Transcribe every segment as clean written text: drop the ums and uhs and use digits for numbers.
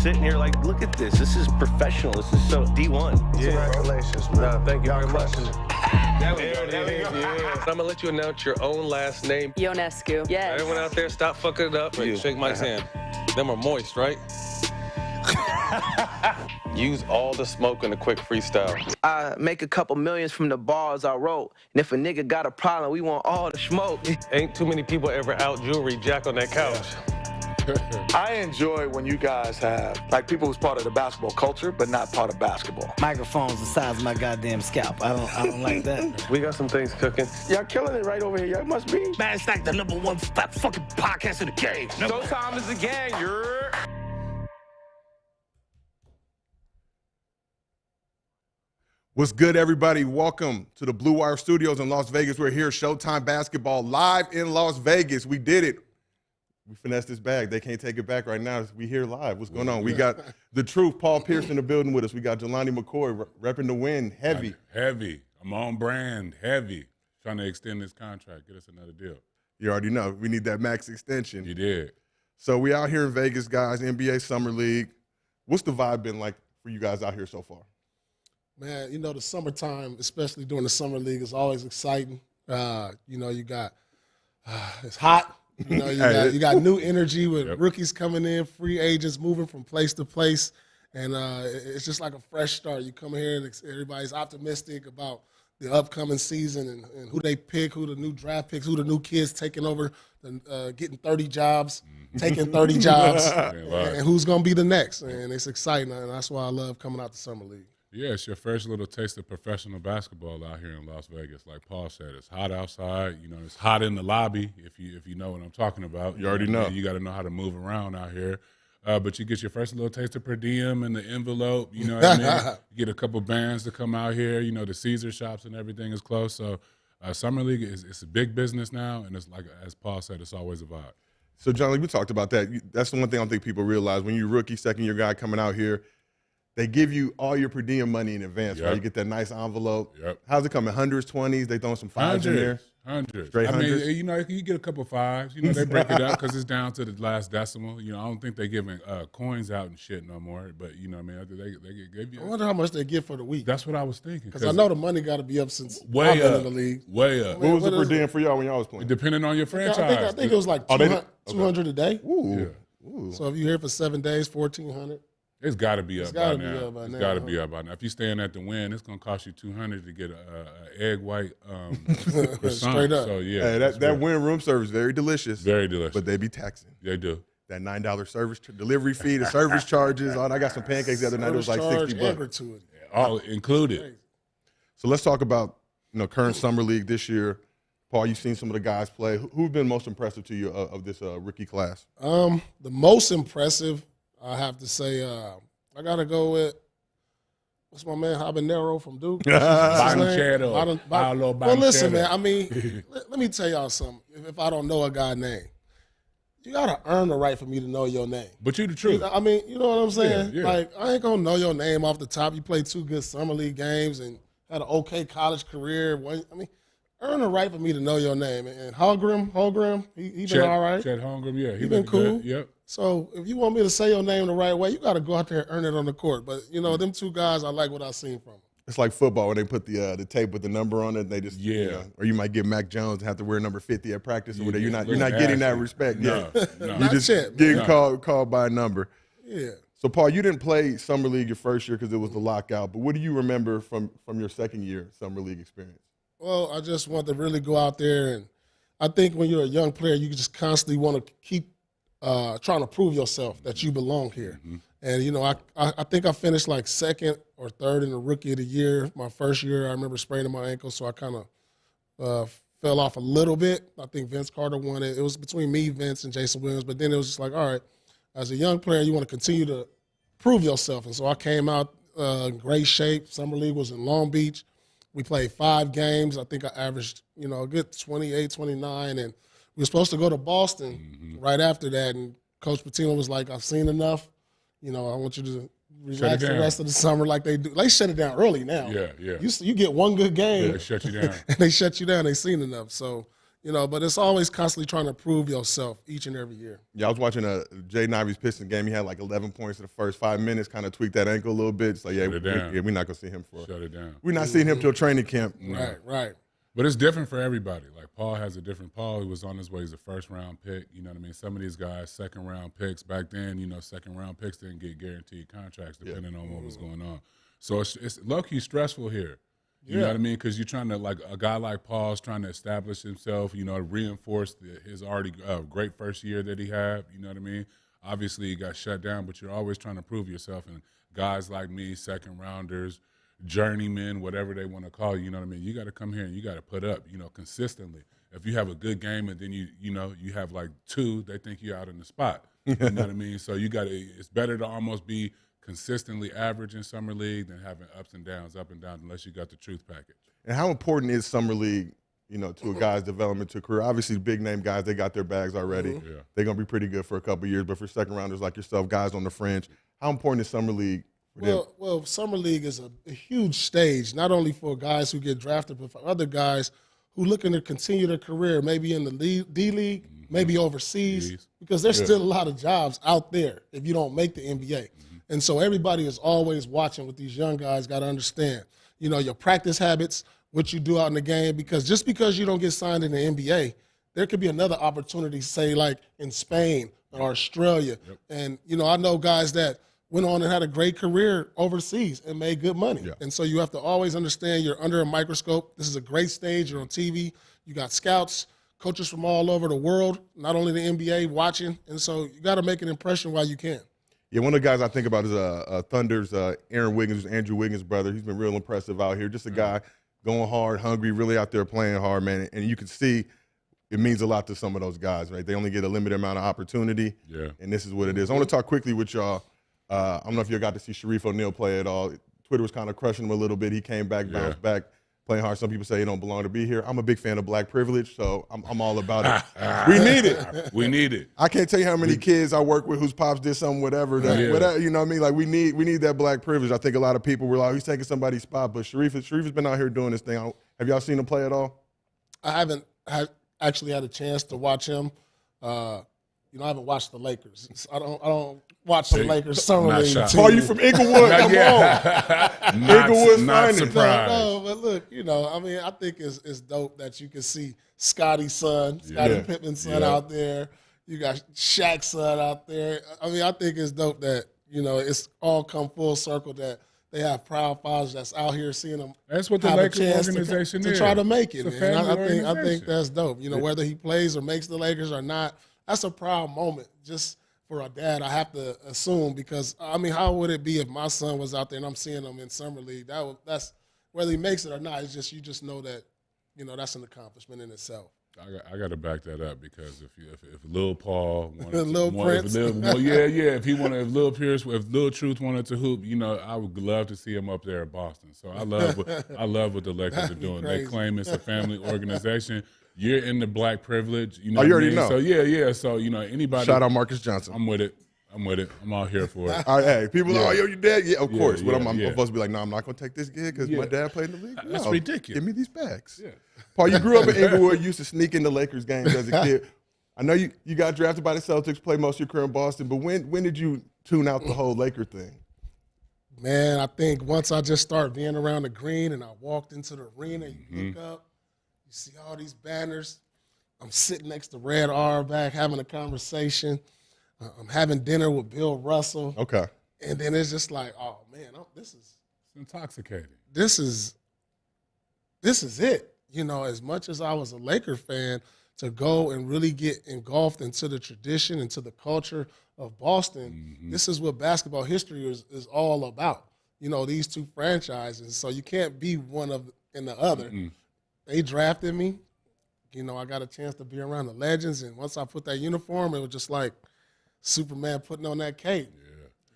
sitting here like, look at this. This is professional. This is so D1. Yeah. Congratulations, man. No, thank you Y'all very much. crushing it. There we go. Yeah. I'm gonna let you announce your own last name. Ionescu. Yes. Everyone out there, stop fucking it up. Wait, shake Mike's hand. Them are moist, right? Use all the smoke in a quick freestyle. I make a couple millions from the bars I wrote. And if a nigga got a problem, we want all the smoke. Ain't too many people ever out jewelry Jack on that couch. I enjoy when you guys have, like, people who's part of the basketball culture, but not part of basketball. Microphone's the size of my goddamn scalp. I don't like that. We got some things cooking. Y'all killing it right over here. Y'all must be. Man, it's like the #1 fucking podcast in the game. Showtime is the gang, you're... What's good, everybody? Welcome to the Blue Wire Studios in Las Vegas. We're here, Showtime Basketball, live in Las Vegas. We did it. We finessed this bag. They can't take it back right now. We here live. What's going on? We got the truth, Paul Pierce in the building with us. We got Jelani McCoy repping the Wynn, heavy. Heavy. I'm on brand, heavy. Trying to extend this contract, get us another deal. You already know. We need that max extension. You did. So we out here in Vegas, guys, NBA Summer League. What's the vibe been like for you guys out here so far? Man, you know, the summertime, especially during the summer league, is always exciting. You know, you got it's hot. You know, you got new energy with rookies coming in, free agents moving from place to place, and it's just like a fresh start. You come here and everybody's optimistic about the upcoming season and who they pick, who the new draft picks, who the new kids taking over, getting 30 jobs, taking 30 jobs, and who's going to be the next. And it's exciting, and that's why I love coming out to Summer League. Yeah, it's your first little taste of professional basketball out here in Las Vegas. Like Paul said, it's hot outside. You know, it's hot in the lobby, if you know what I'm talking about. You already know. You got to know how to move around out here. But you get your first little taste of per diem and the envelope. You know what I mean? You get a couple bands to come out here. You know, the Caesar shops and everything is close. So Summer League, it's a big business now. And it's like, as Paul said, it's always a vibe. So, John, we talked about that. That's the one thing I don't think people realize. When you're rookie, second-year guy coming out here, they give you all your per diem money in advance, right? You get that nice envelope. How's it coming? Hundreds, 20s? They throwing some fives in there? Hundreds. Straight hundreds? I mean, you know, you get a couple fives. You know, they break it up because it's down to the last decimal. You know, I don't think they're giving coins out and shit no more. But, you know what I mean? They give you. I wonder how much they give for the week. That's what I was thinking. Because I know the money got to be up since way I've been up, in the league. Way up. What was the per diem for y'all when y'all was playing? Depending on your franchise. I think it was like 200 a day. Ooh. Yeah. Ooh. So if you're here for 7 days, 1,400. It's got to be up by now. It's got to be up by now. If you're staying at the Wynn, it's going to cost you $200 to get a egg white croissant. Straight up. So, yeah. Hey, that Wynn room service, very delicious. Very delicious. But they be taxing. They do. That $9 service delivery fee, the service charges. I got some pancakes the other night. It was like $60. Gratuity. All included. So let's talk about current Summer League this year. Paul, you've seen some of the guys play. Who's been most impressive to you of this rookie class? The most impressive, I have to say, I got to go with, what's my man, Habanero from Duke? Paolo Well, listen, man, I mean, let me tell y'all something. If I don't know a guy's name, you got to earn the right for me to know your name. But you the truth. I mean, you know what I'm saying? Yeah. Like, I ain't going to know your name off the top. You played 2 good Summer League games and had an okay college career. I mean, earn the right for me to know your name. And Holmgren, he been all right. Chet Holmgren, yeah. He been cool. Good. Yep. So if you want me to say your name the right way, you got to go out there and earn it on the court. But, them 2 guys, I like what I've seen from them. It's like football when they put the tape with the number on it. They just or you might get Mac Jones and have to wear number 50 at practice or whatever. You're not getting that respect. No. You just getting called by a number. Yeah. So Paul, you didn't play Summer League your first year because it was the lockout. But what do you remember from your second year Summer League experience? Well, I just want to really go out there, and I think when you're a young player, you just constantly want to keep trying to prove yourself that you belong here. Mm-hmm. And, I think I finished like second or third in the Rookie of the Year. My first year, I remember spraining my ankle, so I kind of fell off a little bit. I think Vince Carter won it. It was between me, Vince, and Jason Williams. But then it was just like, all right, as a young player, you want to continue to prove yourself. And so I came out in great shape. Summer League was in Long Beach. We played 5 games. I think I averaged, a good 28, 29. And we were supposed to go to Boston right after that. And Coach Pitino was like, I've seen enough. I want you to relax the rest of the summer like they do. They shut it down early now. Yeah. You get one good game. Yeah, they shut you down. And they shut you down. They seen enough. So, But it's always constantly trying to prove yourself each and every year. Yeah, I was watching Jaden Ivey's Pistons game. He had like 11 points in the first 5 minutes, kind of tweaked that ankle a little bit. So, yeah, we're not going to see him for – Shut it down. We're not seeing him till training camp. Right. But it's different for everybody. Like, Paul has a different – Paul was on his way. He's a first-round pick. You know what I mean? Some of these guys, second-round picks. Back then, second-round picks didn't get guaranteed contracts depending on what was going on. So it's low-key stressful here. You know what I mean? Because you're trying to, like, a guy like Paul's trying to establish himself, reinforce his already great first year that he had. You know what I mean? Obviously, he got shut down, but you're always trying to prove yourself. And guys like me, second-rounders, journeymen, whatever they want to call you know what I mean? You got to come here and you got to put up, consistently. If you have a good game and then you have, like, 2, they think you're out in the spot. You know what I mean? So it's better to almost be consistently average in Summer League than having ups and downs, unless you got the truth package. And how important is Summer League, to a guy's development to a career? Obviously, big-name guys, they got their bags already. Yeah. They're going to be pretty good for a couple of years. But for second-rounders like yourself, guys on the fringe, how important is Summer League for them? Well, Summer League is a huge stage, not only for guys who get drafted, but for other guys who looking to continue their career, maybe in the D-League, maybe overseas, because there's still a lot of jobs out there if you don't make the NBA. And so everybody is always watching with these young guys, got to understand, your practice habits, what you do out in the game, because just because you don't get signed in the NBA, there could be another opportunity, say, like in Spain or Australia. Yep. And, I know guys that went on and had a great career overseas and made good money. Yeah. And so you have to always understand you're under a microscope. This is a great stage. You're on TV. You got scouts, coaches from all over the world, not only the NBA watching. And so you got to make an impression while you can. Yeah, one of the guys I think about is Thunder's Aaron Wiggins, Andrew Wiggins' brother. He's been real impressive out here. Just a guy going hard, hungry, really out there playing hard, man. And you can see it means a lot to some of those guys, right? They only get a limited amount of opportunity, and this is what it is. I want to talk quickly with y'all. I don't know if you got to see Sharif O'Neal play at all. Twitter was kind of crushing him a little bit. He came back, bounced back, playing hard. Some people say he don't belong to be here. I'm a big fan of black privilege, so I'm all about it. We need it. We need it. I can't tell you how many kids I work with whose pops did something, whatever, you know what I mean? Like, we need that black privilege. I think a lot of people were like, he's taking somebody's spot, but Sharif has been out here doing this thing. Have y'all seen him play at all? I haven't actually had a chance to watch him. I haven't watched the Lakers. I don't watch the Lakers summer league. Oh, you from Inglewood? Come on. Inglewood not surprised. No, but look, I think it's dope that you can see Scottie Pippen's son out there. You got Shaq's son out there. I think it's dope that, it's all come full circle that they have proud fathers that's out here seeing them. That's what the Lakers organization to try to make it. And I think that's dope. Whether he plays or makes the Lakers or not, that's a proud moment just for a dad, I have to assume, because, how would it be if my son was out there and I'm seeing him in Summer League? That's whether he makes it or not, it's just you just know that, that's an accomplishment in itself. I got to back that up, because if Lil Paul wanted Lil Prince, if Lil Truth wanted to hoop, I would love to see him up there at Boston. So I love what the Lakers are doing. They claim it's a family organization. You're in the black privilege. You already know. So yeah. So anybody. Shout out Marcus Johnson. I'm with it. I'm all here for it. All right, hey, people, your dad? Yeah, of course. But I'm supposed to be like, no, I'm not going to take this gig because my dad played in the league. That's ridiculous. Give me these bags. Yeah. Paul, you grew up in Inglewood. You used to sneak into Lakers games as a kid. I know you got drafted by the Celtics, played most of your career in Boston, but when did you tune out the whole Laker thing? Man, I think once I just started being around the green and I walked into the arena, you look up, you see all these banners. I'm sitting next to Red Auerbach having a conversation. I'm having dinner with Bill Russell. Okay. And then it's just like, oh, man, this is intoxicating. This is it. As much as I was a Laker fan, to go and really get engulfed into the tradition, into the culture of Boston, this is what basketball history is all about. These two franchises. So you can't be one of and the other. They drafted me. I got a chance to be around the legends, and once I put that uniform, it was just like Superman putting on that cape.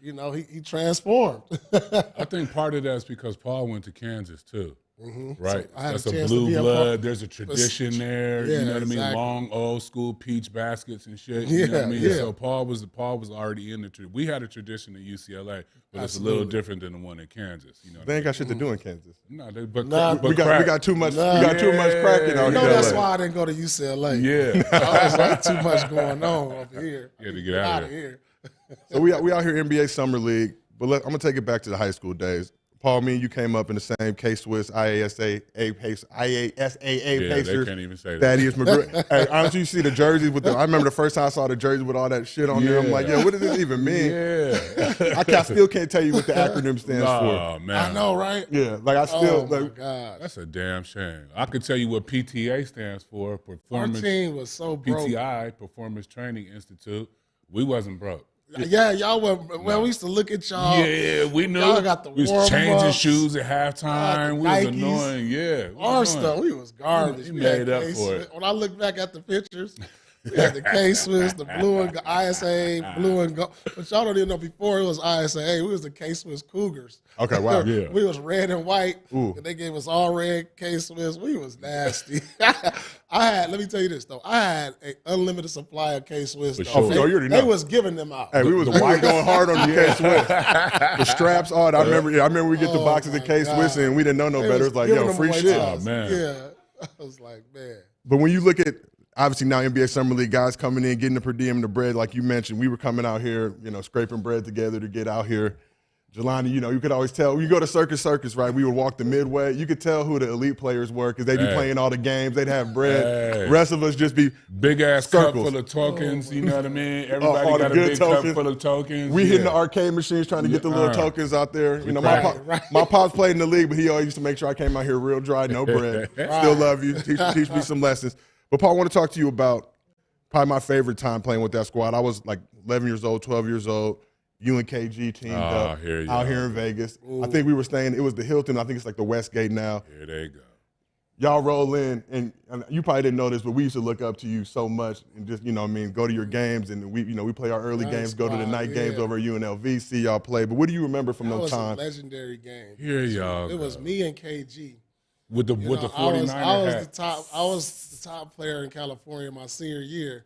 Yeah. He transformed. I think part of that is because Paul went to Kansas too. Right, So I had that's a a chance to blue be a blood. part- There's a tradition there. Yeah, you know what I mean? exactly. Long old school peach baskets and shit. You know what I mean? Yeah. So Paul was already in the tradition. We had a tradition at UCLA, but it's a Absolutely. little different than the one in Kansas. You know, what They I ain't got shit to do in Kansas. mean? No, Nah, We got too much. We got too much cracking out You know here. that's why I didn't go to UCLA. Yeah, I was like too much going on over here. Yeah, to get out of here. So we out here NBA Summer League, but I'm gonna take it back to the high school days. Paul, me and you came up in the same K-Swiss IASAA yeah, Pacers. they can't even say that. Thaddeus McGregor. Hey, honestly, you see the jerseys with I remember the first time I saw the jersey with all that shit on there. I'm like, yo, what does this even mean? Yeah, I still can't tell you what the acronym stands for. Oh man, I know, right? Yeah, like I still. Oh my like, God. that's a damn shame. I could tell you what PTA stands for. Our Performance team was so broke. PTI, Performance Training Institute. We wasn't broke. Yeah, y'all were. Well, we used to look at y'all. Yeah, we knew. Y'all got the we was warm-ups. changing shoes at halftime. We was Nikes. annoying. Yeah, we Our was annoying. stuff, we was garbage. You We made had up K-Swiss. for it. When I look back at the pictures, we had the K-Swiss, the blue and ISA, blue and gold. But y'all don't even know, before it was ISA, we was the K-Swiss Cougars. Okay, wow. Yeah. We was red and white, Ooh. and they gave us all red K-Swiss. We was nasty. let me tell you this, though. I had an unlimited supply of K-Swiss. For though. sure. Oh, you already They know. was giving them out. Hey, we was going hard on the K-Swiss. The straps on. I remember we get the Oh, boxes of my K-Swiss God. and we didn't know no They better. was It's like, giving yo, them free away shit. to us. Oh, man. Yeah. I was like, man. But when you look at, obviously now NBA Summer League, guys coming in, getting the per diem, the bread, like you mentioned, we were coming out here, scraping bread together to get out here. Jelani, you could always tell. You go to Circus, right? We would walk the midway. You could tell who the elite players were because they'd be playing all the games. They'd have bread. Hey. Rest of us just be Big ass Circles. cup full of tokens. You know what I mean? all Everybody the got a good big tokens. cup full of tokens. We yeah. hitting the arcade machines trying to get the little tokens out there. My pops played in the league, but he always used to make sure I came out here real dry, no bread. Still love you. Teach me some lessons. But Paul, I want to talk to you about probably my favorite time playing with that squad. I was like 11 years old, 12 years old. You and KG teamed up out here in Vegas. Ooh. I think we were staying. It was the Hilton. I think it's like the Westgate now. Here they go. Y'all roll in, and you probably didn't know this, but we used to look up to you so much, and just go to your games, and we play our early games, go to the night games over at UNLV, see y'all play. But what do you remember from those times? That was a legendary game. Here y'all. It was me and KG. with the 49er hat. I was the top player in California my senior year,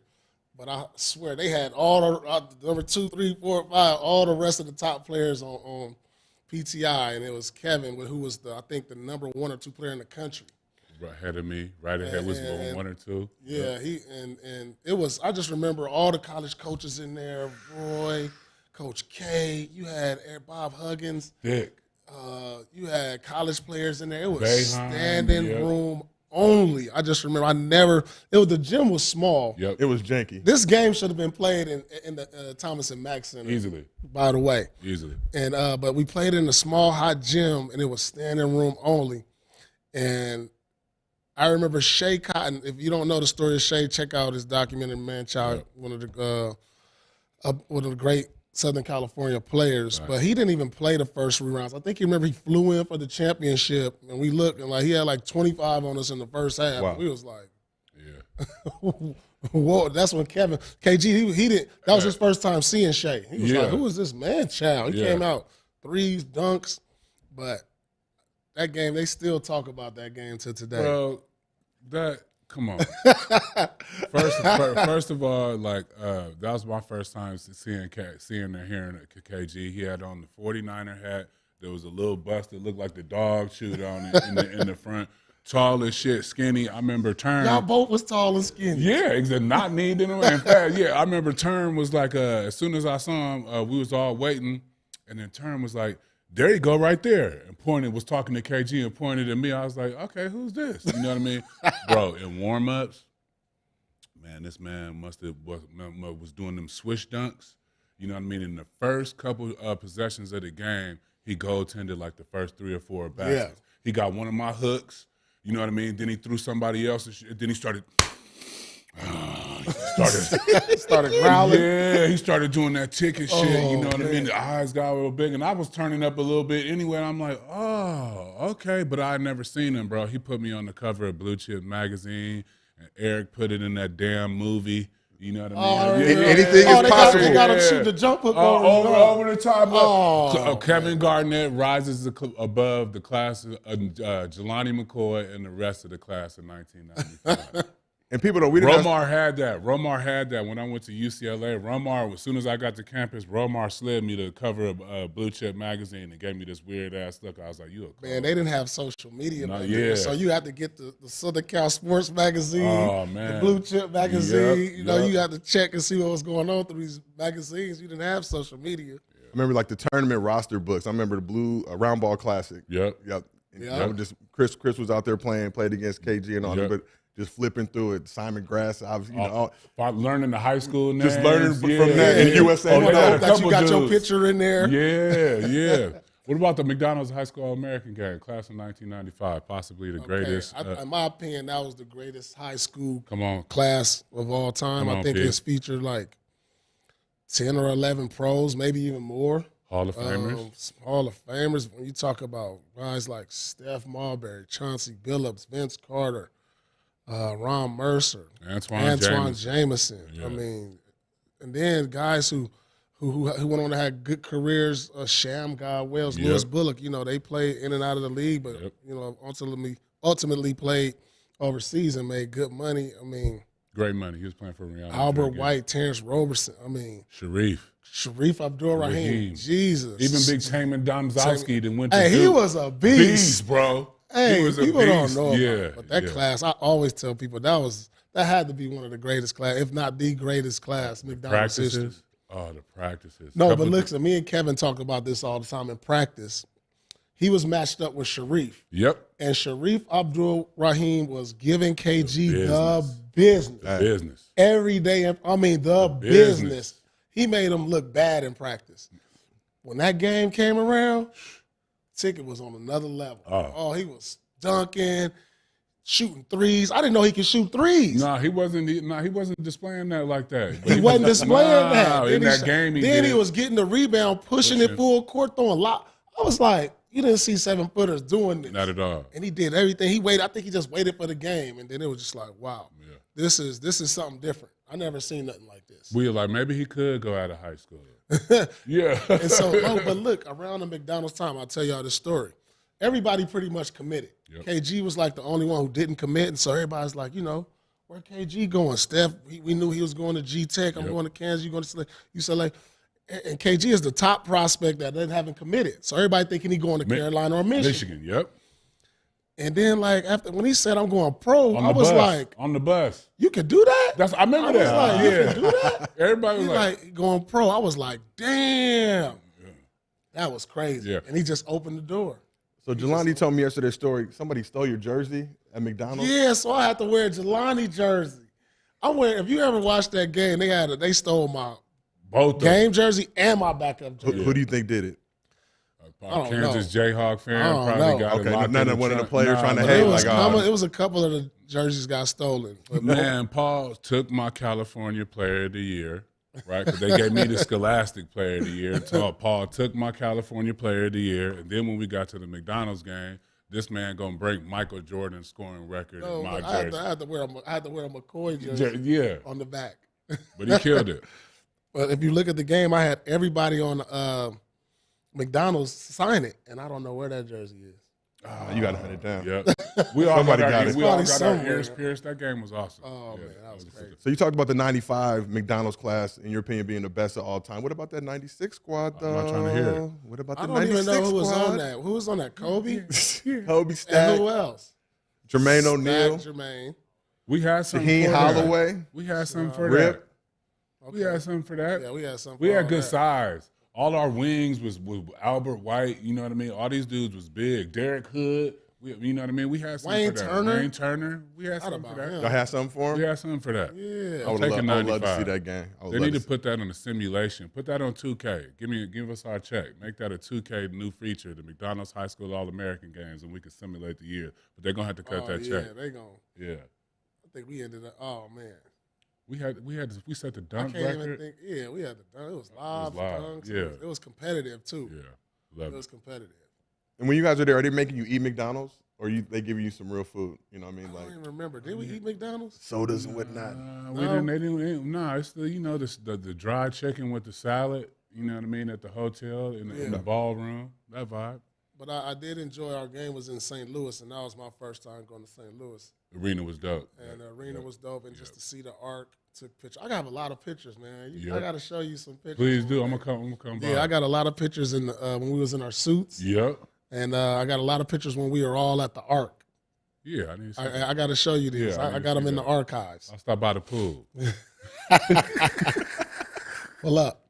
but I swear they had all the number 2, 3, 4, 5, all the rest of the top players on PTI, and it was Kevin, who was I think the number 1 or 2 player in the country. Right ahead of me, right ahead was about 1 or 2. Yeah, and it was. I just remember all the college coaches in there. Roy, Coach K. You had Bob Huggins. Dick. You had college players in there. It was Boeheim, standing room only. I just remember the gym was small. Yep. It was janky. This game should have been played in the Thomas and Mack Center. Easily. By the way. Easily. And but we played in a small hot gym, and it was standing room only. And I remember Shea Cotton. If you don't know the story of Shea, check out his documentary Man Child, one of the great Southern California players. Right. But he didn't even play the first 3 rounds. I think you remember he flew in for the championship, and we looked, and he had like 25 on us in the first half. Wow. We was like, yeah. whoa, that's when KG, he did. That was his first time seeing Shea. He was like, who is this Man Child? He came out, threes, dunks, but that game, they still talk about that game to today. Well, come on. First of all, that was my first time seeing and hearing KG. He had on the 49er hat. There was a little bust that looked like the dog chewed on it in the front. Tall as shit, skinny. I remember Turn. Y'all both was tall and skinny. Yeah, exactly. Not needing him. In fact, I remember Turn was like, as soon as I saw him, we was all waiting, and then Turn was like, there you go, right there, and was talking to KG and pointed at me. I was like, okay, who's this? You know what I mean? Bro, in warm-ups, man, this man was doing them swish dunks. You know what I mean? In the first couple possessions of the game, he goaltended like the first 3 or 4 baskets. Yeah. He got one of my hooks, you know what I mean? Then he threw somebody else, then he started started growling. Yeah, he started doing that ticket shit. You know what I mean? The eyes got real big, and I was turning up a little bit anyway. And I'm like, oh, okay, but I had never seen him, bro. He put me on the cover of Blue Chip magazine, and Eric put it in that damn movie. You know what I Oh, mean? yeah. Anything is possible. They got him shooting the jump hook over the top. Oh, Kevin Garnett rises above the class of Jelani McCoy and the rest of the class of 1995. And people don't. We didn't. Romar had that. Romar had that when I went to UCLA. Romar, as soon as I got to campus, Romar slid me to the cover of Blue Chip magazine and gave me this weird ass look. I was like, "You a cold." Man, they didn't have social media back yeah. then, so you had to get the Southern Cal Sports magazine, Oh, man. the Blue Chip magazine. Yep, you know, yep. you had to check and see what was going on through these magazines. You didn't have social media. I remember like the tournament roster books. I remember the blue Round Ball Classic. Yep. And, I would just Chris was out there played against KG and all that, but just flipping through it. Simon Grass, obviously, learning the high school names. just learning from that in USA. That you got your picture in there. Yeah. What about the McDonald's High School All-American game, class of 1995, possibly the greatest? In my opinion, that was the greatest high school Come class of all time. I think it's featured like 10 or 11 pros, maybe even more. Hall of Famers. Hall of Famers. When you talk about guys like Steph Marbury, Chauncey Billups, Vince Carter, Ron Mercer, Antoine Jameson. Yeah. I mean, and then guys who went on to have good careers, Sham God Wells, Lewis Bullock, you know, they played in and out of the league, but, you know, ultimately played overseas and made good money. I mean. Great money. He was playing for Rihanna. Albert White, Terrence Roberson. I mean. Sharif Abdul-Rahim. Jesus. Even Big Taman Domzowski that went to Hey, Duke. he was a beast. Bro. Hey, he was a people beast. don't know about it, but that class, I always tell people that had to be one of the greatest class, if not the greatest class, McDonald's history. Oh, the practices. No, but listen, me and Kevin talk about this all the time in practice. He was matched up with Sharif. Yep. And Sharif Abdul-Rahim was giving KG the business. Every day. I mean, the business. He made him look bad in practice. When that game came around, Ticket was on another level. Oh, he was dunking, shooting threes. I didn't know he could shoot threes. Nah, he wasn't displaying that like that. He wasn't displaying that. In that game, he was getting the rebound, pushing it full court, throwing a lot. I was like, you didn't see 7-footers doing this. Not at all. And he did everything. He waited. I think he just waited for the game, and then it was just like, wow, this is something different. I never seen nothing like this. We were like, maybe he could go out of high school. Yeah. And so, but look, around the McDonald's time, I'll tell y'all this story. Everybody pretty much committed. Yep. KG was like the only one who didn't commit, and so everybody's like, you know, where KG going? Steph, we knew he was going to G-Tech. I'm going to Kansas. You going to UCLA? And KG is the top prospect that they haven't committed. So everybody thinking he going to Carolina or Michigan. Yep. And then, like, when he said, I'm going pro, I was like. On the bus. You could do that? I remember that. I was like, you can do that? Everybody was like, going pro. I was like, damn. Yeah. That was crazy. Yeah. And he just opened the door. So Jelani told me yesterday story, somebody stole your jersey at McDonald's? Yeah, so I had to wear a Jelani jersey. If you ever watched that game, they stole my game jersey and my backup jersey. Who do you think did it? Kansas Jayhawk fan probably got it. Okay, none of one of the players trying to hate. It was a couple of the jerseys got stolen. But man, Paul took my California Player of the Year, right? Because they gave me the Scholastic Player of the Year. Paul took my California Player of the Year, and then when we got to the McDonald's game, this man gonna break Michael Jordan's scoring record in my jersey. I had to wear a McCoy jersey on the back. But he killed it. But if you look at the game, I had everybody on McDonald's sign it, and I don't know where that jersey is. You got to hunt it down. Yeah, we all got it. We all got our ears somewhere. pierced. That game was awesome. Oh man, that was crazy. So you talked about the '95 McDonald's class, in your opinion, being the best of all time. What about that '96 squad, though? I'm not trying to hear it. What about the I don't '96 even know who was squad? on that. Who was on that? Kobe, Kobe, Stack, and who else? Jermaine O'Neal, Jermaine. We had some. Shaheen Holloway. We had some for Rip. that. Okay. We had some for that. Yeah, we had some. We had good size. All our wings was Albert White. You know what I mean? All these dudes was big. Derek Hood. You know what I mean? We had something for that. Wayne Turner. We had something for that. Y'all had something for him? We had something for that. Yeah. I would love to see that game. They need to put that on a simulation. Put that on 2K. Give us our check. Make that a 2K new feature, the McDonald's High School All-American games, and we can simulate the year. But they're gonna have to cut that check. Yeah, they gonna. Yeah. I think we ended up. Oh man. We set the dunk I can't record. even think. Yeah, we had the dunk. It was live dunks. Yeah. It was competitive too. Yeah. It was competitive. And when you guys are there, are they making you eat McDonald's, or they giving you some real food? You know what I mean? I Like don't even remember. Did we eat McDonald's? sodas and whatnot. We didn't. They didn't. No, it's the dry chicken with the salad. You know what I mean? At the hotel in the ballroom, that vibe. But I did enjoy our game was in St. Louis, and that was my first time going to St. Louis. Arena was dope. And the arena was dope, and just to see the arc, took pictures. I got a lot of pictures, man. I got to show you some pictures. Please do. I'm gonna come by. Yeah, I got a lot of pictures in when we was in our suits. Yep. And I got a lot of pictures when we were all at the Arc. Yeah, I need to see I got to show you these. Yeah, I got them in the archives. I'll stop by the pool. Well, up.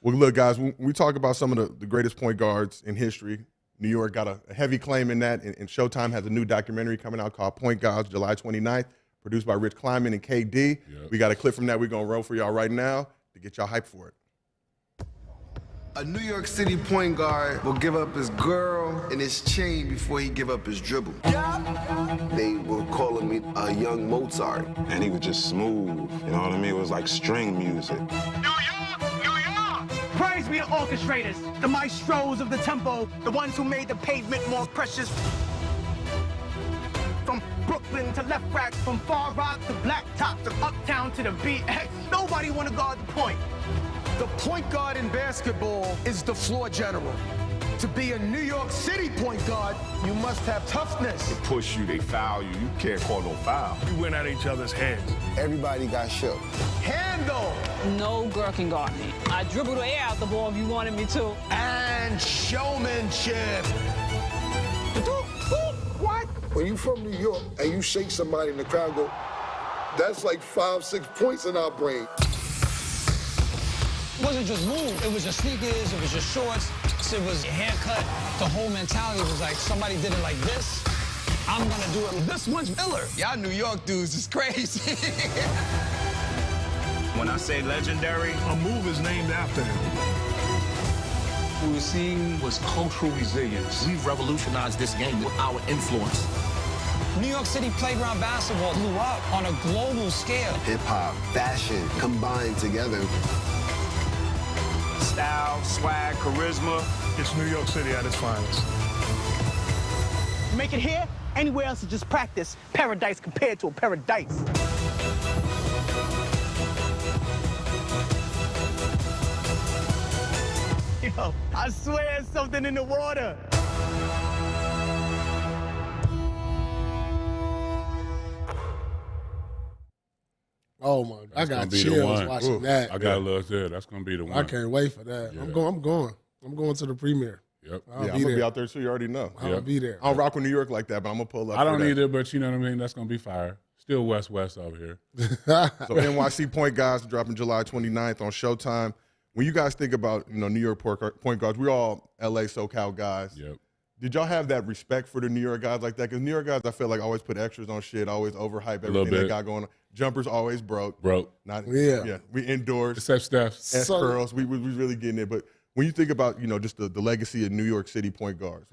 Well, look, guys, when we talk about some of the greatest point guards in history, New York got a heavy claim in that, and Showtime has a new documentary coming out called Point Guards, July 29th, produced by Rich Kleiman and KD. Yep. We got a clip from that we're going to roll for y'all right now to get y'all hyped for it. A New York City point guard will give up his girl and his chain before he give up his dribble. They were calling me a young Mozart. And he was just smooth, you know what I mean? It was like string music. New York! Praise be the orchestrators, the maestros of the tempo, the ones who made the pavement more precious. From Brooklyn to Left Rack, from Far Rock to Blacktop to Uptown to the BX, nobody want to guard the point. The point guard in basketball is the floor general. To be a New York City point guard, you must have toughness. They push you, they foul you, you can't call no foul. We went at each other's heads. Everybody got shook. Handle. No girl can guard me. I dribble the air out the ball if you wanted me to. And showmanship. What? When you from New York and you shake somebody and the crowd go, that's like 5-6 points in our brain. It wasn't just move, it was your sneakers, it was your shorts, it was your haircut. The whole mentality was like, somebody did it like this, I'm gonna do it this much Miller. Y'all New York dudes is crazy. When I say legendary, a move is named after him. What we were seeing was cultural resilience. We revolutionized this game with our influence. New York City playground basketball blew up on a global scale. Hip-hop, fashion, combined together. Style, swag, charisma. It's New York City at its finest. Make it here, anywhere else is just practice. Paradise compared to a paradise. Yo, I swear there's something in the water. Oh my! I got That's chills watching that. I got a little there. That's gonna be the one. I can't wait for that. Yeah. I'm going to the premiere. Yep. I'm going to be out there too. You already know. I'll be there. I don't rock with New York like that, but I'm going to pull up. I don't either, but you know what I mean? That's going to be fire. Still West over here. So NYC Point Guards dropping July 29th on Showtime. When you guys think about, New York point guards, we're all LA, SoCal guys. Yep. Did y'all have that respect for the New York guys like that? Because New York guys, I feel like, always put extras on shit, always overhype everything they got going on. Jumpers always broke. Yeah. We indoors. Except Steph. S-curls. We really getting it. But when you think about, just the legacy of New York City point guards.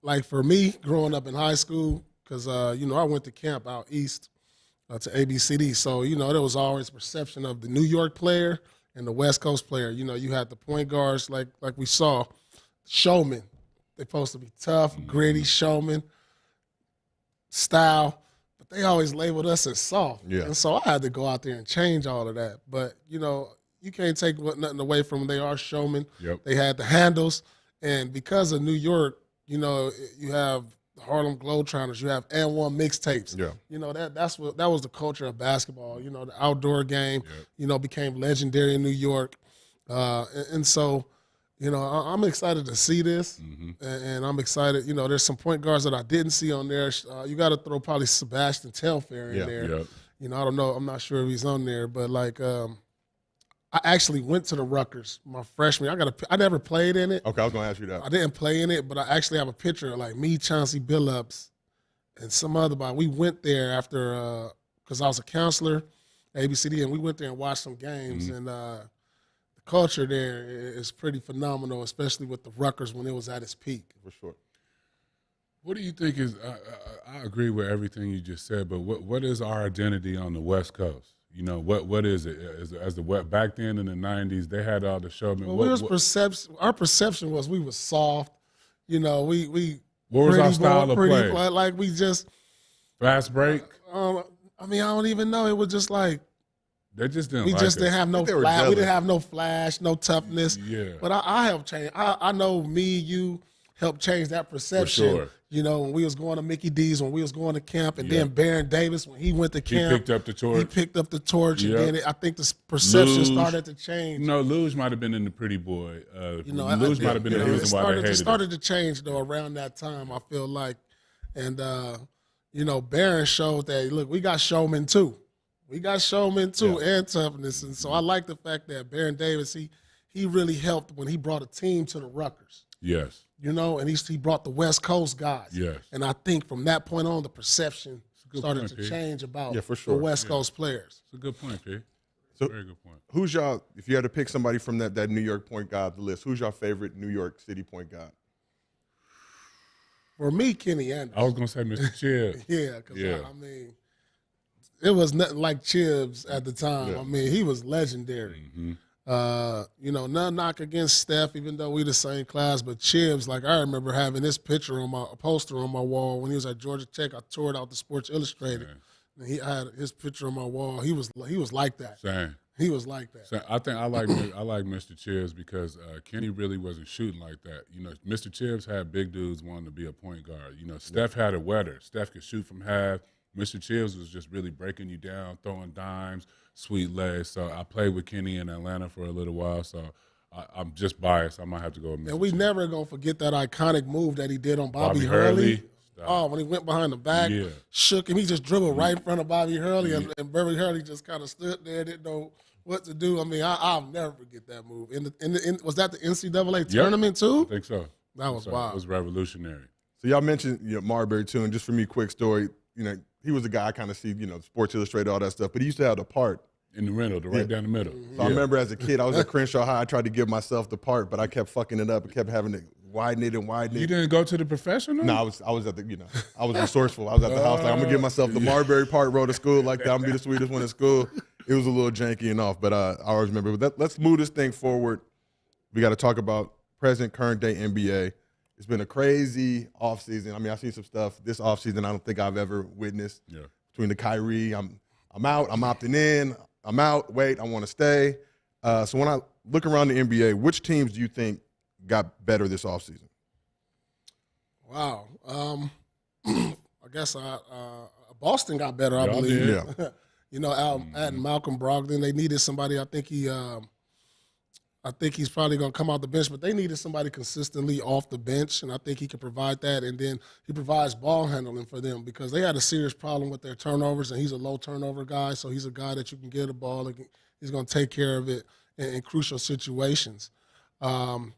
Like for me, growing up in high school, because, I went to camp out east to ABCD. So, there was always perception of the New York player and the West Coast player. You had the point guards like we saw, showmen. They're supposed to be tough, gritty, showmen, style. But they always labeled us as soft. Yeah. And so I had to go out there and change all of that. But, you can't take nothing away from them. They are showmen. Yep. They had the handles. And because of New York, you have the Harlem Globetrotters, you have N1 mixtapes. Yeah. That was the culture of basketball. The outdoor game, became legendary in New York. And so, I'm excited to see this, and I'm excited. There's some point guards that I didn't see on there. You got to throw probably Sebastian Telfair in there. Yep. I don't know. I'm not sure if he's on there, but I actually went to the Rutgers my freshman. I never played in it. Okay, I was going to ask you that. I didn't play in it, but I actually have a picture of me, Chauncey Billups, and some other guy. We went there after because I was a counselor at ABCD, and we went there and watched some games. And the culture there is pretty phenomenal, especially with the Rutgers when it was at its peak. For sure. What do you think is? I agree with everything you just said, but what is our identity on the West Coast? What is it? As the back then in the '90s, they had all the showmen. Well, our perception was we were soft. We What was our style of play? Like we just fast break. I mean, I don't even know. It was just like they just didn't. We just didn't have no flash. We didn't have no flash, no toughness. Yeah. But I helped change. I know me, you helped change that perception. For sure. You know, when we was going to Mickey D's, when we was going to camp, and then Baron Davis, when he went to camp. He picked up the torch. And then I think the perception started to change. No, Luge might have been in the pretty boy. Luge might have been the reason why they hated it. It started to change, though, around that time, I feel like. And, Baron showed that, look, we got showmen, too. We got showmen, too, and toughness. And so I like the fact that Baron Davis, he really helped when he brought a team to the Rutgers. Yes. And he brought the West Coast guys. Yes. And I think from that point on, the perception started to change about the West Coast players. It's a good point, P. So very good point. Who's y'all, if you had to pick somebody from that New York point guard list, who's your favorite New York City point guard? For me, Kenny Anderson. I was going to say Mr. Chibbs. Because, I mean, it was nothing like Chibbs at the time. I mean, he was legendary. Mm-hmm. No knock against Steph, even though we the same class, but Chibbs, like I remember having this picture on a poster on my wall when he was at Georgia Tech. I tore it out the Sports Illustrated. And he had his picture on my wall. He was like that. Same. He was like that. So I think I like Mr. Chibbs because Kenny really wasn't shooting like that. Mr. Chibbs had big dudes wanting to be a point guard. Steph had it wetter. Steph could shoot from half. Mr. Chibbs was just really breaking you down, throwing dimes, sweet legs. So I played with Kenny in Atlanta for a little while. So I'm just biased. I might have to go with Mr. And we Chibbs. never gonna forget that iconic move that he did on Bobby Hurley. Oh, when he went behind the back, shook him. He just dribbled right in front of Bobby Hurley, and Bobby Hurley just kind of stood there, didn't know what to do. I mean, I'll never forget that move. Was that the NCAA tournament too? I think so. That was wild. It was revolutionary. So y'all mentioned Marbury too, and just for me, quick story. He was a guy I kind of see, Sports Illustrated, all that stuff. But he used to have the part in the middle, right down the middle. So I remember as a kid, I was at Crenshaw High. I tried to give myself the part, but I kept fucking it up and kept having to widen it and widen it. You didn't go to the professional? No, I was at the, I was resourceful. I was at the house. Like, I'm gonna give myself the Marbury part, row to school like that. I'm gonna be the sweetest one in school. It was a little janky and off, but I always remember. But let's move this thing forward. We got to talk about present, current day NBA. It's been a crazy offseason. I mean, I've seen some stuff this offseason I don't think I've ever witnessed. Yeah. Between the Kyrie, I'm out, I'm opting in, I'm out, wait, I want to stay. So when I look around the NBA, which teams do you think got better this offseason? Wow. I guess Boston got better, I believe. Yeah. Adding Malcolm Brogdon, they needed somebody. I think he's probably going to come out the bench, but they needed somebody consistently off the bench, and I think he can provide that. And then he provides ball handling for them because they had a serious problem with their turnovers, and he's a low turnover guy, so he's a guy that you can get a ball and he's going to take care of it in crucial situations. Who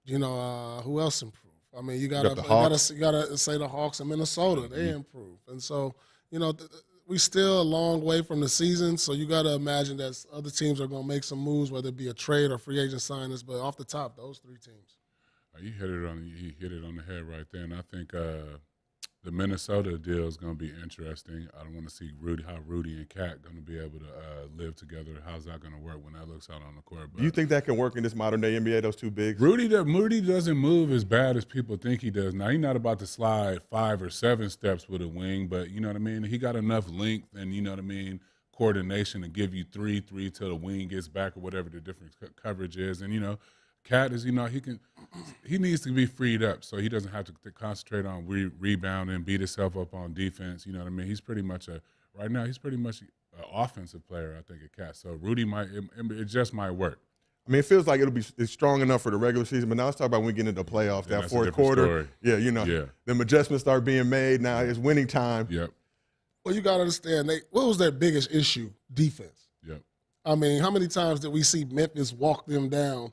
else improved? I mean, you got to say the Hawks in Minnesota. They improved, and so we still a long way from the season, so you got to imagine that other teams are going to make some moves, whether it be a trade or free agent signings. But off the top, those three teams. You hit it on the head right there, and I think the Minnesota deal is going to be interesting. I don't want to see how Rudy and Cat going to be able to live together. How's that going to work when that looks out on the court? But do you think that can work in this modern day NBA? Those two bigs. Rudy doesn't move as bad as people think he does. Now he's not about to slide 5 or 7 steps with a wing, but you know what I mean. He got enough length and coordination to give you three till the wing gets back or whatever the different coverage is, and Cat is, he needs to be freed up so he doesn't have to concentrate on rebounding, beat himself up on defense. You know what I mean? He's pretty much an offensive player, I think, at Cat. So Rudy it just might work. I mean, it feels like it's strong enough for the regular season, but now let's talk about when we get into the playoffs, that fourth quarter. Story. Them adjustments start being made. Now it's winning time. Yep. Well, you got to understand, what was their biggest issue? Defense. Yep. I mean, how many times did we see Memphis walk them down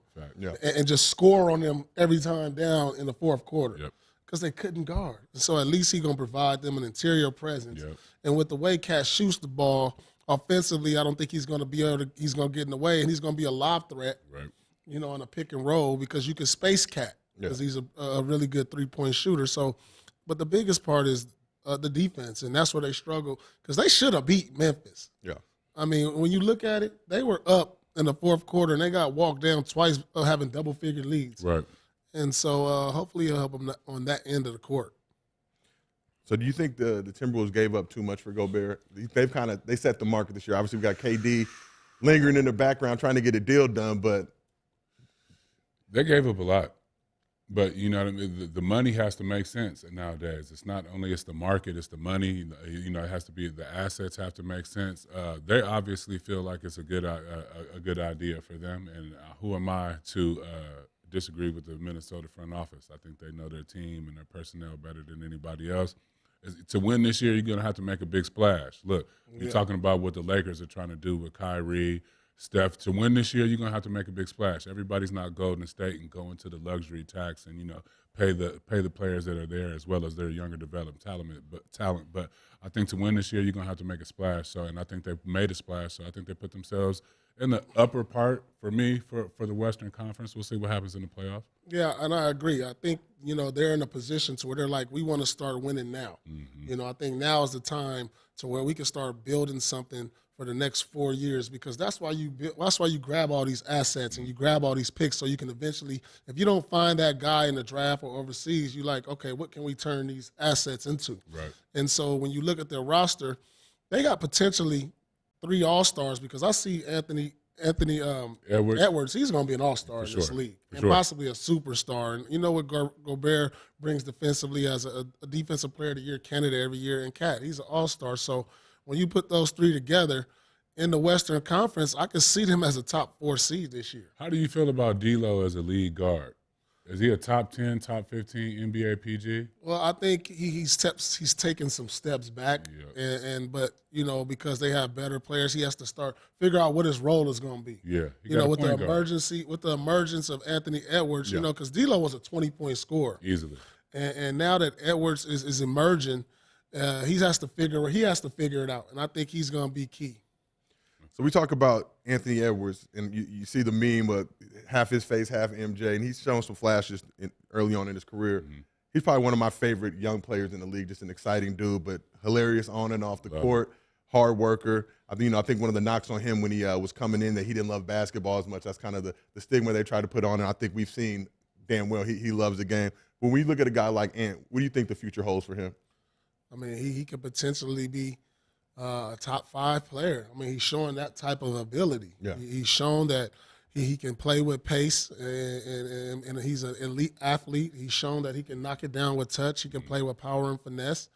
and just score on them every time down in the fourth quarter? Yep. Because they couldn't guard. So at least he's going to provide them an interior presence. Yep. And with the way Cat shoots the ball, offensively, I don't think he's going to he's going to get in the way, and he's going to be a lob threat, right? In a pick and roll because you can space Cat because he's a really good three-point shooter. So, but the biggest part is the defense, and that's where they struggle because they should have beat Memphis. Yeah. I mean, when you look at it, they were up in the fourth quarter, and they got walked down twice having double-figure leads. Right. And so hopefully he'll help him on that end of the court. So do you think the Timberwolves gave up too much for Gobert? They set the market this year. Obviously, we got KD lingering in the background trying to get a deal done, but they gave up a lot. But you know what I mean? The money has to make sense nowadays. It's not only the market, it's the money. You know, it has to be the assets have to make sense. They obviously feel like it's a good idea for them. And who am I to disagree with the Minnesota front office? I think they know their team and their personnel better than anybody else. To win this year, you're going to have to make a big splash. Look, you're talking about what the Lakers are trying to do with Kyrie, Steph. To win this year, you're going to have to make a big splash. Everybody's not Golden State and go into the luxury tax and, you know, pay the players that are there as well as their younger developed talent. But I think to win this year, you're going to have to make a splash. So, and I think they've made a splash. So I think they put themselves in the upper part for me for the Western Conference. We'll see what happens in the playoffs. Yeah, and I agree. I think, you know, they're in a position to where they're like, we want to start winning now. Mm-hmm. You know, I think now is the time to where we can start building something for the next 4 years, because that's why you grab all these assets and you grab all these picks, so you can eventually, if you don't find that guy in the draft or overseas, you're like, okay, what can we turn these assets into? Right. And so when you look at their roster, they got potentially 3 all-stars, because I see Anthony Edwards, he's going to be an all-star in this league and possibly a superstar. And you know what Gobert brings defensively as a defensive player of the year candidate every year, and Cat, he's an all-star. So when you put those 3 together in the Western Conference, I could see them as a top 4 seed this year. How do you feel about D'Lo as a lead guard? Is he a top 10, top 15 NBA PG? Well, I think he's taken some steps back, but you know, because they have better players, he has to figure out what his role is going to be. Yeah, you know, with the emergence of Anthony Edwards, you know, because D'Lo was a 20-point scorer easily, and now that Edwards is emerging, he has to figure it out, and I think he's going to be key. So we talk about Anthony Edwards, and you see the meme of half his face, half MJ, and he's shown some flashes early on in his career. Mm-hmm. He's probably one of my favorite young players in the league, just an exciting dude, but hilarious on and off the court, hard worker. I think one of the knocks on him when he was coming in that he didn't love basketball as much. That's kind of the stigma they try to put on, and I think we've seen damn well he loves the game. When we look at a guy like Ant, what do you think the future holds for him? I mean, he could potentially be a top 5 player. I mean, he's showing that type of ability. Yeah. He's shown that he can play with pace, and he's an elite athlete. He's shown that he can knock it down with touch. He can play with power and finesse.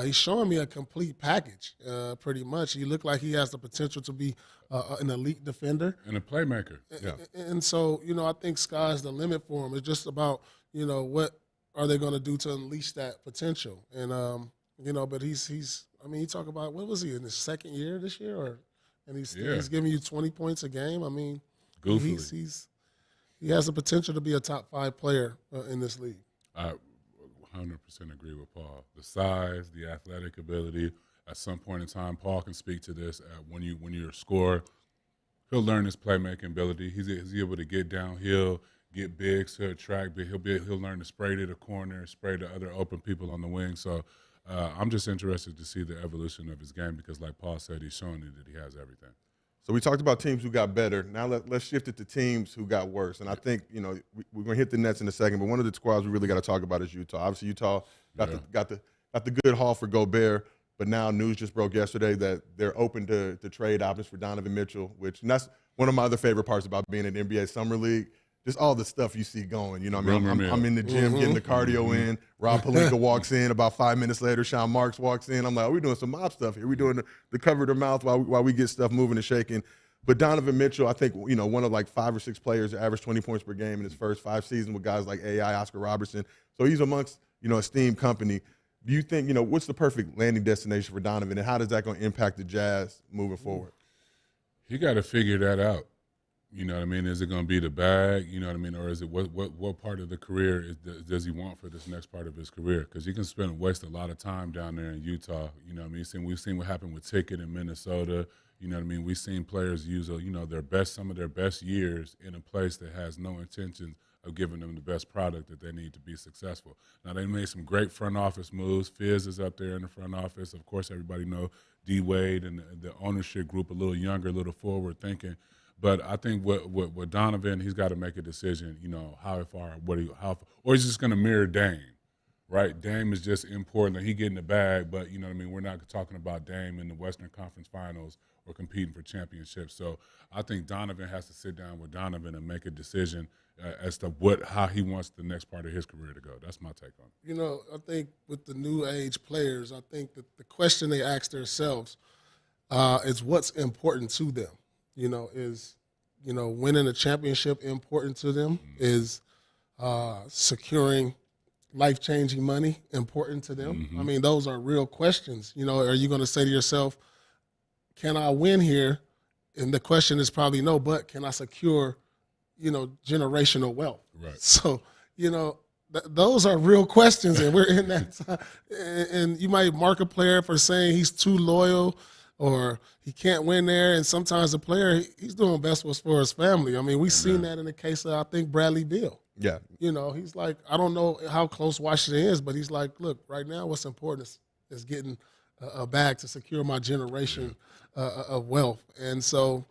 He's showing me a complete package, pretty much. He looked like he has the potential to be an elite defender. And a playmaker. Yeah. And so, you know, I think sky's the limit for him. It's just about, you know, what are they going to do to unleash that potential? And, you know, but he's I mean, you talk about, what was he, in his second year this year? And he's giving you 20 points a game. I mean, he has the potential to be a top 5 player in this league. I 100% agree with Paul. The size, the athletic ability. At some point in time, Paul can speak to this. When you're a scorer, he'll learn his playmaking ability. He's able to get downhill, get big, so track, but he'll learn to spray to the corner, spray to other open people on the wing. So I'm just interested to see the evolution of his game, because like Paul said, he's showing you that he has everything. So we talked about teams who got better. Now let's shift it to teams who got worse. And I think, you know, we're going to hit the Nets in a second, but one of the squads we really got to talk about is Utah. Obviously, Utah got the good haul for Gobert, but now news just broke yesterday that they're open to trade options for Donovan Mitchell, and that's one of my other favorite parts about being in the NBA Summer League. Just all the stuff you see going. You know what I mean? I'm in the gym getting the cardio in. Rob Pelinka walks in. About 5 minutes later, Sean Marks walks in. I'm like, we're doing some mob stuff here. We're doing the cover their mouth while we get stuff moving and shaking. But Donovan Mitchell, I think, you know, one of like 5 or 6 players that averaged 20 points per game in his first 5 seasons with guys like AI, Oscar Robertson. So he's amongst, you know, esteemed company. Do you think, you know, what's the perfect landing destination for Donovan, and how does that going to impact the Jazz moving forward? He got to figure that out. You know what I mean? Is it going to be the bag? You know what I mean? Or is it what part of the career does he want for this next part of his career? Because he can waste a lot of time down there in Utah. You know what I mean? We've seen what happened with Ticket in Minnesota. You know what I mean? We've seen players use some of their best years in a place that has no intention of giving them the best product that they need to be successful. Now, they made some great front office moves. Fizz is up there in the front office. Of course, everybody know D. Wade and the ownership group, a little younger, a little forward thinking. But I think with Donovan, he's got to make a decision, how far, or he's just going to mirror Dame, right? Dame is just important. He get in the bag, but, we're not talking about Dame in the Western Conference Finals or competing for championships. So I think Donovan has to sit down with Donovan and make a decision as to how he wants the next part of his career to go. That's my take on it. I think with the new age players, I think that the question they ask themselves is what's important to them. Is winning a championship important to them? Is securing life-changing money important to them? I mean, those are real questions. Are you going to say to yourself, can I win here? And the question is probably no, but can I secure, generational wealth? Right. So, those are real questions, and we're in that time. And you might mark a player for saying he's too loyal or he can't win there. And sometimes the player, he's doing best what's for his family. I mean, we've seen that in the case of, I think, Bradley Beal. Yeah. He's like, I don't know how close Washington is, but he's like, look, right now what's important is getting a bag to secure my generation of wealth. And so,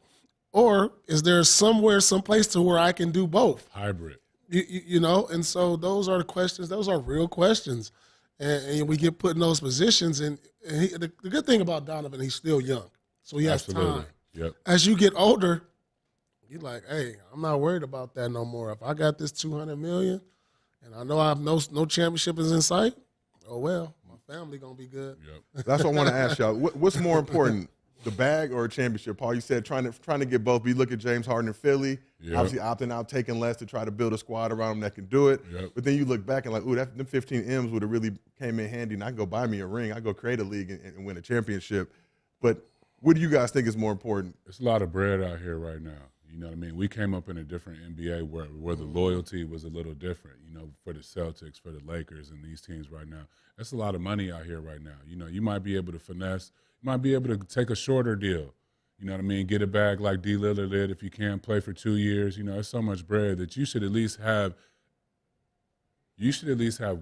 or is there someplace to where I can do both? Hybrid. And so those are the questions. Those are real questions. And we get put in those positions. And the good thing about Donovan, he's still young. So he has time. Yep. As you get older, you're like, hey, I'm not worried about that no more. If I got this $200 million and I know I have no championship is in sight, oh, well, my family going to be good. Yep. That's what I want to ask y'all. What's more important, the bag or a championship? Paul, you said trying to get both. But you look at James Harden in Philly, obviously opting out, taking less to try to build a squad around him that can do it. Yep. But then you look back and like, ooh, them 15 M's would have really came in handy, and I go buy me a ring. I go create a league and win a championship. But what do you guys think is more important? It's a lot of bread out here right now. You know what I mean? We came up in a different NBA where the loyalty was a little different, for the Celtics, for the Lakers, and these teams right now. That's a lot of money out here right now. You might be able to finesse. You might be able to take a shorter deal. You know what I mean? Get a bag like D. Lillard did if you can, play for 2 years. It's so much bread that you should at least have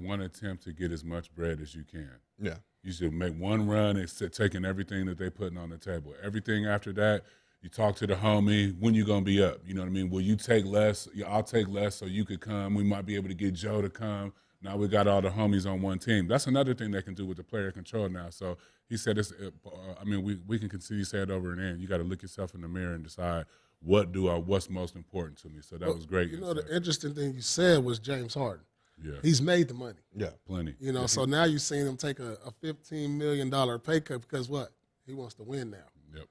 one attempt to get as much bread as you can. Yeah. You should make one run and taking everything that they're putting on the table. Everything after that, you talk to the homie, when you going to be up? You know what I mean? Will you take less? I'll take less so you could come. We might be able to get Joe to come. Now we got all the homies on one team. That's another thing they can do with the player control now. So he said, we can continue to say it over and in. You got to look yourself in the mirror and decide what's most important to me. So that was great. The interesting thing you said was James Harden. Yeah. He's made the money. Yeah, plenty. So now you're seeing him take a $15 million pay cut because what? He wants to win now. Yep.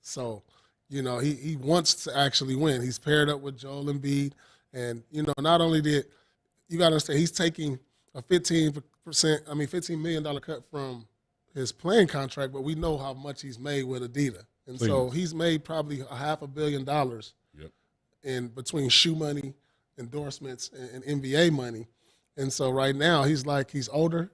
So, he wants to actually win. He's paired up with Joel Embiid. And, not only did you got to understand, he's taking a $15 million cut from his playing contract, but we know how much he's made with Adidas. And so he's made probably $500 million in between shoe money, endorsements, and NBA money. And so right now he's older.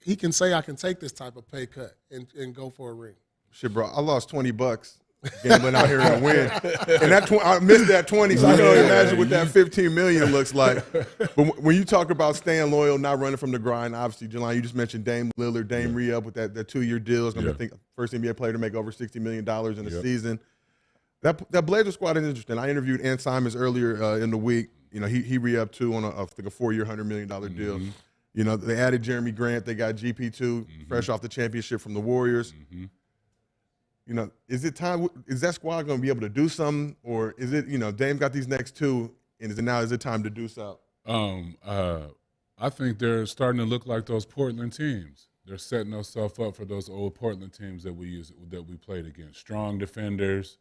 He can say, I can take this type of pay cut and go for a ring. Shit, bro, I lost $20 gambling out here in a win. And I missed that 20, so I can only imagine what that 15 million looks like. But when you talk about staying loyal, not running from the grind, obviously, Jelani, you just mentioned Dame Lillard, Dame re-up with that 2-year deal. It's going to be, I think, first NBA player to make over $60 million in a season. That Blazer squad is interesting. I interviewed Ann Simons earlier in the week. He re-upped too on I think a 4-year, $100 million deal. They added Jeremy Grant. They got GP2, fresh off the championship from the Warriors. Is it time? Is that squad going to be able to do something, or is it Dame got these next two, and is it time to do so? I think they're starting to look like those Portland teams. They're setting themselves up for those old Portland teams that we played against. Strong defenders,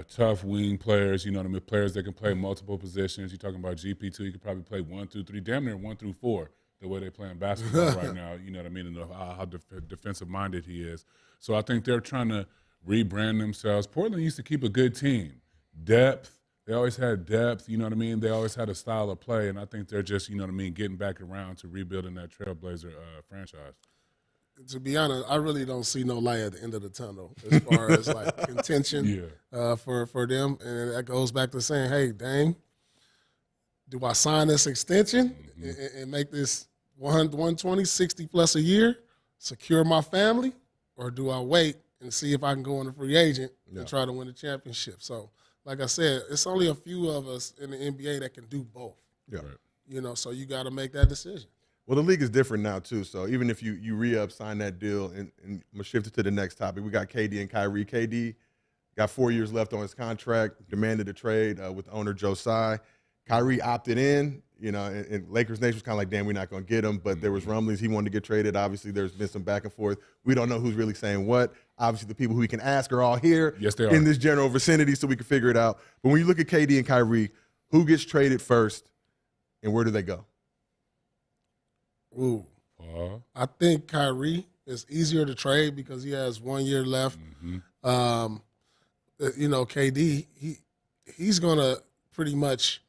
tough wing players. Players that can play multiple positions. You're talking about GP2. You could probably play 1 through 3, damn near 1 through 4. The way they're playing basketball right now, you know what I mean, and how defensive minded he is. So I think they're trying to rebrand themselves. Portland used to keep a good team. Depth. They always had depth, you know what I mean? They always had a style of play, and I think they're just, getting back around to rebuilding that Trailblazer franchise. To be honest, I really don't see no light at the end of the tunnel as far as contention for them. And that goes back to saying, hey, Dame, do I sign this extension and make this 120, 60 plus a year, secure my family, or do I wait and see if I can go on a free agent and try to win a championship? So like I said, it's only a few of us in the NBA that can do both. Yeah. You know, so you got to make that decision. Well, the league is different now, too. So even if you re-up, sign that deal, and I'm going to shift it to the next topic. We got KD and Kyrie. KD got 4 years left on his contract, demanded a trade with owner Josiah. Kyrie opted in, you know, and Lakers Nation was kind of like, damn, we're not going to get him. But there was rumblings he wanted to get traded. Obviously, there's been some back and forth. We don't know who's really saying what. Obviously, the people who we can ask are all here in this general vicinity so we can figure it out. But when you look at KD and Kyrie, who gets traded first and where do they go? Ooh. I think Kyrie is easier to trade because he has 1 year left. You know, KD, he's going to pretty much,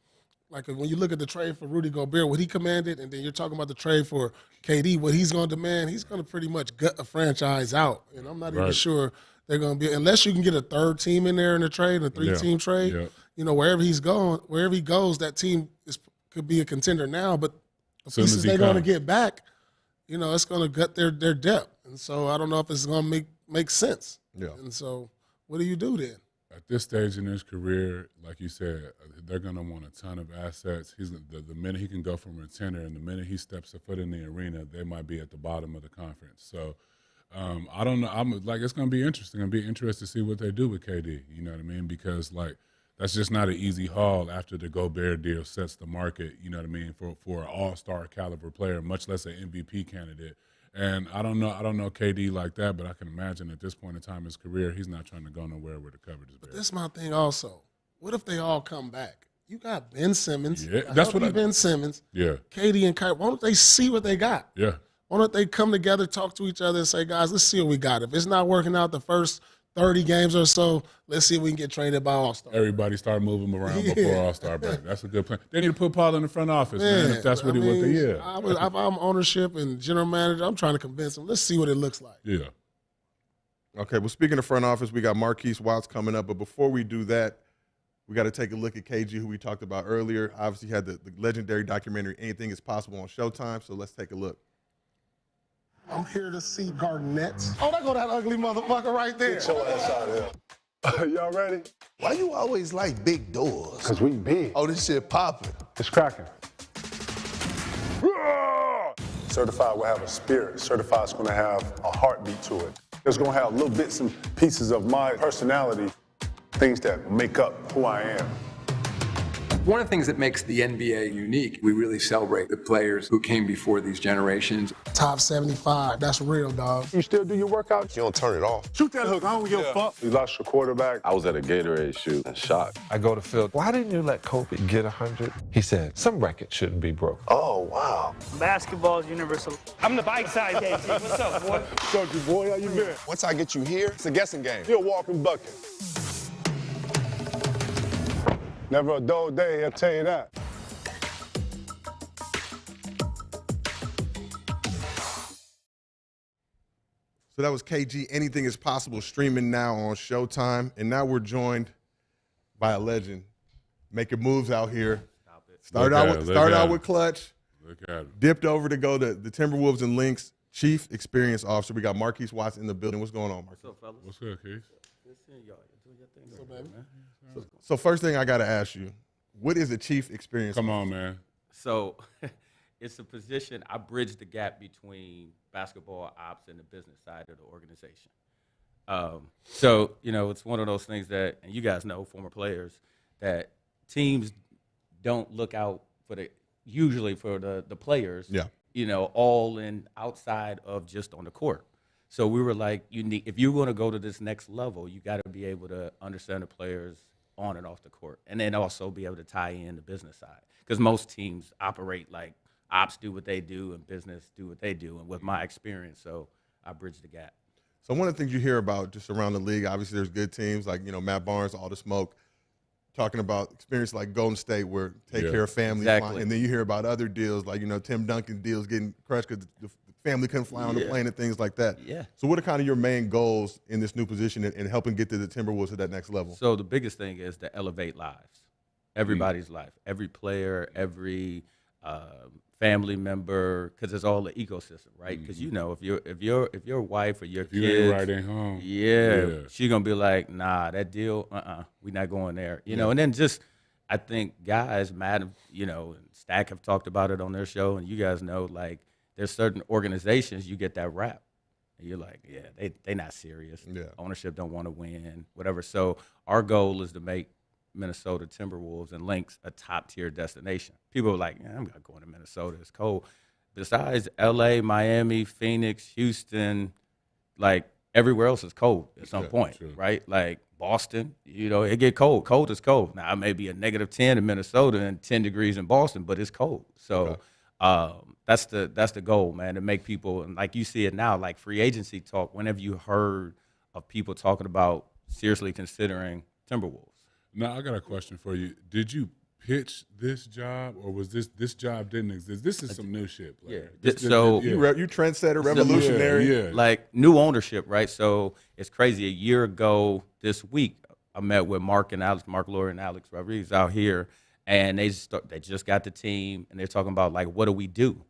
like when you look at the trade for Rudy Gobert, what he commanded, and then you're talking about the trade for KD, what he's going to demand, he's going to pretty much gut a franchise out. And I'm not even sure they're going to be, unless you can get a third team in there in the trade, a three-team trade, you know, wherever he goes, that team could be a contender now, but the pieces they're going to get back, you know, it's going to gut their depth. And so I don't know if it's going to make sense. Yeah. And so what do you do then? At this stage in his career, like you said, they're going to want a ton of assets. The minute he can go from a tenor and the minute he steps a foot in the arena, they might be at the bottom of the conference. So I don't know. It's going to be interesting. It'll be interesting to see what they do with KD. You know what I mean? Because, like, that's just not an easy haul after the Gobert deal sets the market, you know what I mean, for an all-star caliber player, much less an MVP candidate. And I don't know KD like that, but I can imagine at this point in time in his career, he's not trying to go nowhere where the coverage is bad. But this is my thing also. What if they all come back? You got Ben Simmons. Yeah, that's what Ben Simmons. Yeah. KD and Kyrie. Why don't they see what they got? Yeah. Why don't they come together, talk to each other, and say, guys, let's see what we got. If it's not working out the first 30 games or so, let's see if we can get traded by All-Star. Everybody start moving around before All-Star break. That's a good plan. They need to put Paul in the front office, man, if that's what they want. If I'm ownership and general manager, I'm trying to convince them. Let's see what it looks like. Yeah. Okay, well, speaking of front office, we got Marquise Watts coming up. But before we do that, we got to take a look at KG, who we talked about earlier. Obviously, had the legendary documentary, Anything is Possible, on Showtime. So let's take a look. I'm here to see Garnett. Oh, there go that ugly motherfucker right there. Get your ass out of here. Y'all ready? Why you always like big doors? Because we big. Oh, this shit popping. It's cracking. Certified will have a spirit. Certified's going to have a heartbeat to it. It's going to have little bits and pieces of my personality, things that make up who I am. One of the things that makes the NBA unique, we really celebrate the players who came before these generations. Top 75, that's real, dog. You still do your workouts? You don't turn it off. Shoot that hook, I don't give a fuck. You lost your quarterback. I was at a Gatorade shoot and shot. I go to Phil. Why didn't you let Kobe get 100? He said, some record shouldn't be broke. Oh, wow. Basketball is universal. I'm the bike side, KG. What's up, boy? Soldier boy, how you been? Once I get you here, it's a guessing game. You're a walking bucket. Never a dull day, I'll tell you that. So that was KG, Anything is Possible, streaming now on Showtime. And now we're joined by a legend making moves out here. Started out with clutch. Look at him. Dipped over to go to the Timberwolves and Lynx, Chief Experience Officer. We got Marquise Watts in the building. What's going on, Marquise? What's up, fellas? What's good, Keith? So first thing I got to ask you, what is a Chief Experience Come Officer? on, man. So it's a position, I bridge the gap between basketball ops and the business side of the organization. So, you know, it's one of those things that, and you guys know, former players, that teams don't look out for usually for the players, you know, all in outside of just on the court. So we were like, if you want to go to this next level, you got to be able to understand the players on and off the court, and then also be able to tie in the business side. Because most teams operate like ops do what they do and business do what they do. And with my experience, so I bridge the gap. So one of the things you hear about just around the league, obviously there's good teams like, you know, Matt Barnes, All the Smoke, talking about experience like Golden State where take care of families. Exactly. And then you hear about other deals like, you know, Tim Duncan deals getting crushed because the family couldn't fly on the plane and things like that. Yeah. So what are kind of your main goals in this new position and helping get to the Timberwolves to that next level? So the biggest thing is to elevate lives, everybody's life, every player, every family member, because it's all the ecosystem, right? Because you know, if your wife or your If kids, you ain't right at home, yeah, she gonna be like, nah, that deal, we not going there, you know. And then just, I think guys, Matt, you know, and Stack have talked about it on their show, and you guys know, like, there's certain organizations you get that rap, and you're like, yeah, they not serious. Ownership don't want to win, whatever. So our goal is to make Minnesota Timberwolves and Lynx a top-tier destination. People are like, I'm not going to Minnesota. It's cold. Besides L.A., Miami, Phoenix, Houston, like everywhere else is cold at some point, right? Like Boston, you know, it get cold. Cold is cold. Now, it may be a -10 in Minnesota and 10 degrees in Boston, but it's cold. So that's the goal, man, to make people, and like you see it now, like free agency talk, when have you heard of people talking about seriously considering Timberwolves? Now, I got a question for you. Did you pitch this job, or was this job didn't exist? This is some new shit, player. You trendsetter, revolutionary. Like new ownership, right? So it's crazy. A year ago this week, I met with Mark Lawyer and Alex Rodriguez out here, and they just got the team, and they're talking about, like, what do we do?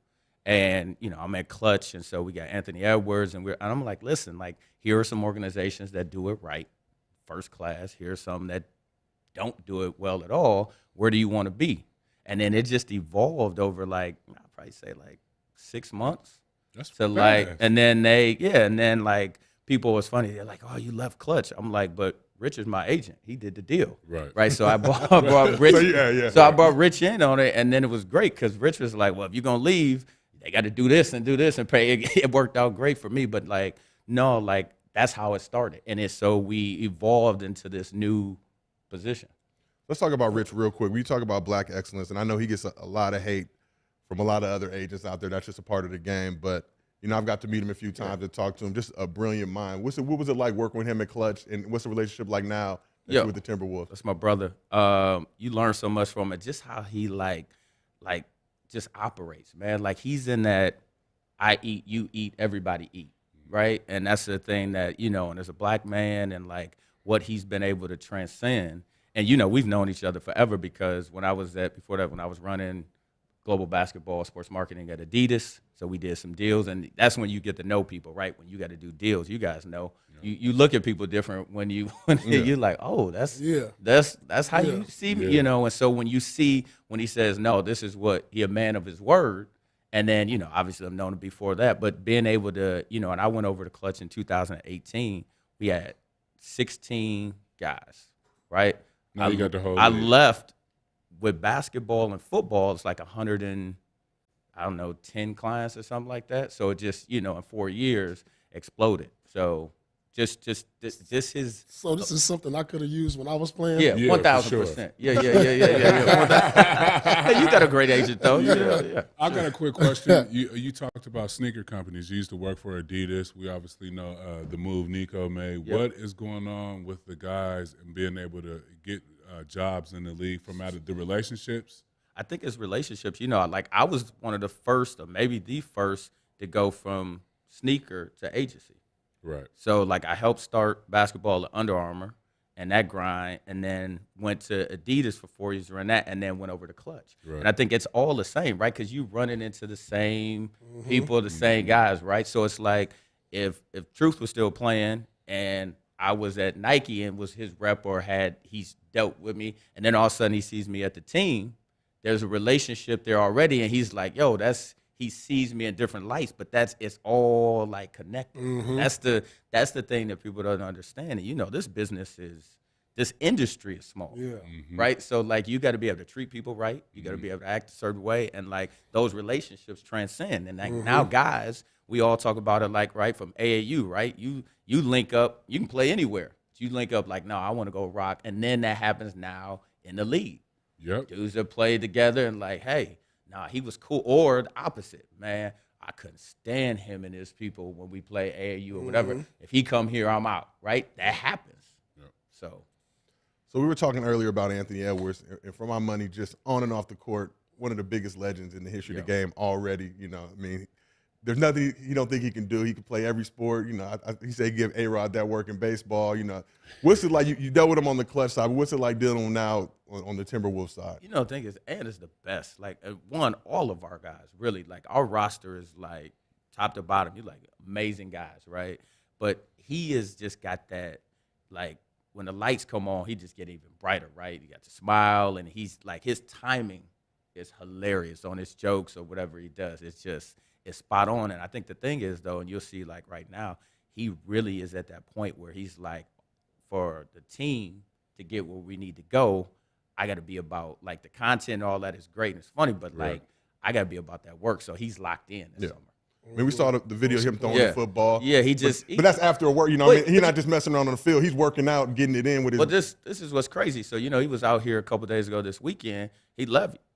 And, you know, I'm at Clutch, and so we got Anthony Edwards, and I'm like, listen, like, here are some organizations that do it right, first class. Here's some that don't do it well at all. Where do you want to be? And then it just evolved over, like, I'd probably say like 6 months. That's to like, and then like people was funny. They're like, oh, you left Clutch. I'm like, but Rich is my agent. He did the deal. Right. So I brought Rich. I brought Rich in on it, and then it was great because Rich was like, well, if you're gonna leave, they got to do this and pay. It worked out great for me, but like, no, like that's how it started, and it's so we evolved into this new position. Let's talk about Rich real quick. We talk about black excellence, and I know he gets a lot of hate from a lot of other agents out there. That's just a part of the game. But, you know, I've got to meet him a few times and talk to him. Just a brilliant mind. What was it like working with him at Clutch, and what's the relationship like now with the Timberwolves? That's my brother. You learn so much from it. Just how he like just operates, man. Like he's in that I eat, you eat, everybody eat, right? And that's the thing that, you know, and as a black man and like what he's been able to transcend. And, you know, we've known each other forever because when I was when I was running global basketball sports marketing at Adidas, so we did some deals, and that's when you get to know people, right? When you got to do deals, you guys know. You look at people different when you're like, oh, that's how you see me, you know. And so when you see when he says, no, this is what he a man of his word, and then, you know, obviously I've known him before that, but being able to, you know, and I went over to Clutch in 2018, we had 16 guys, right? Now you got the whole I league. left with basketball and football. It's like 10 clients or something like that. So it just, you know, in 4 years exploded. So just his. So this is something I could have used when I was playing. Yeah, 1,000%. Yeah. Hey, you got a great agent though. Yeah. I got a quick question. You talked about sneaker companies. You used to work for Adidas. We obviously know the move Nico made. What is going on with the guys and being able to get jobs in the league from out of the relationships? I think it's relationships. You know, like I was one of the first, or maybe the first, to go from sneaker to agency. Right. So like I helped start basketball at Under Armour and that grind, and then went to Adidas for 4 years around that, and then went over to Clutch. Right. And I think it's all the same, right? Because you running into the same people, the same guys, right? So it's like if Truth was still playing and I was at Nike and was his rep or he's dealt with me, and then all of a sudden he sees me at the team, there's a relationship there already, and he's like, yo, he sees me in different lights, but it's all like connected. That's the thing that people don't understand. And you know, this industry is small, right? So like you got to be able to treat people right. You got to be able to act a certain way, and like those relationships transcend. And like now, guys, we all talk about it like right from AAU, right? You link up, you can play anywhere. You link up like, no, I want to go rock, and then that happens now in the league. Yep. Dudes that play together and like, hey. Nah, he was cool. Or the opposite, man. I couldn't stand him and his people when we play AAU or whatever. If he come here, I'm out, right? That happens. Yep. So we were talking earlier about Anthony Edwards, and for my money, just on and off the court, one of the biggest legends in the history of the game already. You know, I mean, there's nothing he don't think he can do. He can play every sport. You know, he said give A-Rod that work in baseball. You know, what's it like? You dealt with him on the clutch side. But what's it like dealing with him now on the Timberwolves side? You know, the thing is, and is the best. Like, all of our guys, really. Like, our roster is, like, top to bottom. You're, like, amazing guys, right? But he has just got that, like, when the lights come on, he just get even brighter, right? He got to smile, and he's, like, his timing is hilarious on his jokes or whatever he does. It's spot on. And I think the thing is, though, and you'll see, like, right now, he really is at that point where he's like, for the team to get where we need to go, I got to be about, like, the content and all that is great and it's funny, but, like, I got to be about that work. So he's locked in this summer. I mean, we saw the video of him throwing the football. Yeah, but that's after a work. You know, he's not just messing around on the field. He's working out and getting it in with his. But this is what's crazy. So, you know, he was out here a couple of days ago this weekend. He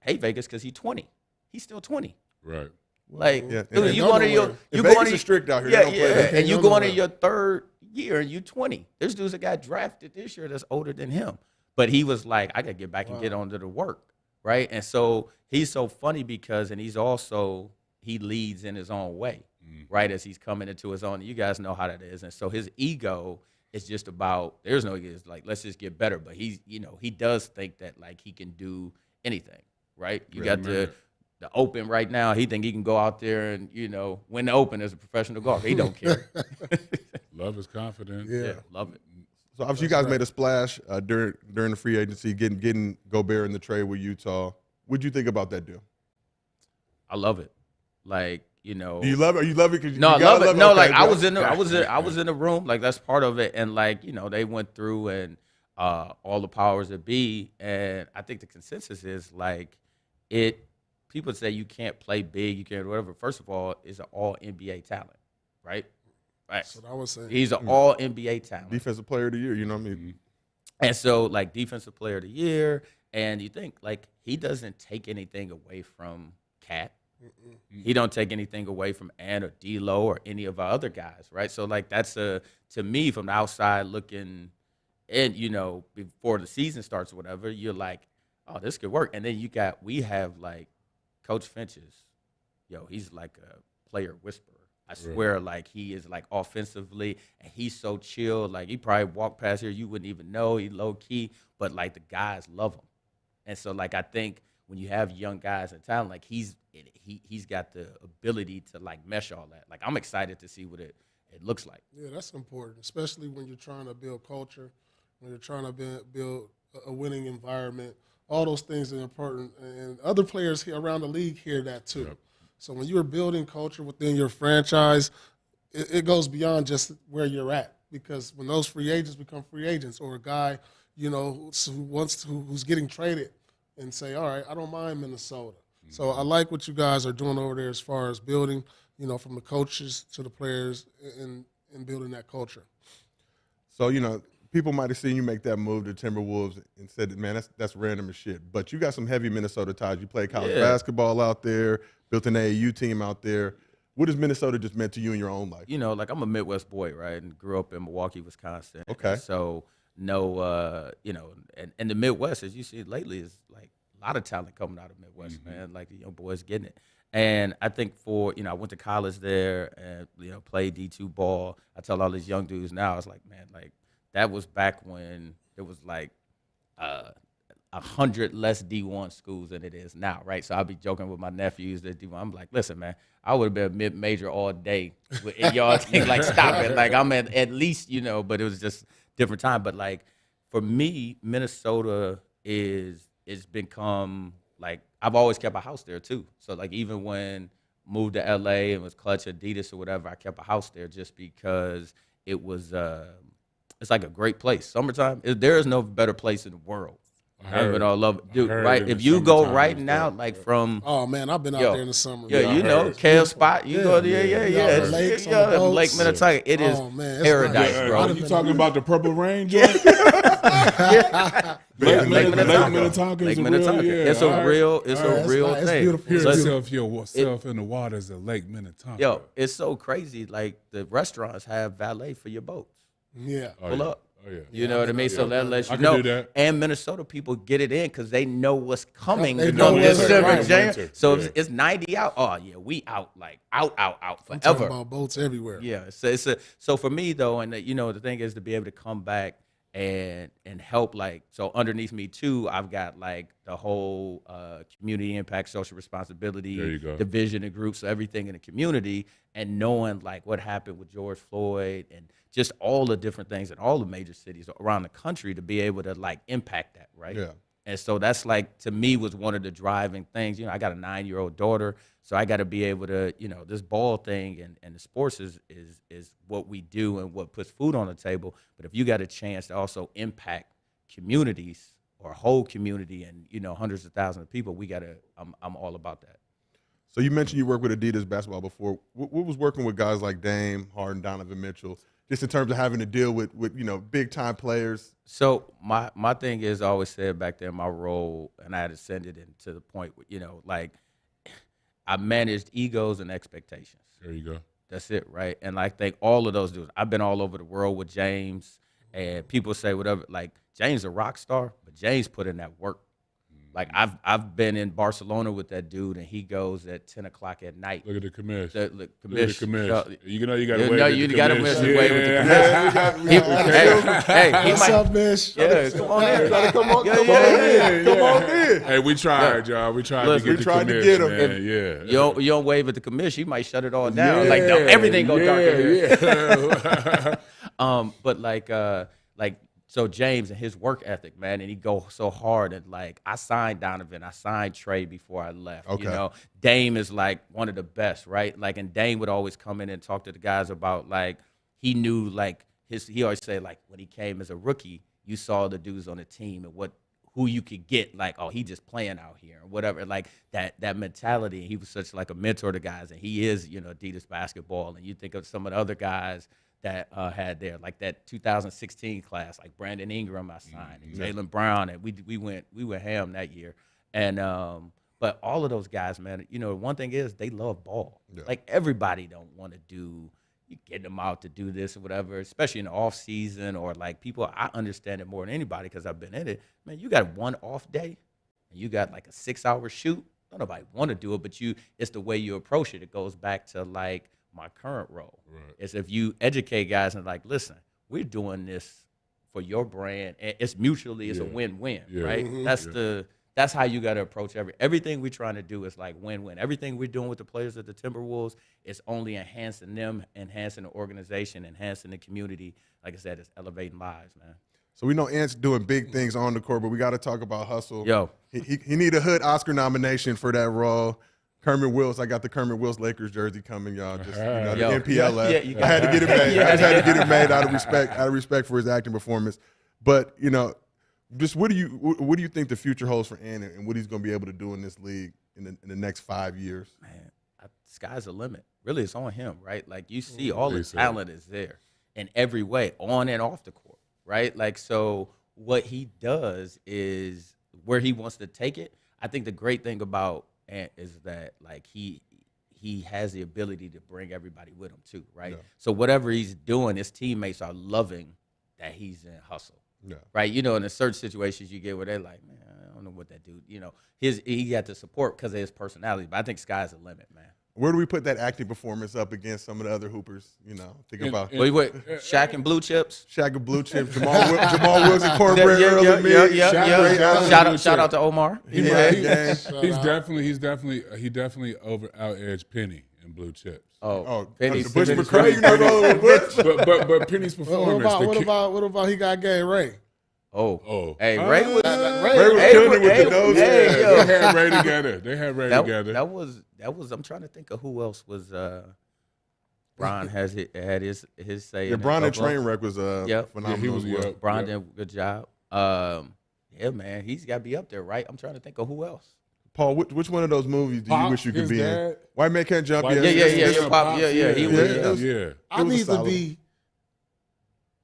hate Vegas because he's 20. He's still 20. Right. Like, Yeah. dude, you going to your Vegas is strict out here. They don't play. and you going in your third year and you 20. There's dudes that got drafted this year that's older than him. But he was like, I got to get back and get on to the work, right? And so he's so funny because, and he's also, he leads in his own way, right, as he's coming into his own. You guys know how that is. And so his ego is just about, there's no ego. It's like, let's just get better. But he's, you know, he does think that, like, he can do anything, right? You got the Open right now. He think he can go out there and, you know, win the Open as a professional golfer. He don't care. Love his confidence. Yeah, love it. So obviously, you guys made a splash during the free agency, getting Gobert in the trade with Utah. What'd you think about that deal? I love it. Like, you know, Do you love it? Or you love it because no, I love it. No, Okay, like I good. was in the room. Like, that's part of it. And, like, you know, they went through and all the powers that be. And I think the consensus is, like, people say you can't play big, you can't whatever. First of all, it's an all NBA talent, right? Right. That's what I was saying. He's an all NBA talent. Defensive player of the year, you know what I mean? And so, like, defensive player of the year, and you think, like, he doesn't take anything away from Cat. He don't take anything away from Ant or D'Lo or any of our other guys, right? So, like, that's to me, from the outside looking in, you know, before the season starts or whatever, you're like, oh, this could work. And then we have, like, Coach Finch's, he's like a player whisperer. I swear, like, he is, like, offensively, and he's so chill. Like, he probably walked past here, you wouldn't even know. He low key, but, like, the guys love him. And so, like, I think when you have young guys and talent, like, he's got the ability to, like, mesh all that. Like, I'm excited to see what it looks like. Yeah, that's important, especially when you're trying to build culture, when you're trying to build a winning environment. All those things are important, and other players here around the league hear that too. Yep. So when you're building culture within your franchise, it goes beyond just where you're at, because when those free agents become free agents, or a guy, you know, who's getting traded and say, all right, I don't mind Minnesota. Mm-hmm. So I like what you guys are doing over there as far as building, you know, from the coaches to the players and building that culture. So, you know, people might have seen you make that move to Timberwolves and said, man, that's random as shit. But you got some heavy Minnesota ties. You played college basketball out there, built an AAU team out there. What has Minnesota just meant to you in your own life? You know, like, I'm a Midwest boy, right, and grew up in Milwaukee, Wisconsin. Okay. And so, you know, and the Midwest, as you see lately, is, like, a lot of talent coming out of Midwest, man. Like, the young boys getting it. And I think I went to college there and, you know, played D2 ball. I tell all these young dudes now, it's like, man, like, that was back when it was like 100 less D1 schools than it is now, right? So I'll be joking with my nephews that D1. I'm like, listen, man, I would have been mid-major all day. And y'all think, like, stop it. Like, I'm at least, you know, but it was just different time. But, like, for me, Minnesota it's become, like, I've always kept a house there too. So, like, even when moved to LA and was Clutch Adidas or whatever, I kept a house there just because it was it's like a great place. Summertime, there is no better place in the world. I love it. Dude, right? If you go right now, like, from... Oh, man, I've been out there in the summer. Yeah, you know, Kale Spot. You go there, Lake Minnetonka. It is paradise, bro. You talking about the Purple Rain joint? Lake Minnetonka is a real, It's a real It's thing. beautiful. Hear yourself in the waters of Lake Minnetonka. Yo, it's so crazy. Like, the restaurants have valet for your boats. Yeah. Pull up. Oh, yeah. You know what I mean? So that lets you I can know. do that. And Minnesota people get it in because they know what's coming. They know what's December, right. January. So Yeah. if it's 90 out. Oh yeah, we out like out I'm forever. talking about boats everywhere. Yeah. So for me though, and the thing is to be able to come back and help, like, so underneath me too, I've got like the whole community impact, social responsibility, There you go. division and groups, so everything in the community, and knowing like what happened with George Floyd and just all the different things in all the major cities around the country to be able to like impact that, right? Yeah. And so that's like, to me, was one of the driving things. I got a 9-year-old daughter, so I got to be able to, this ball thing and the sports is what we do and what puts food on the table. But if you got a chance to also impact communities or a whole community and, hundreds of thousands of people, I'm all about that. So you mentioned you worked with Adidas basketball before. What was working with guys like Dame, Harden, Donovan Mitchell, just in terms of having to deal with big time players? So my thing is, I always said back then, my role, and I had ascended into the point where, like, I managed egos and expectations. There you go. That's it, right? And I think all of those dudes, I've been all over the world with James, and people say whatever, like, James a rock star, but James put in that work. Like, I've been in Barcelona with that dude, and he goes at 10 o'clock at night. Look at the commish. Look at the commish. You know you got to wave no, with you the got to commish. wave with the commish. Hey, he What's might. up, Mish? Yeah, come on in. Come on in. Hey, we tried, y'all. We tried Listen, to get the commish, get him. man. Yeah. You don't wave at the commish, he might shut it all down. Like, no, everything go dark in here. But so James and his work ethic, man, and he go so hard. And like, I signed Donovan, I signed Trey before I left. Okay. Dame is like one of the best, right? Like, and Dame would always come in and talk to the guys about, like, he knew, like, he always say, like, when he came as a rookie, you saw the dudes on the team and who you could get, like, oh, he just playing out here or whatever, like that mentality. He was such like a mentor to guys, and he is, Adidas basketball. And you think of some of the other guys that had there, like that 2016 class, like Brandon Ingram I signed, and Jaylen Brown, and we went ham that year. And but all of those guys, man, one thing is they love ball. Yeah. Like, everybody don't want to do, you get them out to do this or whatever, especially in the off season, or like people, I understand it more than anybody because I've been in it. Man, you got one off day and you got like a 6-hour shoot. Don't nobody want to do it, but it's the way you approach it. It goes back to like my current role. Right. Is if you educate guys and like, listen, we're doing this for your brand, and it's mutually, it's a win-win, right? Mm-hmm. That's how you got to approach everything we're trying to do is like win-win. Everything we're doing with the players at the Timberwolves is only enhancing them, enhancing the organization, enhancing the community. Like I said, it's elevating lives, man. So we know Ant's doing big things on the court, but we got to talk about hustle. Yo. He need a Hood Oscar nomination for that role. Kermit Wills, I got the Kermit Wills Lakers jersey coming, y'all. Just the MPLF. I had to get it made. I just had to get it made out of respect for his acting performance. But just what do you think the future holds for Ant and what he's going to be able to do in this league in the next 5 years? Man, sky's the limit. Really, it's on him, right? Like, you see all the talent is there in every way, on and off the court, right? Like, so what he does is where he wants to take it. I think the great thing about Ant is that, like, he has the ability to bring everybody with him too, right? Yeah. So whatever he's doing, his teammates are loving that he's in hustle. Yeah. Right, in certain situations you get where they're like, man, I don't know what that dude, he got the support because of his personality, but I think sky's the limit, man. Where do we put that acting performance up against some of the other hoopers? Think about wait, Shaq and Blue Chips. Shaq and Blue Chips. Jamal Wilkes and cornbread early mid. Shout out to Omar. He definitely out edged Penny in Blue Chips. Penny. Bush McCray, rolling with Bush. But Penny's performance. What about he got Gay Ray? Hey, Ray was killing it with the nose. They had Ray together. That was. I'm trying to think of who else was. Bron had his say. Yeah, Bron and Trainwreck was phenomenal. Yeah, he was well. Bron did a good job. Yeah, man, he's got to be up there, right? I'm trying to think of who else. Paul, which one of those movies do you wish you could be in? White Man Can't Jump. Yeah. Pop, yeah. He was. I need to be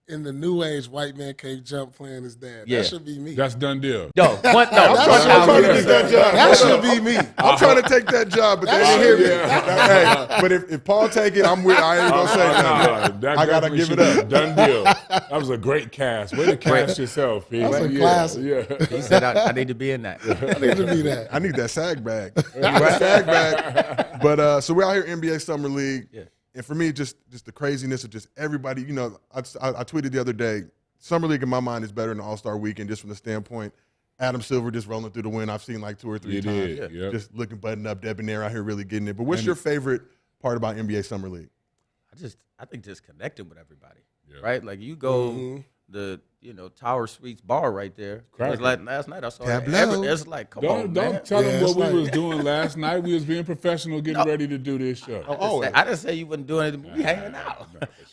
in the new age, white man can't jump playing his dad. Yeah. That should be me. That's done deal. No, I'm trying to get that job. That should be me. I'm trying to take that job, but they didn't hear me. Hey, but if Paul take it, I'm with. I ain't gonna say nothing. I gotta give it up. Done deal. That was a great cast. Way to cast yourself, P. That's a classic. Yeah. He said, I need to be in that. I need to be that. I need that sag bag. Sag bag. But so we're out here NBA Summer League. Yeah. And for me, just the craziness of just everybody, you know, I tweeted the other day, Summer League in my mind is better than the All-Star Weekend just from the standpoint, Adam Silver just rolling through the win. I've seen like 2 or 3 times. Yep. Just looking buttoned up, debonair out here really getting it. But what's your favorite part about NBA Summer League? I think just connecting with everybody, right? Like you go the Tower Suites bar right there. It was like last night I saw it's like come on, man. Don't tell them what we was doing last night. We was being professional, getting ready to do this show. I didn't say you wasn't doing anything, but we hanging out.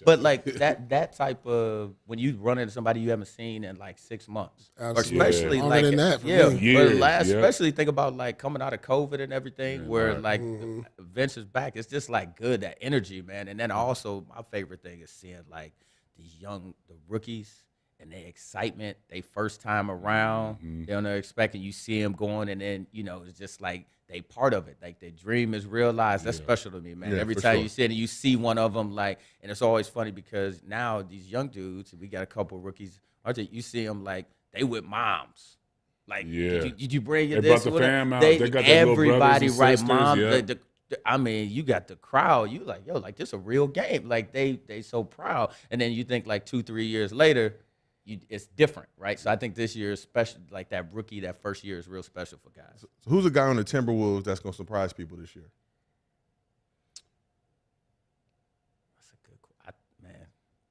But like that type of when you run into somebody you haven't seen in like 6 months, or especially Longer like than that for me. especially think about like coming out of COVID and everything, where like events is back. It's just like good, that energy, man. And then also my favorite thing is seeing like the rookies. And their excitement, they first time around, they don't know expecting. You see them going, and then it's just like they part of it. Like their dream is realized. That's special to me, man. Yeah, Every time you see it, and you see one of them, like, and it's always funny because now these young dudes, we got a couple rookies. You see them like they with moms. Like, did you bring your they this? Brought the fam out. They got everybody, right? Sisters, mom. I mean, you got the crowd. You like, yo, like this a real game. Like they so proud. And then you think like 2-3 years later. It's different, right? So I think this year is special, like that rookie, that first year is real special for guys. So who's a guy on the Timberwolves that's going to surprise people this year? That's a good man.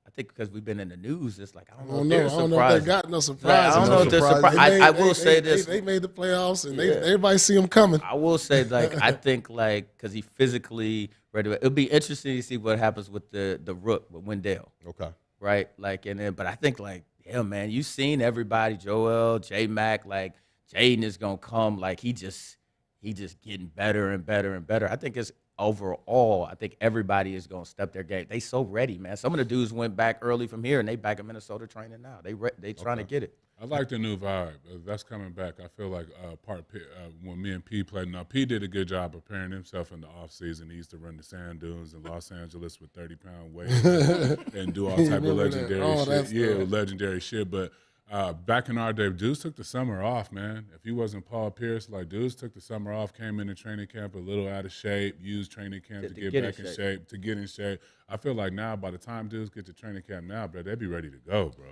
I think because we've been in the news, it's like, I don't know if they got no surprises. I don't know if they're surprised. I will say this. They made the playoffs, and everybody see them coming. I will say, like, I think, like, because he physically ready. It'll be interesting to see what happens with the rook, with Wendell. Okay. Right? Like, and then, but I think, like, yeah, man, you've seen everybody, Joel, J-Mac, like, Jaden is going to come, like, he just getting better and better and better. I think it's overall, I think everybody is going to step their game. They so ready, man. Some of the dudes went back early from here, and they back in Minnesota training now. They trying to get it. I like the new vibe. That's coming back. I feel like when me and P played, now P did a good job preparing himself in the offseason. He used to run the sand dunes in Los Angeles with 30-pound weights and do all type of legendary shit. Yeah, legendary shit. But back in our day, dudes took the summer off, man. If he wasn't Paul Pierce, like dudes took the summer off, came into training camp a little out of shape, used training camp to get back in shape, to get in shape. I feel like now, by the time dudes get to training camp now, bro, they be ready to go, bro.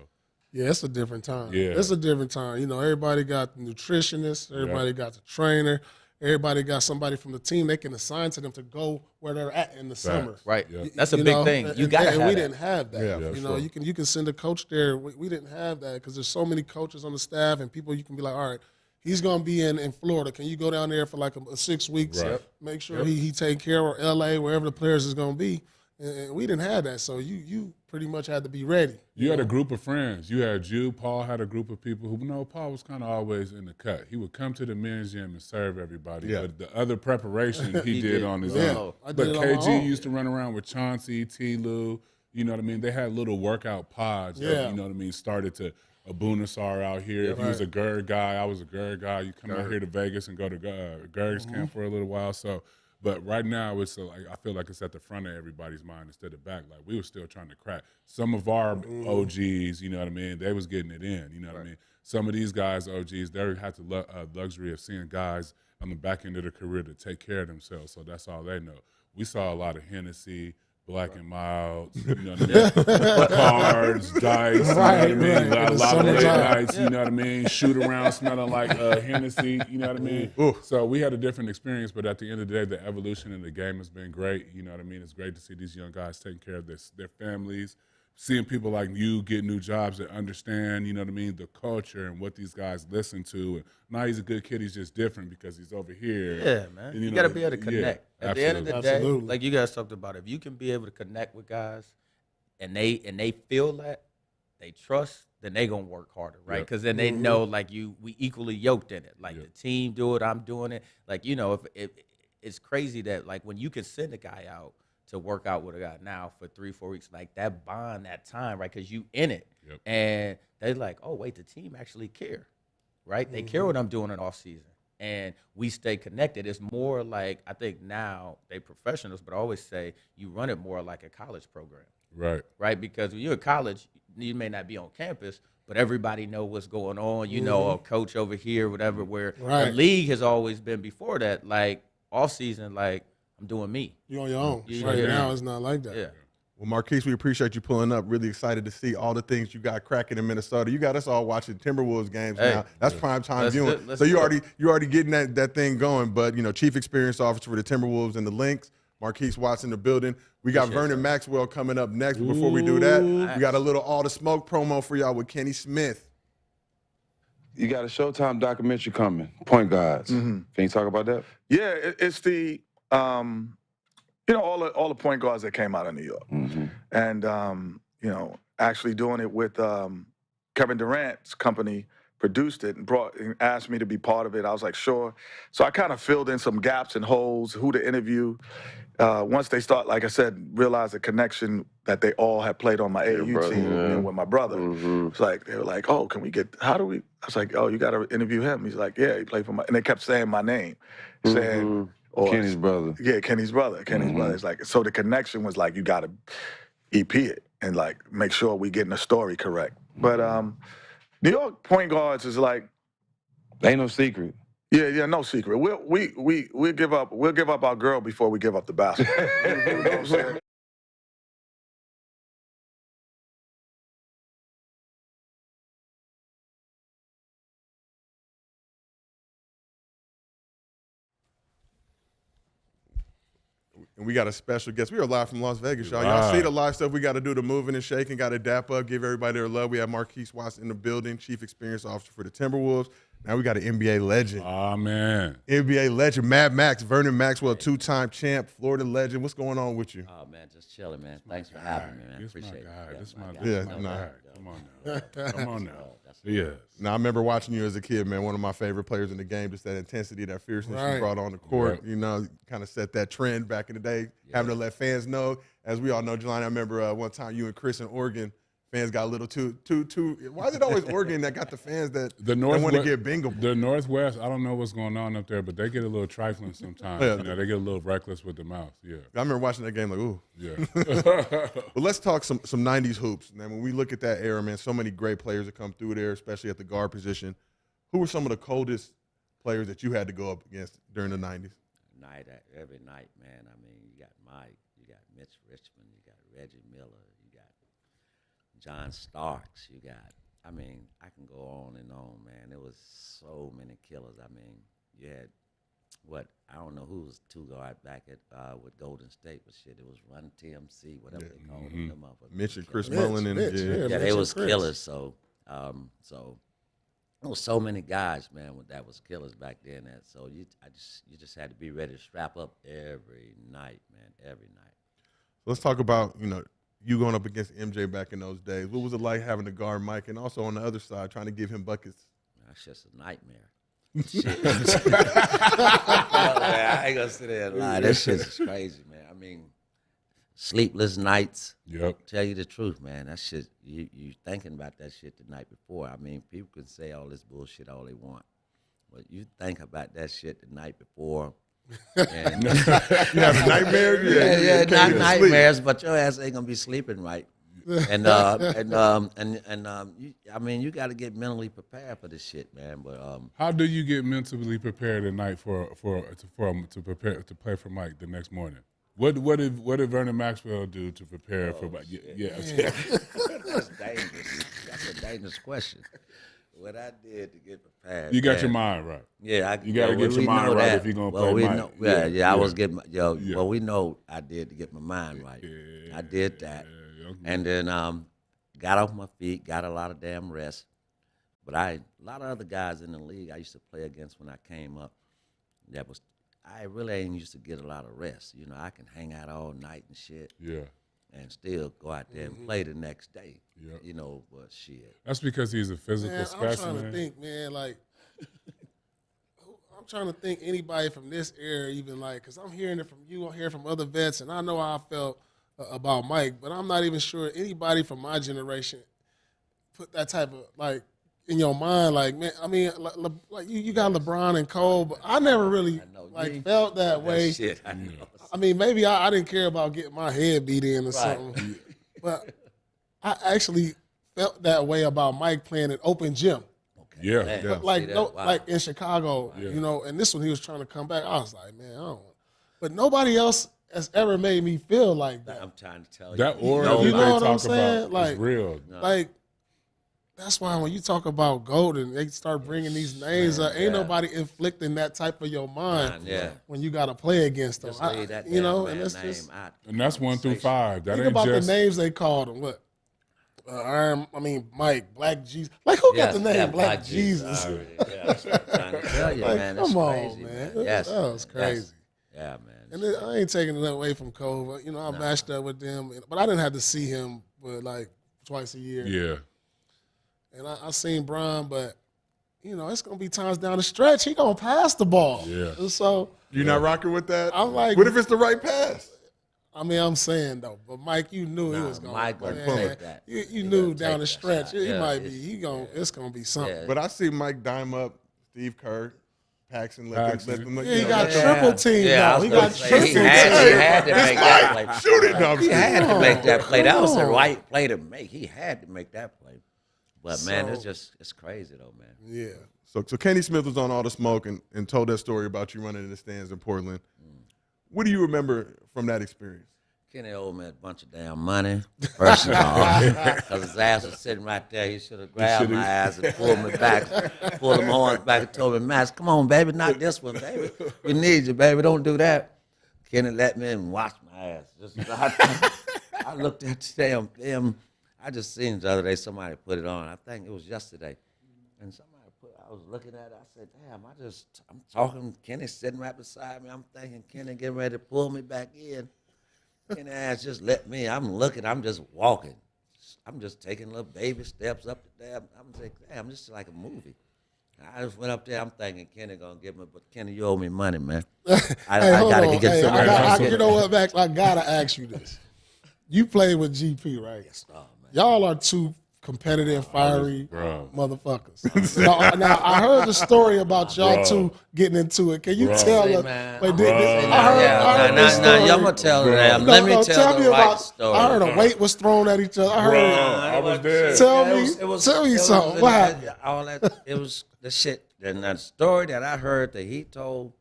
Yeah, it's a different time. Yeah. It's a different time. You know, everybody got the nutritionist, everybody got the trainer, everybody got somebody from the team they can assign to them to go where they're at in the summer. Right. Yeah. That's a big thing. You got to have and we that. didn't have that. Yeah, you know, you can send a coach there. We didn't have that because there's so many coaches on the staff and people you can be like, all right, he's going to be in Florida. Can you go down there for like a 6 weeks? Right. Make sure he take care, or L.A., wherever the players is going to be. And we didn't have that, so you pretty much had to be ready. You had a group of friends. You had you. Paul had a group of people who, Paul was kind of always in the cut. He would come to the men's gym and serve everybody. Yeah. But the other preparation he did on his own. But KG used to run around with Chauncey, T. Lou. You know what I mean? They had little workout pods that, you know what I mean, started to Abunasar out here. If he was a GERD guy, I was a GERD guy. You come out here to Vegas and go to GERD's camp for a little while. So. But right now, it's like I feel like it's at the front of everybody's mind instead of back. Like we were still trying to crack. Some of our OGs, you know what I mean, they was getting it in. You know what I mean. Some of these guys, OGs, they had the luxury of seeing guys on the back end of their career to take care of themselves. So that's all they know. We saw a lot of Hennessy, Black and Milds, you know what I mean? Cards, dice, you know what I mean? A lot of late nights, you know what I mean? Shoot around smelling like Hennessy, you know what I mean? So we had a different experience, but at the end of the day, the evolution in the game has been great. You know what I mean? It's great to see these young guys taking care of their families, seeing people like you get new jobs that understand, you know what I mean, the culture and what these guys listen to. And now he's a good kid. He's just different because he's over here. Yeah, man. And, you got to be able to connect. At the end of the day, like you guys talked about, if you can be able to connect with guys and they feel that, they trust, then they going to work harder, right? Because then they know, like, we equally yoked in it. Like, the team do it, I'm doing it. Like, you know, if it's crazy that, like, when you can send a guy out to work out with a guy now for 3-4 weeks, like that bond, that time, right? Because you in it, Yep. and they're like, oh wait, the team actually care, right? They care what I'm doing in off season, and we stay connected. It's more like, I think now they professionals, but I always say you run it more like a college program, right? Because when you're in college, you may not be on campus, but everybody know what's going on. You know, a coach over here, whatever. Where the league has always been before that, like off season, like I'm doing me. You're on your own. Right now, it's not like that. Yeah. Well, Marquise, we appreciate you pulling up. Really excited to see all the things you got cracking in Minnesota. You got us all watching Timberwolves games now. That's prime time viewing. So you already getting that thing going. But Chief Experience Officer for the Timberwolves and the Lynx, Marquise Watts in the building. We got Vernon Maxwell coming up next. But before we do that, we got a little All the Smoke promo for y'all with Kenny Smith. You got a Showtime documentary coming, Point Guards. Can you talk about that? Yeah, it's the all the point guards that came out of New York, and actually doing it with Kevin Durant's company produced it and asked me to be part of it. I was like, sure. So I kind of filled in some gaps and holes, who to interview. Once they start, like I said, realize the connection that they all had played on my AAU team and with my brother. It's like, they were like, oh, how do we? I was like, oh, you got to interview him. He's like, yeah, he played for and they kept saying my name, saying, Kenny's brother. Yeah, Kenny's brother. Kenny's brother. It's like, so the connection was like, you got to EP it and like make sure we getting the story correct. But New York point guards is like, ain't no secret. Yeah, no secret. We'll give up our girl before we give up the basketball. You know what I'm saying? And we got a special guest. We are live from Las Vegas, y'all. Y'all see the live stuff we got to do, the moving and shaking, got to dap up, give everybody their love. We have Marquise Watts in the building, Chief Experience Officer for the Timberwolves. Now we got an NBA legend. Oh, man. NBA legend, Mad Max, Vernon Maxwell, two-time champ, Florida legend. What's going on with you? Oh, man, just chilling, man. Thanks for having me, man. Appreciate it. This my guy. Yeah, Come on now. Come on now. Yeah. Now, I remember watching you as a kid, man. One of my favorite players in the game, just that intensity, that fierceness you brought on the court. Right. Kind of set that trend back in the day, having to let fans know. As we all know, Jelani, I remember one time you and Chris in Oregon, fans got a little too. Why is it always Oregon that got the fans that want to get bingo? The Northwest, I don't know what's going on up there, but they get a little trifling sometimes. They get a little reckless with the mouth. Yeah. I remember watching that game like, ooh. Yeah. But let's talk some 90s hoops. Man, when we look at that era, man, so many great players that come through there, especially at the guard position. Who were some of the coldest players that you had to go up against during the 90s? Every night, man. I mean, you got Mike, you got Mitch Richmond, you got Reggie Miller, you got John Starks, you got, I mean, I can go on and on, man. There was so many killers. I mean, you had, I don't know who was two guard back at with Golden State, but shit, it was Run TMC, whatever they called them. Mitch and Chris Mullin. Yeah, they was killers. So, there was so many guys, man, that was killers back then. So you just had to be ready to strap up every night, man, every night. Let's talk about, you going up against MJ back in those days. What was it like having to guard Mike and also on the other side trying to give him buckets? That's just a nightmare. Shit. I ain't gonna sit there and lie. That shit's crazy, man. I mean, sleepless nights. Yep. Tell you the truth, man. That shit, you thinking about that shit the night before. I mean, people can say all this bullshit all they want, but you think about that shit the night before. And you have nightmares? Yeah, not nightmares, but your ass ain't gonna be sleeping right. And I mean, you got to get mentally prepared for this shit, man. But how do you get mentally prepared at night to prepare to play for Mike the next morning? What did Vernon Maxwell do to prepare for Mike? That's dangerous. That's a dangerous question. What I did to get prepared. You got your mind right. Yeah, you got to get your mind right if you're gonna play Mike. I was getting well, we know I did to get my mind right. I did that. And then got off my feet, got a lot of damn rest. But a lot of other guys in the league I used to play against when I came up, I really ain't used to get a lot of rest. I can hang out all night and shit. Yeah. And still go out there and play the next day. Yeah. But shit. That's because he's a physical specimen. I'm trying to think, man, like, I'm trying to think anybody from this era even like, because I'm hearing it from you, I'm hearing from other vets, and I know how I felt about Mike, but I'm not even sure anybody from my generation put that type of like in your mind. Like, man, I mean, like you got LeBron and Cole, but I never really felt that way. Shit, I know. I mean, maybe I didn't care about getting my head beat in or something, but I actually felt that way about Mike playing at open gym. Yeah, But like, like in Chicago, you know, and this one he was trying to come back. I was like, man, I don't. But nobody else has ever made me feel like that. I'm trying to tell you. That aura you that know they what I'm talk saying? about Like, is real. like that's why when you talk about Golden, they start bringing these names up. Ain't nobody inflicting that type of your mind when you got to play against them. You know, and that's just. And that's 1 through 5. That Think ain't about just the names they called them. What? Mike, Black Jesus. Like, who got the name Black Jesus? Yeah, that's what I'm trying to tell you, like, man. come on, crazy, man. Yes, that was crazy. Yeah, man. And then, I ain't taking it away from Cole, but, you know, I matched up with them. But I didn't have to see him but like twice a year. Yeah. And I seen Bron, but, you know, it's going to be times down the stretch. He going to pass the ball. Yeah. And so. You're not rocking with that? I'm like. What if it's the right pass? I mean, I'm saying though, but Mike, you knew it was going. Mike to take that. You knew down the stretch, shot. he might be. It's going to be something. But I see Mike dime up Steve Kerr, Paxson. Let them look. He got triple team. Yeah, though. He got triple team. He had to make that play. Shoot it, He had to make that play. That was the right play to make. He had to make that play. But man, it's crazy though, man. Yeah. So Kenny Smith was on All the Smoke and told that story about you running in the stands in Portland. What do you remember from that experience? Kenny owed me a bunch of damn money, first of all, because his ass was sitting right there. He should have grabbed my ass and pulled me back, pulled him horns back and told me, Max, come on, baby, not this one, baby. We need you, baby. Don't do that. Kenny let me in and watched my ass. I looked at the damn film. I just seen it the other day. Somebody put it on. I think it was yesterday. And I was looking at it. I said, damn, I'm talking. Kenny's sitting right beside me. I'm thinking Kenny getting ready to pull me back in. And ass just let me. I'm looking. I'm just walking. I'm just taking little baby steps up the damn. I'm like, damn, this is like a movie. I just went up there. I'm thinking Kenny gonna give me, but Kenny, you owe me money, man. I gotta get some. You know what, Max? I gotta ask you this. You played with GP, right? Yes, man. Y'all are two competitive, fiery motherfuckers. now, I heard the story about y'all two getting into it. Can you tell us? I heard this story. Y'all gonna tell them. Let me tell the right story. I heard a weight was thrown at each other. I heard. I was there. Tell me something. What happened? All that. It was the shit. And that story that I heard that he told,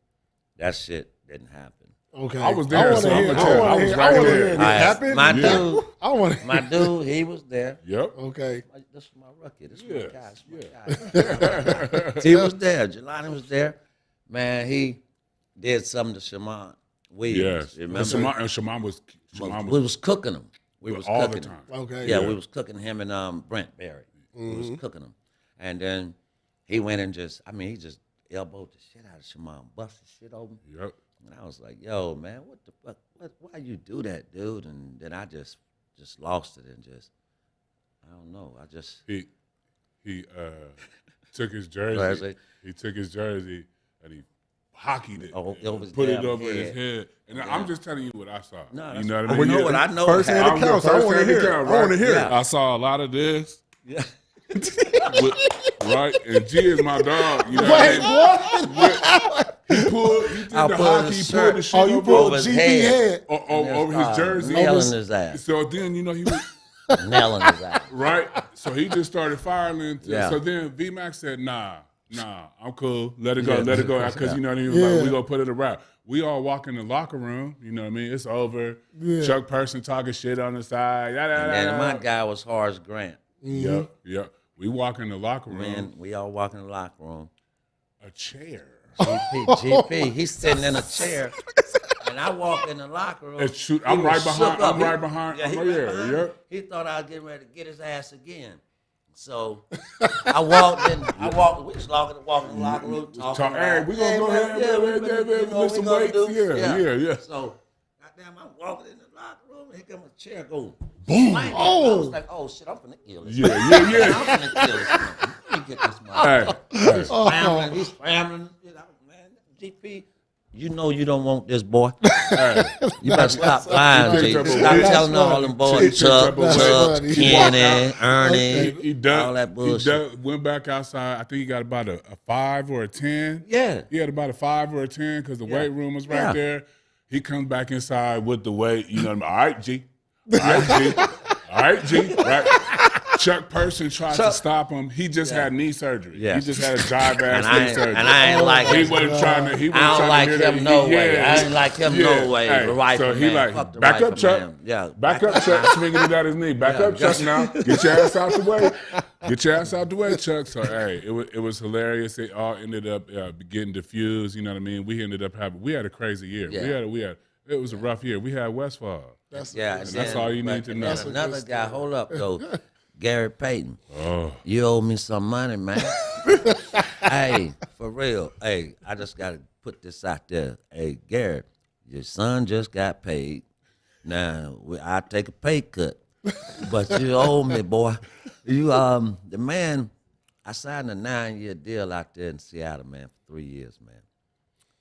that shit didn't happen. Okay. I was there, so I'm gonna tell. I was right there. It happened? My dude, he was there. Yep. Okay. This is my rookie. This is my guy. He was there. Jelani was there. Man, he did something to Shaman Williams. Yes. And Shaman was we was cooking him. We was all cooking the time. him. Okay. Yeah, we was cooking him and Brent Berry. We was cooking him. And then he went and he just elbowed the shit out of Shaman, busted shit open. Yep. And I was like, yo, man, what the fuck? Why you do that, dude? And then I just lost it and I don't know. He took his jersey. He took his jersey and he hockeyed it. Put it over his head. And I'm just telling you what I saw. No, you know what I mean? I know. First-hand accounts. I want to hear it. I want to hear it. I saw a lot of this. Yeah. Right? And G is my dog. You know what? He did the hockey, he pulled the shit over his head. Over his jersey. Nailing his ass. So then, he was nailing his ass. Right? So he just started firing. Yeah. So then V-Max said, nah, I'm cool. Let it go. Because, you know what I mean? Like, we going to put it around. We all walk in the locker room. You know what I mean? It's over. Yeah. Chuck Person talking shit on the side. And then my guy was Horace Grant. Yep. We walk in the locker room. Man, we all walk in the locker room. A chair. GP, he's sitting in a chair, and I walk in the locker room. I'm right behind. Yeah, he thought I was getting ready to get his ass again. So I walked in. We was walking in the locker room talking. Hey, we gonna go ahead. Lift some weights. Yeah. So goddamn, I'm walking in the locker room, and here come a chair go boom. I was like, oh shit, I'm finna kill this. Yeah. I'm finna kill this. Let me get this man. Hey. He's scrambling. Man, GP, you know you don't want this boy. You better stop lying, G. Stop telling all them boys, Chuck, Kenny, Ernie, all that bullshit. He went back outside. I think he got about a 5 or a 10. Yeah. He had about a 5 or a 10 because the weight room was right there. He comes back inside with the weight. You know what I mean? All right, G. All right, G. All right, G. Right. Chuck Person tried to stop him. He just had knee surgery. Yeah. He just had a jive ass knee surgery. And I ain't like him. He wasn't trying to. I don't like him no way. I ain't like him no way. Hey, the rifle so he man. like, back up, Chuck. Man. Yeah. Back up, Chuck. Swinging it out his knee. Back up, Chuck. Now get your ass out the way. Get your ass out the way, Chuck. So hey, it was hilarious. It all ended up getting diffused. You know what I mean? We ended up we had a crazy year. Yeah. It was a rough year. We had Westfall. That's all you need to know. There's another guy. Hold up, though. Gary Payton. Oh. You owe me some money, man. Hey, for real. Hey, I just got to put this out there. Hey, Gary, your son just got paid. Now, I'll take a pay cut. But you owe me, boy. You, the man, I signed a 9-year deal out there in Seattle, man, for 3 years, man.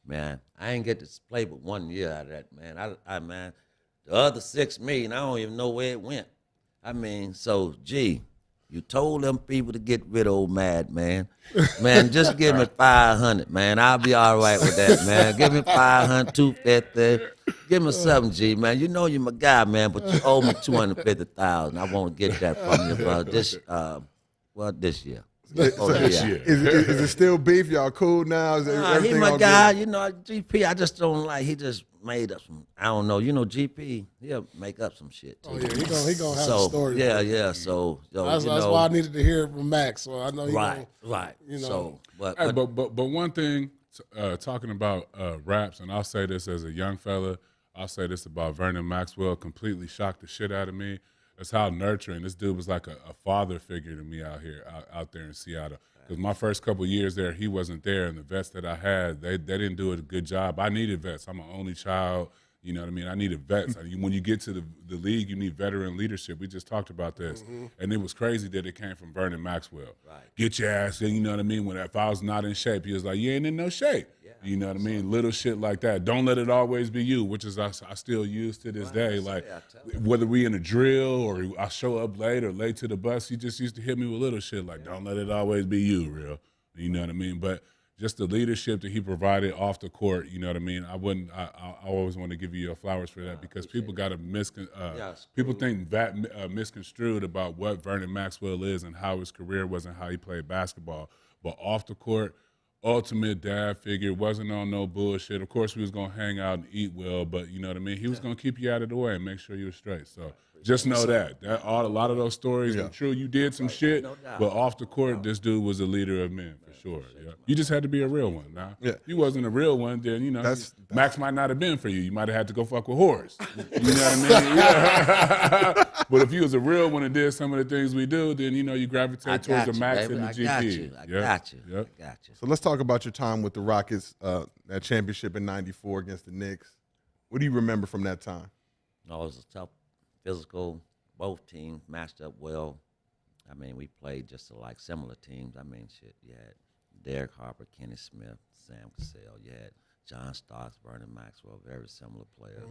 Man, I ain't get to play but 1 year out of that, man. Man, the other $6 million, I don't even know where it went. I mean, so, gee, you told them people to get rid of old Mad, man. Man, just give me $500, man. I'll be all right with that, man. Give me $500, $250. Give me something, G, man. You know you're my guy, man, but you owe me $250,000. I won't get that from you, bro. This year. This year. Is it still beef? Y'all cool now? Is he my guy. Good? You know, GP, I just don't like, he just made up some, I don't know. You know, GP, he'll make up some shit, too. Oh, yeah, he gonna have a story. Yeah. So that's why I needed to hear it from Max. So I know he right. You know. So, but one thing, talking about raps, and I'll say this as a young fella, I'll say this about Vernon Maxwell, completely shocked the shit out of me. That's how nurturing. This dude was like a father figure to me out there in Seattle. Because my first couple of years there, he wasn't there, and the vets that I had, they didn't do a good job. I needed vets. I'm an only child. You know what I mean? I needed vets. When you get to the league, you need veteran leadership. We just talked about this. And it was crazy that it came from Vernon Maxwell. Right. Get your ass in, you know what I mean? If I was not in shape, he was like, you ain't in no shape. Yeah, you know what I mean? Little shit like that. Don't let it always be you, which is I still use to this day. Like, whether we in a drill or I show up late or late to the bus, he just used to hit me with little shit like, don't let it always be you, real. You know what I mean? But just the leadership that he provided off the court, you know what I mean? I always want to give you your flowers for that because people got people think that misconstrued about what Vernon Maxwell is and how his career was and how he played basketball. But off the court, ultimate dad figure, wasn't on no bullshit. Of course, we was going to hang out and eat well, but you know what I mean? He was going to keep you out of the way and make sure you were straight. So just know that a lot of those stories were true. You did some shit, but off the court, this dude was a leader of men for sure. Yeah. You just had to be a real one. Now, if you wasn't a real one, then you know Max might not have been for you. You might have had to go fuck with whores. You know what I mean? Yeah. But if you was a real one and did some of the things we do, then you know you gravitate towards the Max and the GP. I got you. So let's talk about your time with the Rockets, that championship in '94 against the Knicks. What do you remember from that time? No, it was a tough, physical. Both teams matched up well. I mean, we played just like similar teams. I mean, shit, you had Derek Harper, Kenny Smith, Sam Cassell. You had John Starks, Vernon Maxwell, very similar players.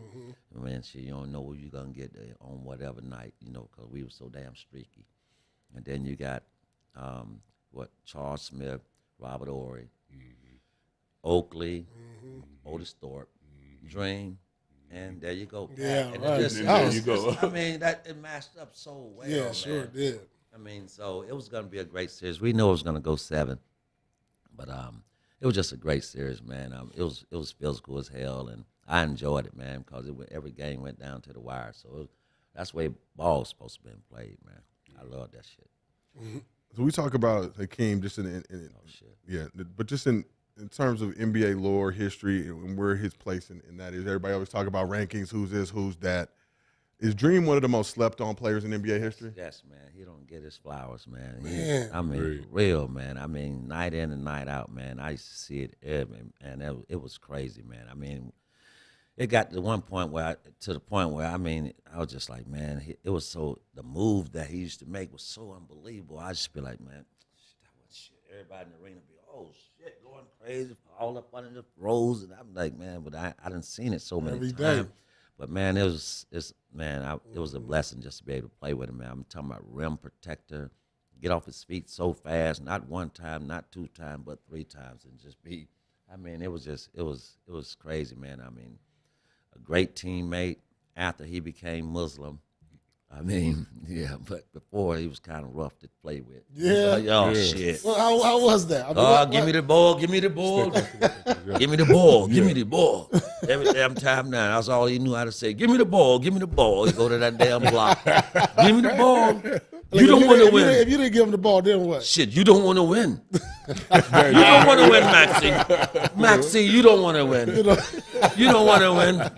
I mean, shit, you don't know who you're going to get on whatever night, you know, because we were so damn streaky. And then you got, Charles Smith, Robert Ory, Oakley, Otis Thorpe, Dream, and there you go. Yeah, and right. There you go. I mean, it matched up so well. Yeah, sure it did. I mean, so it was going to be a great series. We knew it was going to go 7, but it was just a great series, man. It was physical as hell, and I enjoyed it, man, because every game went down to the wire. So that's the way ball's supposed to be played, man. I love that shit. So we talk about Hakeem just but just in terms of NBA lore, history, and where his place in that is. Everybody always talk about rankings, who's this, who's that. Is Dream one of the most slept-on players in NBA history? Yes, man. He don't get his flowers, man. I mean, real, man. I mean, night in and night out, man. I used to see it, and it was crazy, man. I mean, it got to one point where I mean, I was just like, man, it was the move that he used to make was so unbelievable. I just be like, man, that was shit. Everybody in the arena be, oh shit, going crazy, all up under the rows, and I'm like, man, but I done seen it so many Every times. day. But man, it was a blessing just to be able to play with him, man. I'm talking about rim protector, get off his feet so fast, not one time, not two times, but three times, and just be. I mean, it was crazy, man. I mean, a great teammate after he became Muslim. I mean, yeah, but before he was kind of rough to play with. Yeah. Oh, shit. Well, how was that? I mean, Give me the ball, give me the ball. Give me the ball, give me the ball. Every damn time now, that's all he knew how to say. Give me the ball, give me the ball. He go to that damn block. Give me the ball. You don't want to win. If you didn't give him the ball, then what? Shit, you don't want to win. You don't want to win, Maxie. Maxie, you don't want to win. You don't want to win.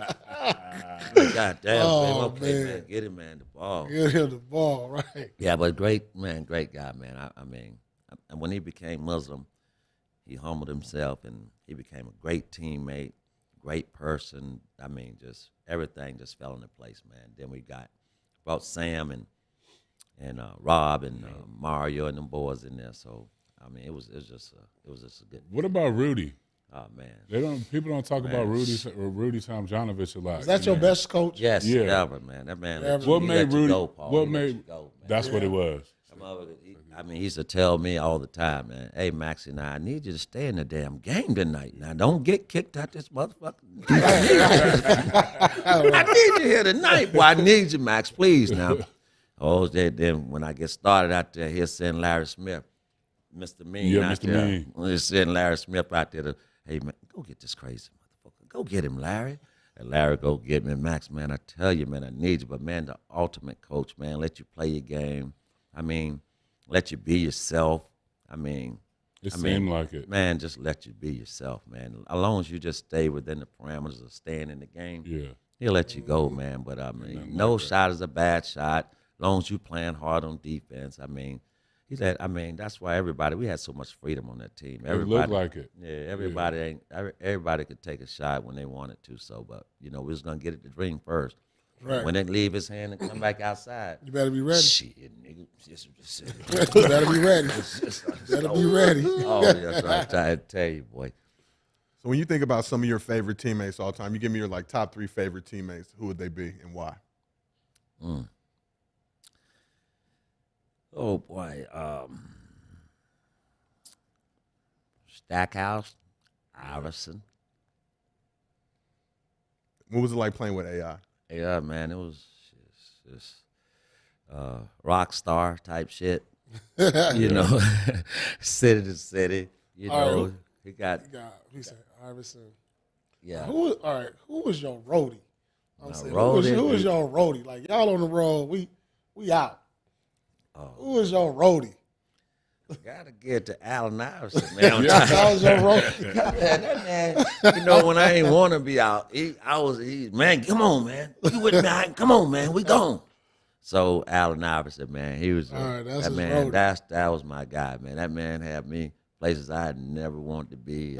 God damn, man. Okay, man. Get him, man, the ball. Get him the ball, right. Yeah, but great guy, man. I mean, when he became Muslim, he humbled himself, and he became a great teammate, great person. I mean, just everything just fell into place, man. Then we brought Sam and Rob and Mario and them boys in there. So, I mean, it was just a good. What about Rudy? Oh man, people don't talk about Rudy Tomjanovich a lot. Is that your best coach? Yes, yeah. ever, man. That man. What made Rudy? What made? That's what it was. I mean, he used to tell me all the time, man. Hey, Maxie, now I need you to stay in the damn game tonight. Now don't get kicked out this motherfucker. I need you here tonight. Well, I need you, Max, please. Now, then when I get started out there, he'll send Larry Smith, Mr. Mean out there. Mean. He'll send Larry Smith out there to. Hey, man, go get this crazy motherfucker. Go get him, Larry. And Larry go get me. Max, man, I tell you, man, I need you. But, man, the ultimate coach, man, let you play your game. I mean, let you be yourself. I mean. It seemed like it. Man, just let you be yourself, man. As long as you just stay within the parameters of staying in the game, he'll let you go, man. But, I mean, no shot is a bad shot. As long as you playing hard on defense, I mean. That's why we had so much freedom on that team. Everybody, it looked like it. Yeah, everybody could take a shot when they wanted to. So, but we was gonna get it to Dream first. Right. When they leave his hand and come back outside, you better be ready. Shit, nigga, you better be ready. Better be ready. Oh, that's what I'm trying to tell you, boy. So when you think about some of your favorite teammates all the time, you give me your top 3 favorite teammates. Who would they be and why? Oh boy, Stackhouse, Iverson. What was it like playing with AI? Yeah, man, it was just rock star type shit. City to city. He said Iverson. Yeah. Who was your roadie? Roadie? Who was your roadie? Like y'all on the road, we out. Who was your roadie? Gotta get to Allen Iverson, man. That was your roadie. That man, when I ain't want to be out, man, come on, man. You with me? Come on, man. We gone. So Allen Iverson, man, he was that man. That was my guy, man. That man had me places I had never wanted to be.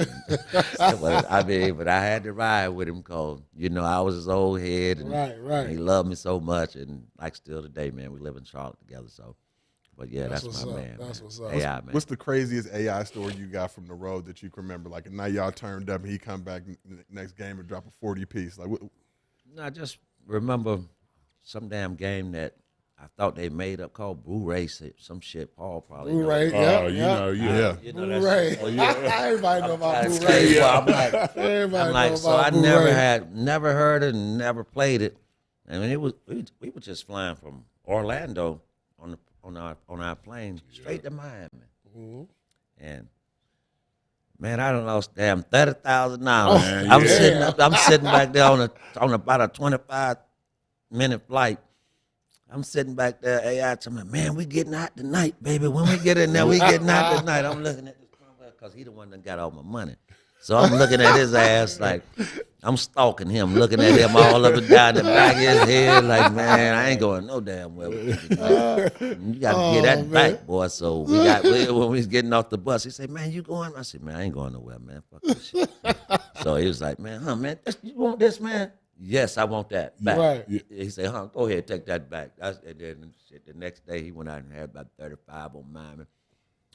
But I had to ride with him because I was his old head, and right. he loved me so much, and like still today, man, we live in Charlotte together. So, but yeah, that's my man. That's what's up. AI, man. What's the craziest AI story you got from the road that you can remember? Like a night y'all turned up and he come back next game and drop a 40 piece. Like, I just remember some damn game that I thought they made up called Blu-ray, some shit. Paul probably Blu-ray, yeah. Blu-ray. Everybody know about That's Blu-ray. crazy. I'm like, so I never heard it and never played it. I mean, we were just flying from Orlando on our plane straight to Miami, and man, I done lost damn $30,000. I'm sitting back there on about a 25-minute flight. I'm sitting back there, AI telling me, man, we getting out tonight, baby. When we get in there, we getting out tonight. I'm looking at this because he the one that got all my money. So I'm looking at his ass like, I'm stalking him, looking at him all up and down the back of his head like, man, I ain't going no damn well. You got to get that back, boy. So when we was getting off the bus, he said, man, you going? I said, man, I ain't going nowhere, man. Fuck this shit. So he was like, man, man, you want this, man? Yes, I want that back. Right. He said, go ahead, take that back. And then the next day he went out and had about 35 on Miami.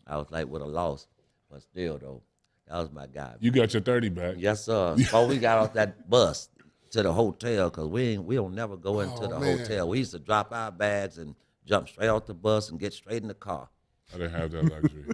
I was like, with a loss. But still, though, that was my guy. You got your 30 back. Yes, sir. Before we got off that bus to the hotel, because we don't never go into the hotel. We used to drop our bags and jump straight off the bus and get straight in the car. I didn't have that luxury.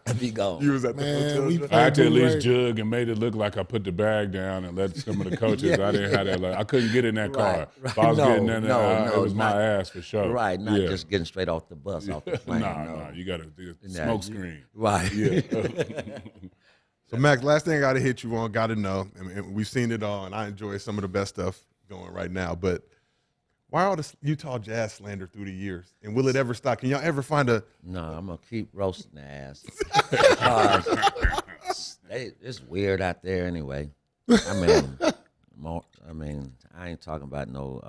And be gone. You was at the hotel. I had to at least jug and made it look like I put the bag down and let some of the coaches. I didn't have that. Like, I couldn't get in that car. If I was getting in there, it was my ass for sure. Right, not just getting straight off the bus, off the plane. No, you got to do smoke screen. Right. Yeah. So, Max, last thing I got to hit you on, got to know, and we've seen it all, and I enjoy some of the best stuff going right now, but why all this Utah Jazz slander through the years? And will it ever stop? Can y'all ever find a... No, I'm going to keep roasting the ass. It's weird out there anyway. I mean, I ain't talking about no,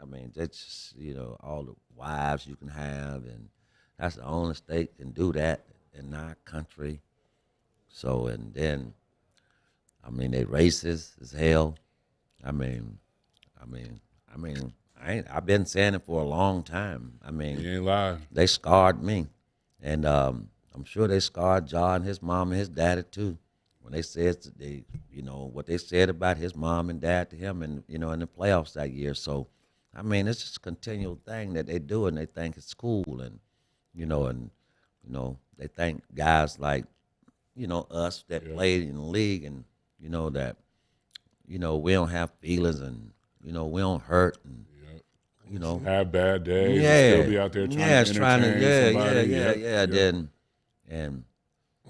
I mean, that's just, all the wives you can have, and that's the only state can do that in our country. So, and then, they racist as hell. I've been saying it for a long time. You ain't lying. They scarred me. And I'm sure they scarred Ja and his mom and his daddy too. When they said what they said about his mom and dad to him and, in the playoffs that year. So, it's just a continual thing that they do and they think it's cool and, they think guys like, us that played in the league and, that, we don't have feelings and, we don't hurt and, have bad days. And still be out there trying to entertain somebody. And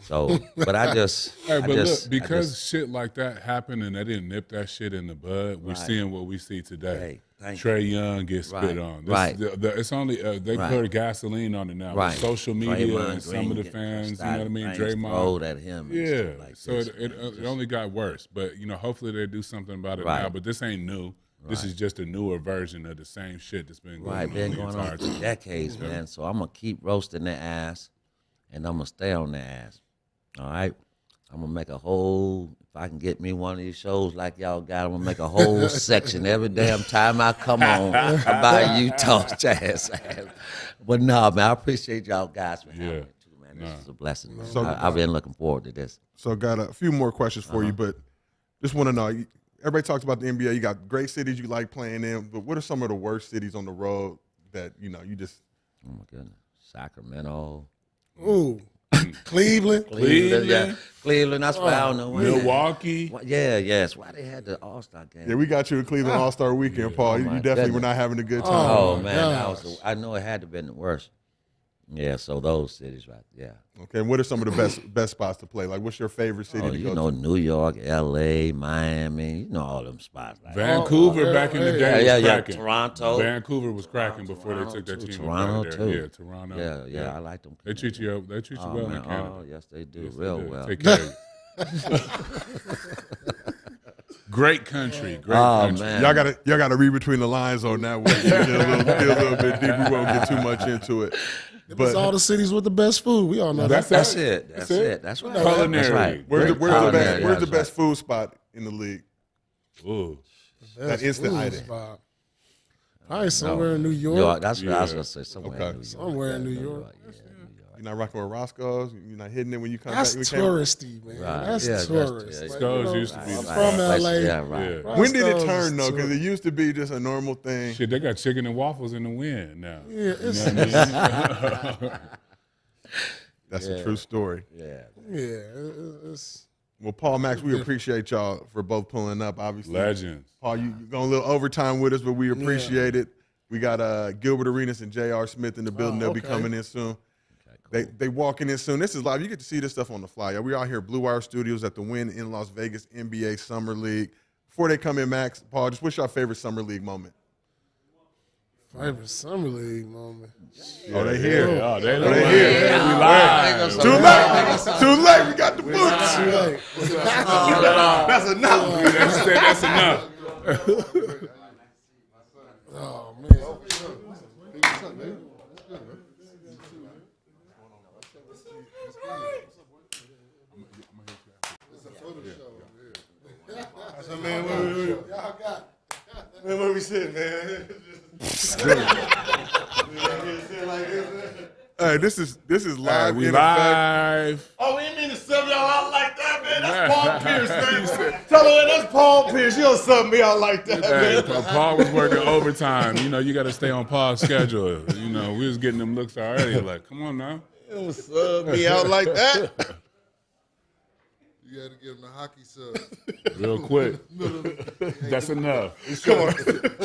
so, but I just, look, shit like that happened and they didn't nip that shit in the bud. We're seeing what we see today. Trae Young gets spit on. It's only they put gasoline on it now. With social media and some of the fans, you know what I mean? Draymond at him. Yeah. So it only got worse. But hopefully they do something about it now. But this ain't new. This is just a newer version of the same shit that's been going on for decades, man. So I'm gonna keep roasting their ass, and I'm gonna stay on their ass. All right, I'm gonna make a whole. If I can get me one of these shows like y'all got, I'm gonna make a whole section every damn time I come on about Utah Jazz. But no, man, I appreciate y'all guys for having me too, man. This is a blessing, man. So, I've been looking forward to this. So, got a few more questions for you, but just want to know. Everybody talks about the NBA. You got great cities you like playing in, but what are some of the worst cities on the road that you just? Oh my goodness, Sacramento. Ooh, Cleveland. Yeah, Cleveland. That's why I don't know. Milwaukee. Yes. Why they had the All-Star game? Yeah, we got you in Cleveland All-Star Weekend, Paul. You definitely were not having a good time. Oh man, I know it had to have been the worst. Yeah, so those cities, right? Yeah. Okay, and what are some of the best spots to play? Like, what's your favorite city to go to? New York, L.A., Miami, all them spots. Like Vancouver back in the day was cracking. Toronto. Vancouver was cracking before they took that team Toronto back there. too. Yeah, Toronto. Yeah, I like them. They treat you well in Canada. Oh, yes, they do. Real well. Take care of you. Great country. Great country. Man. Y'all gotta read between the lines on that one. Get a little bit deep. We won't get too much into it. But it's all the cities with the best food. We all know that's it. That's right. Culinary. That's right. Where's the best food spot in the league? Ooh. That instant item. Probably somewhere in New York. That's what I was going to say. Somewhere in New York. You're not rocking with Roscoe's. You're not hitting it when you come back. That's touristy, man. That's tourist. Roscoe's used to be. I'm from LA. Yeah, right. When did it turn though? Because it used to be just a normal thing. Shit, they got chicken and waffles in the Wynn now. Yeah, that's a true story. Yeah. Well, Paul, Max, we appreciate y'all for both pulling up. Obviously, legends. Paul, you going a little overtime with us, but we appreciate it. We got Gilbert Arenas and J.R. Smith in the building. They'll be coming in soon. Okay, cool. They walking in soon. This is live. You get to see this stuff on the fly. We out here at Blue Wire Studios at the Wynn in Las Vegas NBA Summer League. Before they come in, Max, Paul, just what's your favorite Summer League moment? Favorite Summer League moment. Oh, they here. Oh, they here. We live. Too late. We got the boots. Too late. That's enough. That's enough. Oh, man. Man, where we sitting, man? Hey, this is live. We in live. Effect. Oh, we didn't mean to sub y'all out like that, man. That's Paul Pierce, man. Tell her that's Paul Pierce. You don't sub me out like that, Hey, man. Paul was working overtime. You know, you got to stay on Paul's schedule. You know, we was getting them looks already. Like, come on now. You don't sub me out like that. You got to give him the hockey sub. Real quick. That's enough. Come on.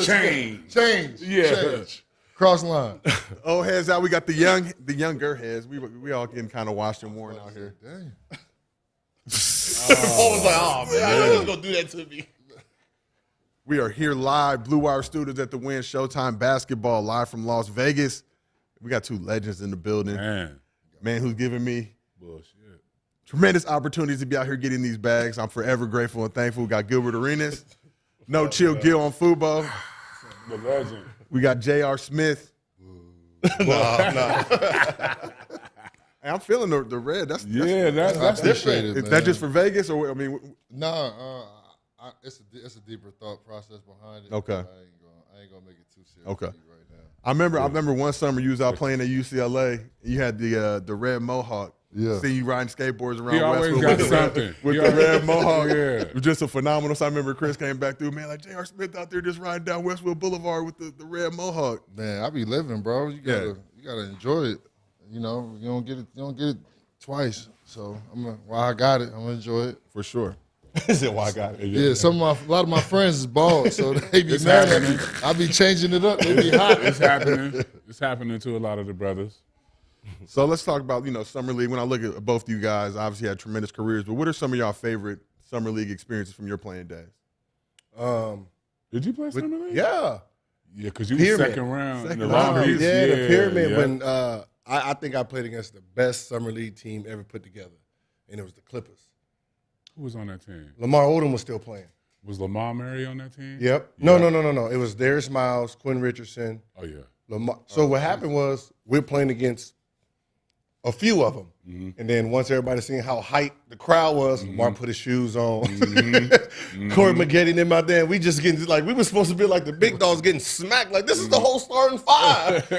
Change. Yeah. Change. Cross line. Old heads out. We got the younger heads. We all getting kind of washed and worn out here. Dang. Paul was like, oh, man, I knew he was going to do that to me. We are here live, Blue Wire Studios at the Wynn Showtime Basketball, live from Las Vegas. We got two legends in the building. Man who's giving me tremendous opportunities to be out here getting these bags. I'm forever grateful and thankful. We got Gilbert Arenas. No Chill Gil on Fubo. The legend. We got J.R. Smith. No. Hey, I'm feeling the red. That's different. Is that just for Vegas, or I mean? No, it's a deeper thought process behind it. Okay. I ain't gonna make it too serious. Okay. Right now. I remember one summer you was out playing at UCLA. You had the red mohawk. Yeah. See you riding skateboards around He always Westwood got something. with the red mohawk. It was just a phenomenal. So I remember Chris came back through, man, like J.R. Smith out there just riding down Westwood Boulevard with the red mohawk. Man, I be living, bro. You gotta enjoy it. You know, you don't get it twice. So while I got it, I'm gonna enjoy it for sure. Is it why I got it? Yeah, a lot of my friends is bald, so they be mad at me. I be changing it up. They be hot. It's happening. It's happening to a lot of the brothers. So let's talk about, Summer League. When I look at both of you guys, obviously had tremendous careers, but what are some of y'all favorite Summer League experiences from your playing days? Did you play Summer League? Yeah. Yeah, because you were second round. In the round. Long Beach. Yeah, the Pyramid. Yeah. When I think I played against the best Summer League team ever put together, and it was the Clippers. Who was on that team? Lamar Odom was still playing. Was Lamar Murray on that team? Yep. No. It was Darius Miles, Quinn Richardson. Oh, yeah. Lamar. So what happened was we're playing against a few of them. Mm-hmm. And then once everybody seen how hyped the crowd was, Lamar put his shoes on. Mm-hmm. Corey McGetty and them out there, we just getting we were supposed to be like the big dogs getting smacked. Like, this is the whole starting five.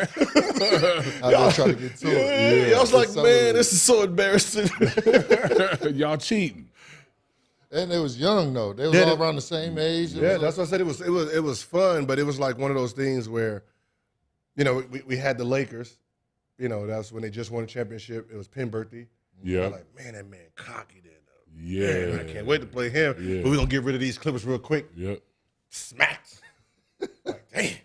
Y'all trying to get to it. Yeah, I was like, man, this is so embarrassing. Y'all cheating. And they was young though. They was all around the same age. Yeah, that's what I said. It was fun, but it was like one of those things where, we had the Lakers. That's when they just won a championship. It was Penn Birthday. Yeah. Like, man, that man cocky then. Yeah. Man, I can't wait to play him. Yeah. But we're going to get rid of these Clippers real quick. Yep. Smacked. Like, damn.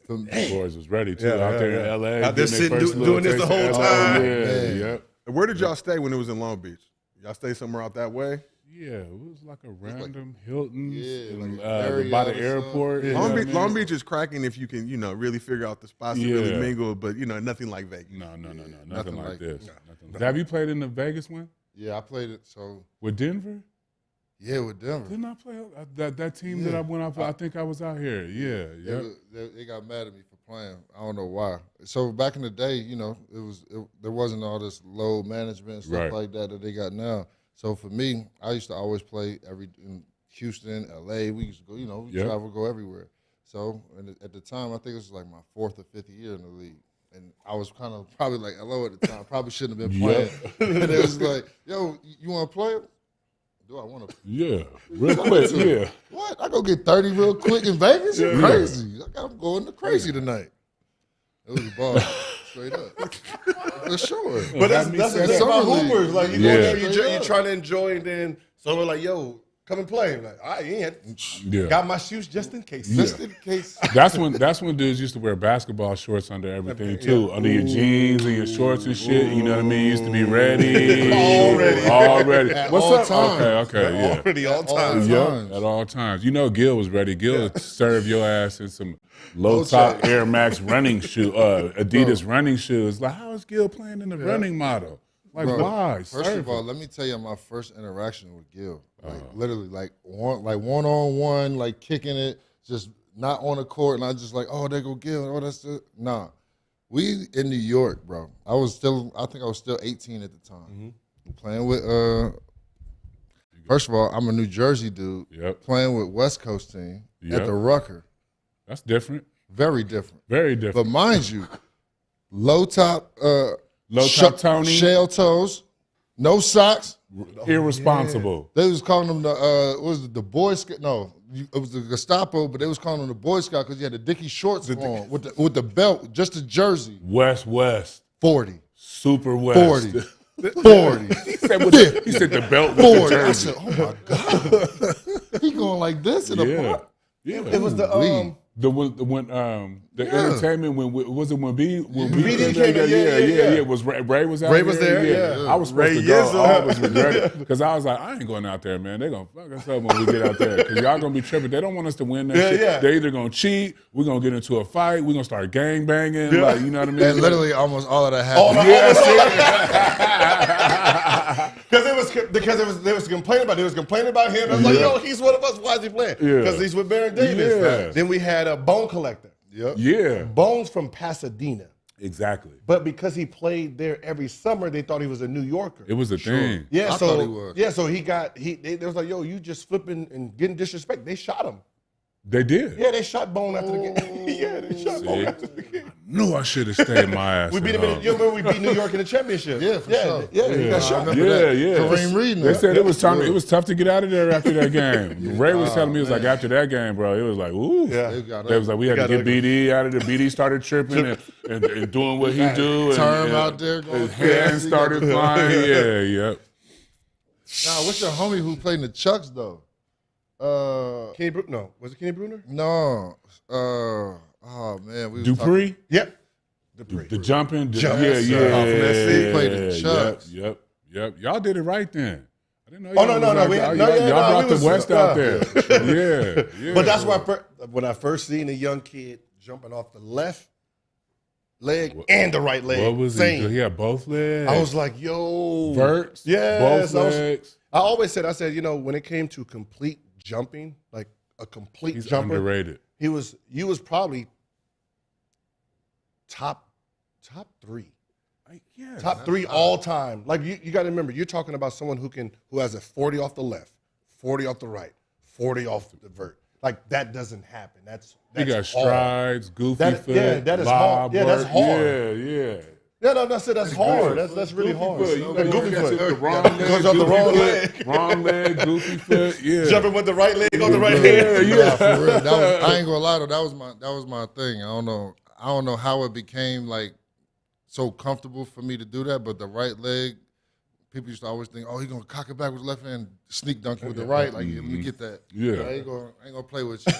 The boys was ready, too, out there in L.A. Out there sitting, doing this the whole time. Yep. Where did y'all stay when it was in Long Beach? Y'all stay somewhere out that way? Yeah, it was like a random Hilton's like by the airport. Yeah. Long Beach is cracking if you can, really figure out the spots to really mingle, but nothing like Vegas. No, nothing like this. Nothing. Have you played in the Vegas one? Yeah, I played it. So with Denver? Yeah, with Denver. Didn't I play that team that I went out for? I think I was out here. Yeah, They got mad at me for playing. I don't know why. So back in the day, there wasn't all this load management and stuff like that they got now. So for me, I used to always play in Houston, LA. We used to go, we travel, go everywhere. So at the time, I think it was like my 4th or 5th year in the league. And I was kind of probably like LO at the time. Probably shouldn't have been playing. And it was like, yo, you want to play? Do I want to? Yeah, real quick, yeah. What? I go get 30 real quick in Vegas? You're crazy. I'm going to crazy tonight. It was a ball. Straight up. For sure. But that's the thing about hoopers. Like, you go there, you're trying to enjoy, and then someone like, yo, come and play. Like, all right, you ain't got my shoes just in case. Just in case. That's when dudes used to wear basketball shorts under everything too. Under your jeans and your shorts and shit. You know what I mean? Used to be ready. Already. What's up? Okay, yeah. Already all times. Yeah, at all times. Gil was ready. Gil would serve your ass in some low top Air Max running shoe, Adidas running shoes. Like, how is Gil playing in the running model? Like, why? First of all, let me tell you my first interaction with Gil. Like, literally, one-on-one, like kicking it, just not on the court, and I just like, oh, there go Gil. Oh, that's it. Nah. We in New York, bro. I think I was still 18 at the time. Playing with, first of all, I'm a New Jersey dude. Playing with West Coast team at the Rucker. That's different. Very different. Very different. But mind you, low top Tony, shell toes, no socks. Irresponsible. They was calling them what was it, the Boy Scout? No, it was the Gestapo, but they was calling them the Boy Scout because he had the Dickie shorts on with the belt, just the jersey. West. 40. Super West. 40. 40. He said the belt with 40. the I jersey. said, oh my God. He going like this in the park. Yeah. It was the entertainment when BD came in, yeah. Was Ray was out Ray there? was there, yeah. I was supposed to go. I always regret it because I was like, I ain't going out there, man. They gonna fuck us up when we get out there because y'all gonna be tripping. They don't want us to win that shit. Yeah. They're either gonna cheat, we're gonna get into a fight, we're gonna start gang banging, like you know what I mean. And literally almost all of that happened. Because they was complaining about it. They was complaining about him. I was like, yo, he's one of us. Why is he playing? Because he's with Baron Davis. Yeah. Then we had a Bone Collector. Yep. Yeah. Bones from Pasadena. Exactly. But because he played there every summer, they thought he was a New Yorker. It was a thing. Yeah, I thought he was. Yeah, so they was like, yo, you just flipping and getting disrespect. They shot him. They did. Yeah, they shot Bone after the game. Yeah, they shot Bone after the game. Knew I should have stayed my ass. We beat him. You remember we beat New York in the championship? Yeah, for sure. Yeah, he got shot. Yeah. Kareem Reed. They said it was time. It was tough to get out of there after that game. Ray was telling me, it was like after that game, bro, it was like, ooh. Yeah. They was like, we had to get BD out of there. BD started tripping and doing what he do. Term out there going his hands started flying. Yep. Nah, what's your homie who played in the Chucks though? Kenny Bruner? No, was it Kenny Bruner? No. Oh man, we was Dupree. Yep. The jumping. Yes, Yeah. He played in the Chucks. Yep. Y'all did it right then. I didn't know. Oh y'all no. Y'all brought the West out there. Yeah. But that's why when I first seen a young kid jumping off the left leg and the right leg. What was he? He had both legs. I was like, yo. Verts. Yes. Both legs. I always said, when it came to complete jumping, like a complete He's jumper. underrated. You was probably top 3. Top 3 all time. Like you got to remember, you're talking about someone who has a 40 off the left, 40 off the right, 40 off the vert. Like that doesn't happen. That's he got hard. strides, goofy foot. Yeah, that is hard. Yeah, that's hard. Yeah. Yeah, no, that's hard. That's really hard. Goofy foot. The wrong leg, goes off the wrong leg. Wrong leg, goofy foot. Yeah. Jumping with the right leg on the right leg. Yeah, for real. I ain't gonna lie though. That was my thing. I don't know how it became like so comfortable for me to do that, but the right leg, people used to always think, oh, he's gonna cock it back with the left hand, sneak dunk with the right. Like, let me get that. Yeah. I ain't gonna play with you.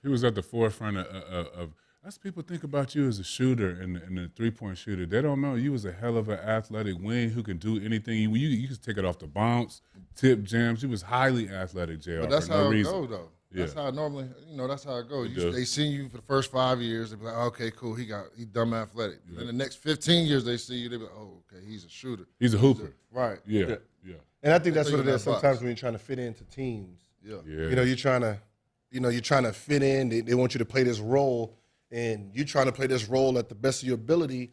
He was at the forefront of that's people think about you as a shooter and a three-point shooter. They don't know you was a hell of an athletic wing who can do anything. You could take it off the bounce, tip jams. You was highly athletic, JR. But that's for how no it reason. go though. Yeah. That's how it normally, that's how it goes. They see you for the first 5 years, they be like, okay, cool, he dumb athletic. Yeah. And the next 15 years they see you, they be like, oh, okay, he's a shooter. He's a hooper. Right. Yeah. And I think that's what it is sometimes when you're trying to fit into teams. Yeah. You're trying to fit in. They want you to play this role, and you're trying to play this role at the best of your ability.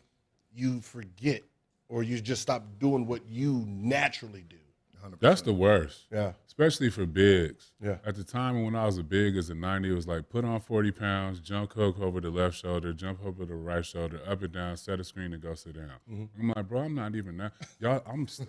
You forget, or you just stop doing what you naturally do. 100%. That's the worst. Yeah. Especially for bigs. Yeah. At the time when I was a big as a 90, it was like put on 40 pounds, jump hook over the left shoulder, jump over the right shoulder, up and down, set a screen, and go sit down. Mm-hmm. I'm like, bro, I'm not even that. Y'all,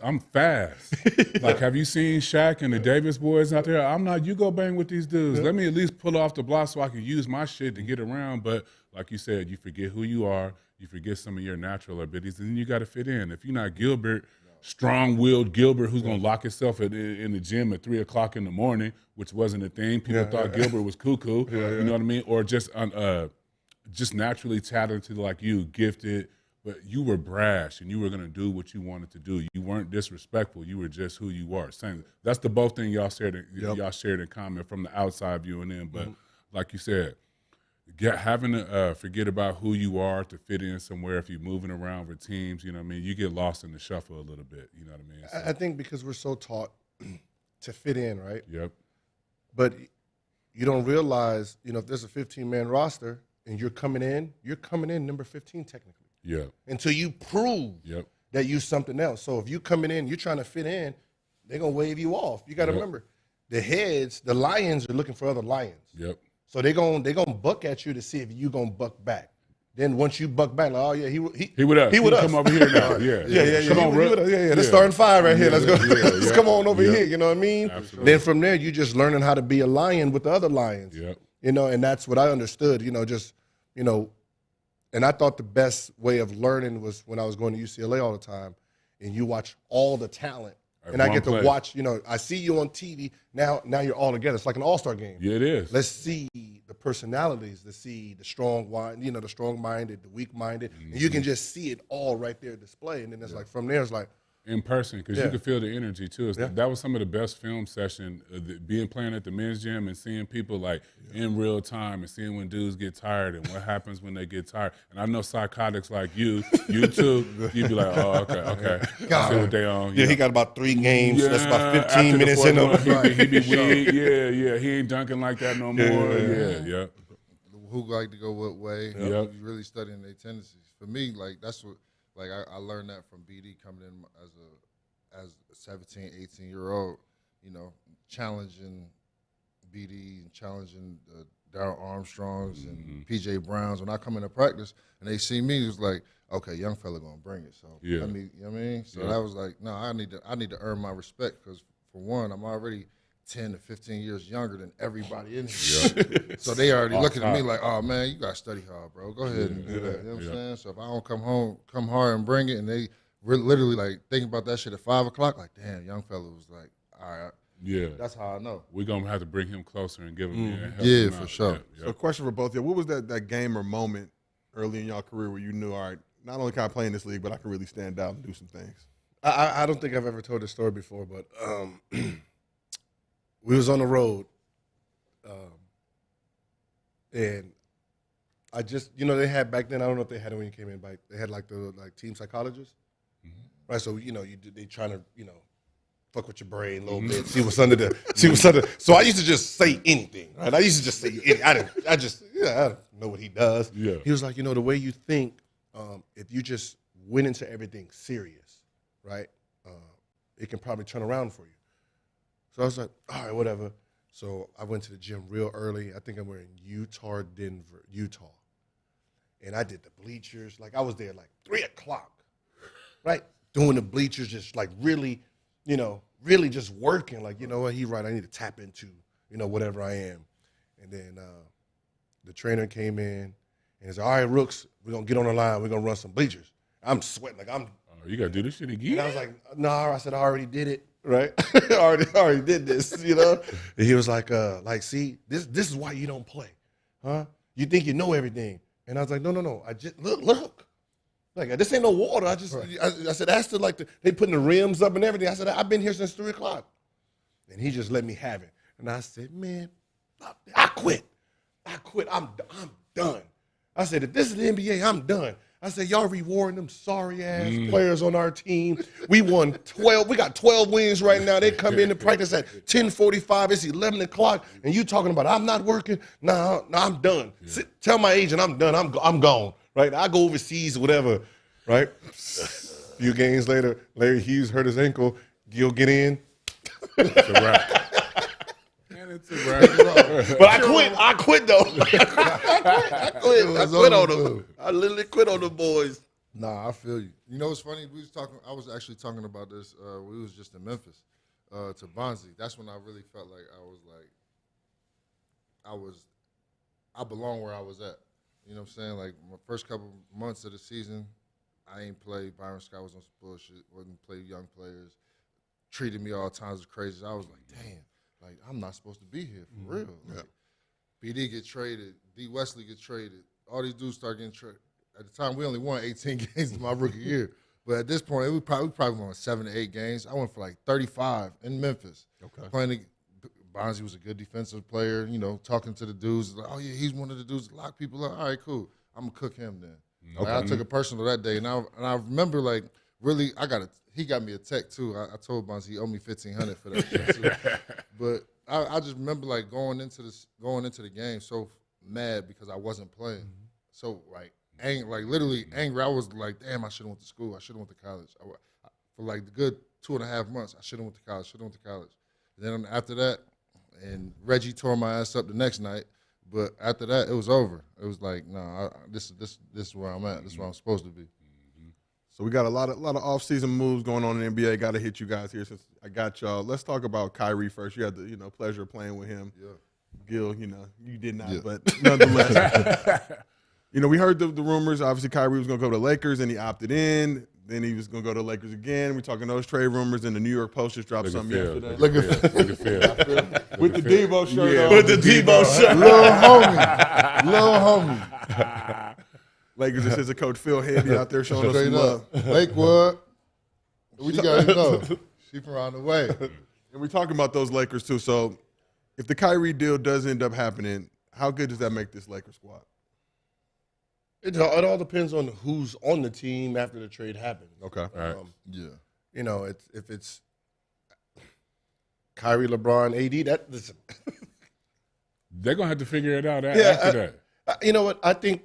I'm fast. Like, have you seen Shaq and the Davis boys out there? I'm not. You go bang with these dudes. Let me at least pull off the block so I can use my shit to get around. But like you said, you forget who you are. You forget some of your natural abilities, and then you got to fit in. If you're not Gilbert, strong-willed Gilbert who's going to lock himself in the gym at 3 o'clock in the morning, which wasn't a thing. People thought Gilbert was cuckoo, you know what I mean? Or just naturally talented like you, gifted, but you were brash and you were going to do what you wanted to do. You weren't disrespectful. You were just who you are. Same. That's the both thing y'all shared in common from the outside viewing in. But like you said, having to forget about who you are to fit in somewhere. If you're moving around with teams, you know what I mean, you get lost in the shuffle a little bit, you know what I mean? So, I think because we're so taught to fit in, right? Yep. But you don't realize, if there's a 15-man roster and you're coming in number 15 technically. Yeah. Until you prove that you're something else. So if you coming in, you're trying to fit in, they're going to wave you off. You got to remember, the lions are looking for other lions. Yep. So they're gonna buck at you to see if you gonna buck back. Then once you buck back, like, oh yeah, he with us. He come over here now. Yeah. Come on, bro. That's starting 5 right here. Let's go. Let's come on over here. You know what I mean? Absolutely. Then from there, you just learning how to be a lion with the other lions. Yep. You know, and that's what I understood. You know, just and I thought the best way of learning was when I was going to UCLA all the time, and you watch all the talent. And I get to watch, I see you on TV. Now you're all together. It's like an all-star game. Yeah, it is. Let's see the personalities. Let's see the the strong-minded, the weak-minded. And you can just see it all right there display. And then it's like, from there, it's like. In person, because you can feel the energy, too. That was some of the best film session, playing at the men's gym and seeing people, like, in real time and seeing when dudes get tired and what happens when they get tired. And I know psychotics like you too, you'd be like, oh, okay. I see what they on. Yeah, he got about 3 games. That's about 15 minutes in them. He be weak. Yeah. He ain't dunking like that no more. Yeah. Who like to go what way? Yep. You really studying their tendencies. For me, like, that's what. Like, I learned that from BD coming in as a 17, 18-year-old, challenging BD and challenging Darryl Armstrongs and PJ Browns. When I come into practice and they see me, it was like, okay, young fella gonna bring it. So yeah. I mean, you know what I mean? So that was like, no, I need to earn my respect, because for one, I'm already 10 to 15 years younger than everybody in here. Yep. So they already looking at me like, oh man, you gotta study hard, bro. Go ahead and do that. You know what I'm saying? So if I don't come hard and bring it, and they literally like thinking about that shit at 5 o'clock, like, damn, young fella was like, all right. Yeah. That's how I know. We're gonna have to bring him closer and give him help Yeah, him for out. sure. Yep. So question for both of you. What was that game or moment early in your career where you knew, all right, not only can I play in this league, but I can really stand out and do some things? I don't think I've ever told this story before, but we was on the road, and I just, they had back then, I don't know if they had it when you came in, but they had like the team psychologists, right? So, they trying to, fuck with your brain a little bit, see what's under So I used to just say anything, right? I used to just say anything. I don't know what he does. Yeah. He was like, the way you think, if you just went into everything serious, right, it can probably turn around for you. So I was like, all right, whatever. So I went to the gym real early. I think I'm in Utah. And I did the bleachers. Like, I was there like 3 o'clock, right? Doing the bleachers, just like really, really just working. Like, you know what, he right, I need to tap into, whatever I am. And then the trainer came in and he said, all right, Rooks, we're going to get on the line. We're going to run some bleachers. I'm sweating. Like, you got to do this shit again? And I was like, no, I said, I already did it. Right, I already did this, And he was like, see, this is why you don't play, huh? You think you know everything, and I was like, no, I just look, like, this ain't no water. I said, that's they putting the rims up and everything. I said, I've been here since 3 o'clock, and he just let me have it, and I said, man, I quit, I'm done. I said, if this is the NBA, I'm done. I said, y'all rewarding them sorry-ass players on our team. We won 12. We got 12 wins right now. They come in to practice at 10:45. It's 11 o'clock, and you talking about I'm not working? No, I'm done. Yeah. Tell my agent I'm done. I'm gone, right? I go overseas or whatever, right? A few games later, Larry Hughes hurt his ankle. Gil get in. It's a wrap. It's a wrap. But I quit though. I quit on them. I literally quit on the boys. Nah, I feel you. You know what's funny? I was actually talking about this. We was just in Memphis to Bonzi. That's when I really felt like I belong where I was at. You know what I'm saying? Like, my first couple months of the season, I ain't played. Byron Scott was on some bullshit. Wasn't play young players. Treated me all times as crazy. I was like, damn. Like, I'm not supposed to be here for real. Like, BD get traded, D. Wesley get traded. All these dudes start getting traded. At the time, we only won 18 games in my rookie year. But at this point, we probably won 7 to 8 games. I went for like 35 in Memphis. Okay. Playing Bonzi was a good defensive player, talking to the dudes. Like, oh, yeah, he's one of the dudes that lock people up. All right, cool. I'm going to cook him then. Okay. Like, I took it personal that day. And I remember, like, really, he got me a tech, too. I told Bonzi he owed me $1,500 for that shit, too. But I just remember, like, going into the game so mad because I wasn't playing. So, like, literally angry. I was like, damn, I should have went to school. I should have went to college. For, like, the good 2.5 months, I should have went to college. And then after that, and Reggie tore my ass up the next night, But after that, it was over. It was like, no, this is where I'm at. This is where I'm supposed to be. So we got a lot of off-season moves going on in the NBA. Got to hit you guys here since I got y'all. Let's talk about Kyrie first. You had the pleasure of playing with him. Yeah. Gil, you did not, but nonetheless. We heard the rumors. Obviously, Kyrie was going to go to the Lakers, and he opted in. Then he was going to go to the Lakers again. We're talking those trade rumors, and the New York Post just dropped something yesterday. Look at Phil. With the Debo shirt on. With the Debo shirt. Little homie. Lakers assistant coach Phil Heavy out there showing us some love. Lakewood. You guys know. She from around the way. And we're talking about those Lakers, too. So if the Kyrie deal does end up happening, how good does that make this Lakers squad? It all depends on who's on the team after the trade happens. Okay. All right. Yeah. If it's Kyrie, LeBron, AD, listen. They're going to have to figure it out after that. You know what? I think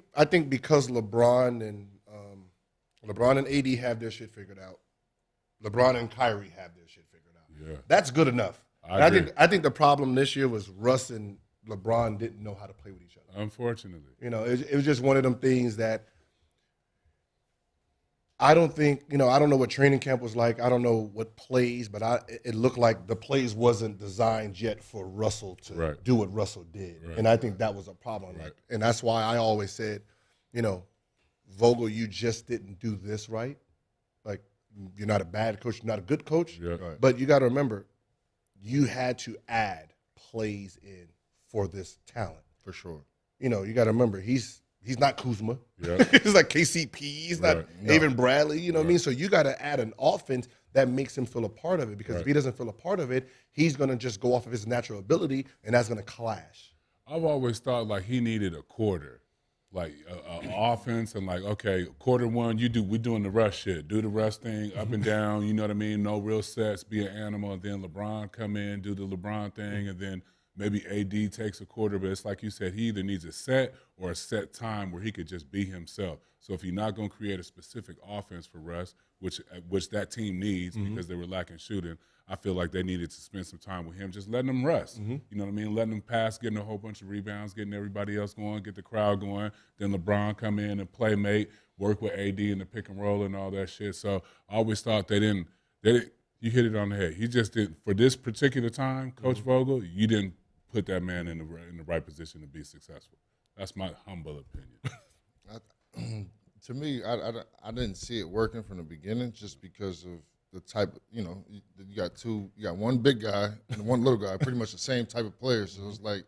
because LeBron and AD have their shit figured out, LeBron and Kyrie have their shit figured out. Yeah. That's good enough. I agree. I think the problem this year was Russ and LeBron didn't know how to play with each other. Unfortunately. It was just one of them things that I don't think, I don't know what training camp was like. I don't know what plays, but it looked like the plays wasn't designed yet for Russell to do what Russell did. Right. And I think that was a problem. Right. And that's why I always said, Vogel, you just didn't do this right. Like, you're not a bad coach, you're not a good coach. Yeah. Right. But you got to remember, you had to add plays in for this talent. For sure. You got to remember, he's not Kuzma. Yeah. He's not KCP. He's not Avon Bradley. You know what I mean? So you got to add an offense that makes him feel a part of it, because if he doesn't feel a part of it, he's going to just go off of his natural ability, and that's going to clash. I've always thought like he needed a quarter, like an offense, and like, okay, quarter one, we doing the rush shit, do the rush thing up and down, you know what I mean? No real sets, be an animal, and then LeBron come in, do the LeBron thing, and then maybe AD takes a quarter, but it's like you said, he either needs a set or a set time where he could just be himself. So if you're not going to create a specific offense for Russ, which that team needs because they were lacking shooting, I feel like they needed to spend some time with him, just letting him rest. You know what I mean? Letting him pass, getting a whole bunch of rebounds, getting everybody else going, get the crowd going. Then LeBron come in and playmate, work with AD in the pick and roll and all that shit. So I always thought they didn't. You hit it on the head. He just did for this particular time, Coach Vogel. You didn't put that man in the right position to be successful. That's my humble opinion. To me, I didn't see it working from the beginning, just because of the type. You got one big guy and one little guy, pretty much the same type of players. So it's like,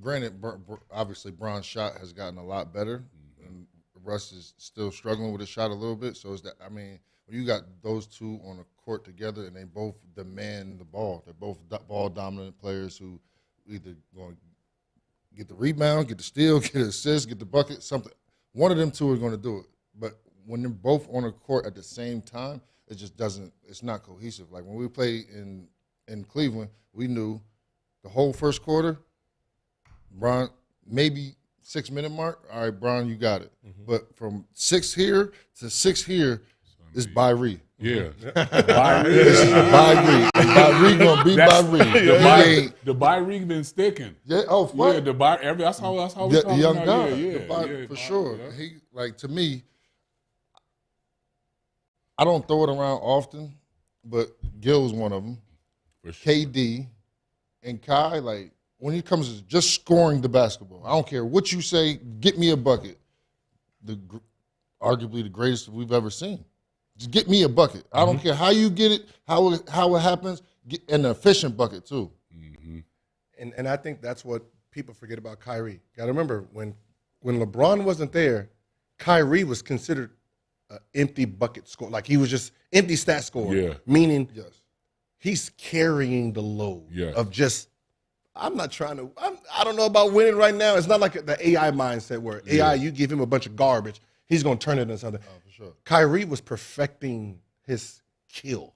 granted, obviously Bron's shot has gotten a lot better, and Russ is still struggling with his shot a little bit. So it's that, when you got those two on the court together and they both demand the ball, they're both ball dominant players who either going to get the rebound, get the steal, get the assist, get the bucket, something. One of them two are going to do it. But when they're both on the court at the same time, it just doesn't – it's not cohesive. Like when we played in Cleveland, we knew the whole first quarter, Bron, maybe 6-minute mark, all right, Bron, you got it. But from 6 here to 6 here is by Reed. Yeah. Byrie gonna be Byrie. The Byrie been sticking. Yeah. Oh, what? Yeah. That's how we the talking young about. guy. Yeah, for sure. Yeah. He to me. I don't throw it around often, but Gil was one of them. For sure. KD and Kai, when he comes to just scoring the basketball, I don't care what you say. Get me a bucket. Arguably the greatest we've ever seen. Just get me a bucket. I don't care how you get it, how it happens, get an efficient bucket too. And I think that's what people forget about Kyrie. Got to remember, when LeBron wasn't there, Kyrie was considered an empty bucket scorer. Like he was just empty stat scorer. Yeah. Meaning he's carrying the load of just, I don't know about winning right now. It's not like the AI mindset where AI, you give him a bunch of garbage, he's going to turn it into something. Oh, for sure. Kyrie was perfecting his kill.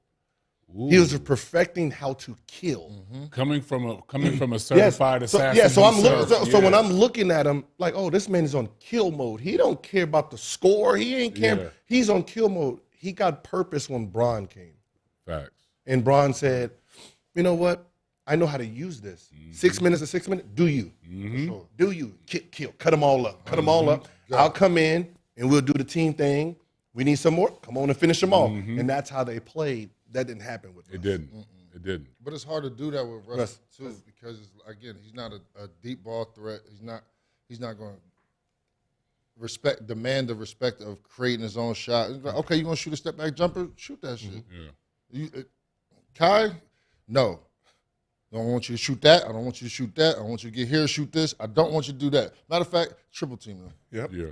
Ooh. He was perfecting how to kill. Coming from a certified assassin. So when I'm looking at him, like, oh, this man is on kill mode. He don't care about the score. He ain't care. Yeah. He's on kill mode. He got purpose when Bron came. Facts. And Bron said, you know what? I know how to use this. 6 minutes to 6 minutes. Do you? Sure. Do you? Kill. Cut them all up. Cut them all up. I'll come in and we'll do the team thing. We need some more. Come on and finish them all. And that's how they played. That didn't happen with Russ. It didn't. It didn't. But it's hard to do that with Russ too, because again, he's not a deep ball threat. He's not going to demand the respect of creating his own shot. Like, okay, you gonna shoot a step back jumper? Shoot that shit. Kai, no. I don't want you to shoot that. I don't want you to shoot that. I want you to get here, shoot this. I don't want you to do that. Matter of fact, triple team him. Yep. Yeah.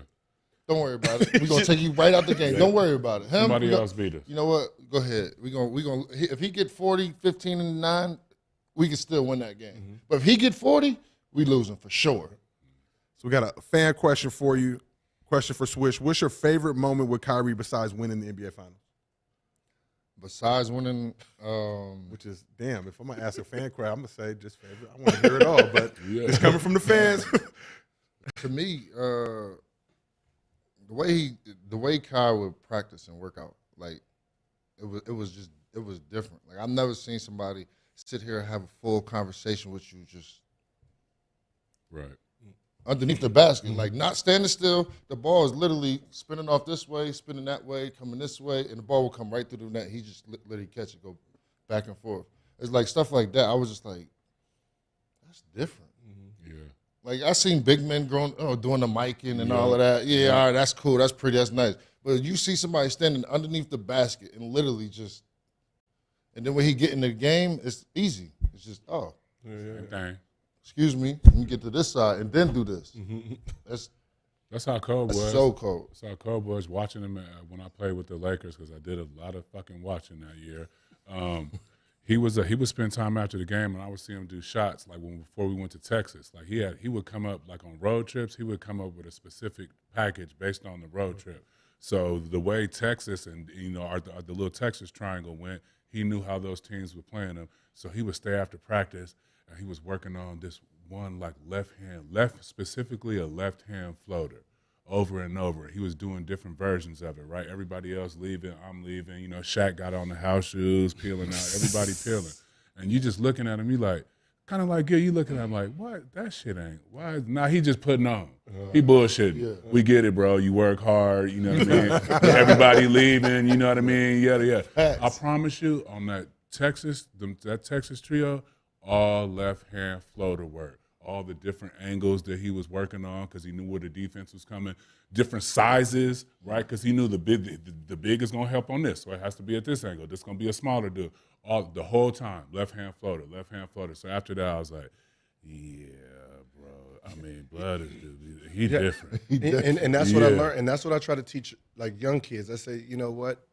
Don't worry about it. We're gonna take you right out the game. Don't worry about it. Somebody else beat us. You know what? Go ahead. We gonna if he get 40, 15, and 9, we can still win that game. But if he get 40, we losing for sure. So we got a fan question for you. Question for Swish. What's your favorite moment with Kyrie besides winning the NBA Finals? Besides winning, which is damn. If I'm gonna ask a fan crowd, I'm gonna say just favorite. I want to hear it all, but it's coming from the fans. To me, the way Kai would practice and work out, like it was different. Like I've never seen somebody sit here and have a full conversation with you just underneath the basket, like not standing still. The ball is literally spinning off this way, spinning that way, coming this way, and the ball will come right through the net. He just literally catch it, go back and forth. It's like stuff like that. I was just like, that's different. Yeah. Like I seen big men doing the miking and all of that. Yeah, all right, that's cool, that's pretty, that's nice. But you see somebody standing underneath the basket and literally just, and then when he get in the game, it's easy. It's just Same thing. Excuse me, let me get to this side and then do this. That's how cold was. So cold. That's how cold was watching him when I played with the Lakers, because I did a lot of fucking watching that year. He would spend time after the game, and I would see him do shots like before we went to Texas. Like he would come up like on road trips. He would come up with a specific package based on the road trip. So the way Texas and the little Texas triangle went, he knew how those teams were playing them. So he would stay after practice, and he was working on this one like specifically a left hand floater. Over and over. He was doing different versions of it, right? Everybody else leaving, I'm leaving. Shaq got on the house shoes, peeling out, everybody peeling. And you just looking at him, you like, kind of like, you looking at him like, what? That shit ain't. Why? Nah, he just putting on. He bullshitting. Yeah. We get it, bro. You work hard, you know what I mean? Everybody leaving, you know what I mean? Yada. I promise you, on that Texas trio, all left-hand floater work. All the different angles that he was working on because he knew where the defense was coming, different sizes, right? Because he knew the big is going to help on this, so it has to be at this angle. This is going to be a smaller dude. The whole time, left-hand floater. So after that, I was like, yeah, bro. I mean, Blood is he different. And that's what I learned, and that's what I try to teach like young kids. I say, you know what?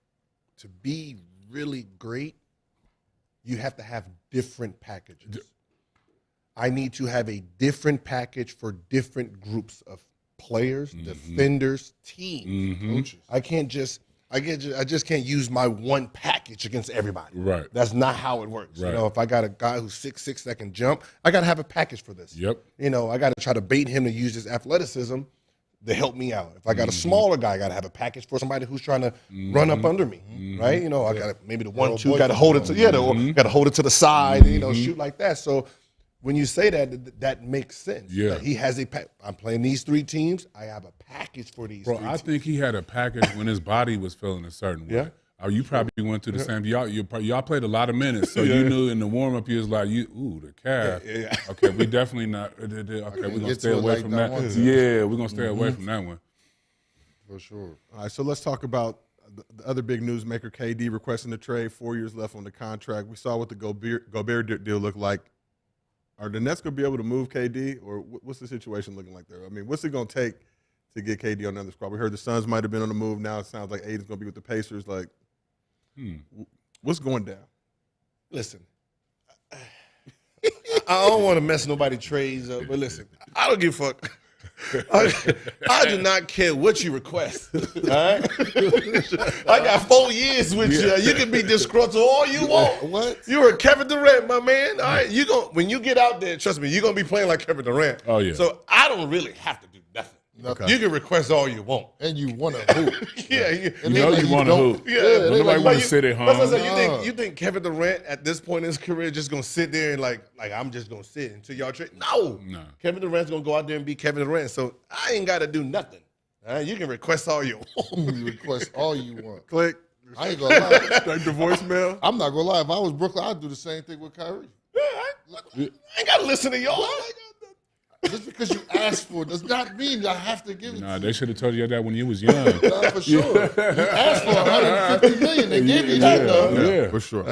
To be really great, you have to have different packages. I need to have a different package for different groups of players, defenders, teams, coaches. I just can't use my one package against everybody. Right. That's not how it works. Right. If I got a guy who's 6'6" that can jump, I got to have a package for this. Yep. I got to try to bait him to use his athleticism to help me out. If I got a smaller guy, I got to have a package for somebody who's trying to run up under me, right? I got maybe the 1-2 got to hold it to got to hold it to the side, shoot like that. So when you say that, that makes sense. Yeah. That he has I'm playing these 3 teams. I have a package for these 3 teams. I think he had a package when his body was feeling a certain way. Yeah. You probably went through the same. Y'all played a lot of minutes, so you knew in the warm-up you was like, the calf. Yeah. Okay, we definitely not. Okay, we're going to stay away from that. Yeah, we're going to stay away from that one. For sure. All right, so let's talk about the other big newsmaker, KD, requesting a trade, 4 years left on the contract. We saw what the Gobert deal looked like. Are the Nets going to be able to move KD, or what's the situation looking like there? I mean, what's it going to take to get KD on another squad? We heard the Suns might have been on the move. Now it sounds like Aiden's going to be with the Pacers. Like, what's going down? Listen, I don't want to mess nobody trades up, but listen, I don't give a fuck. I do not care what you request. All right? I got 4 years with you. You can be disgruntled all you want. What? You're a Kevin Durant, my man. All right, when you get out there, trust me, you're gonna be playing like Kevin Durant. Oh yeah. So I don't really have to do nothing. Nothing. You can request all you want. And you want to hoop. Yeah. You know you want to hoop. Yeah. Nobody want to sit at home. That's what I'm saying. You think Kevin Durant at this point in his career just going to sit there and like I'm just going to sit until y'all trade? No. Kevin Durant's going to go out there and be Kevin Durant. So I ain't got to do nothing. You can request all you want. You request all you want. Click. I ain't going to lie. Straight to voicemail. I'm not going to lie. If I was Brooklyn, I'd do the same thing with Kyrie. I ain't got to listen to y'all. Just because you asked for it does not mean I have to give it to you. They should have told you that when you was young. Nah, for sure. You asked for $150 million. They gave you that, though. Yeah, for sure.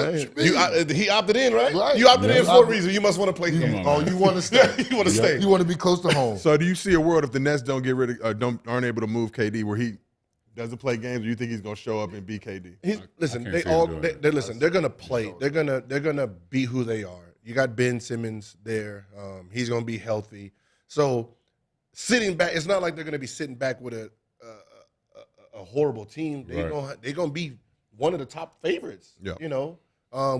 He opted in, right? Right. You opted in for a reason. You must want to play him. Oh, you want to stay. You want to stay. You want to be close to home. So do you see a world if the Nets don't get rid of, aren't able to move KD where he doesn't play games, or you think he's going to show up and be KD? Listen, they're going to play. They're going to be who they are. You got Ben Simmons there. He's going to be healthy. So sitting back, it's not like they're going to be sitting back with a horrible team. They're going to be one of the top favorites. Yeah. You know,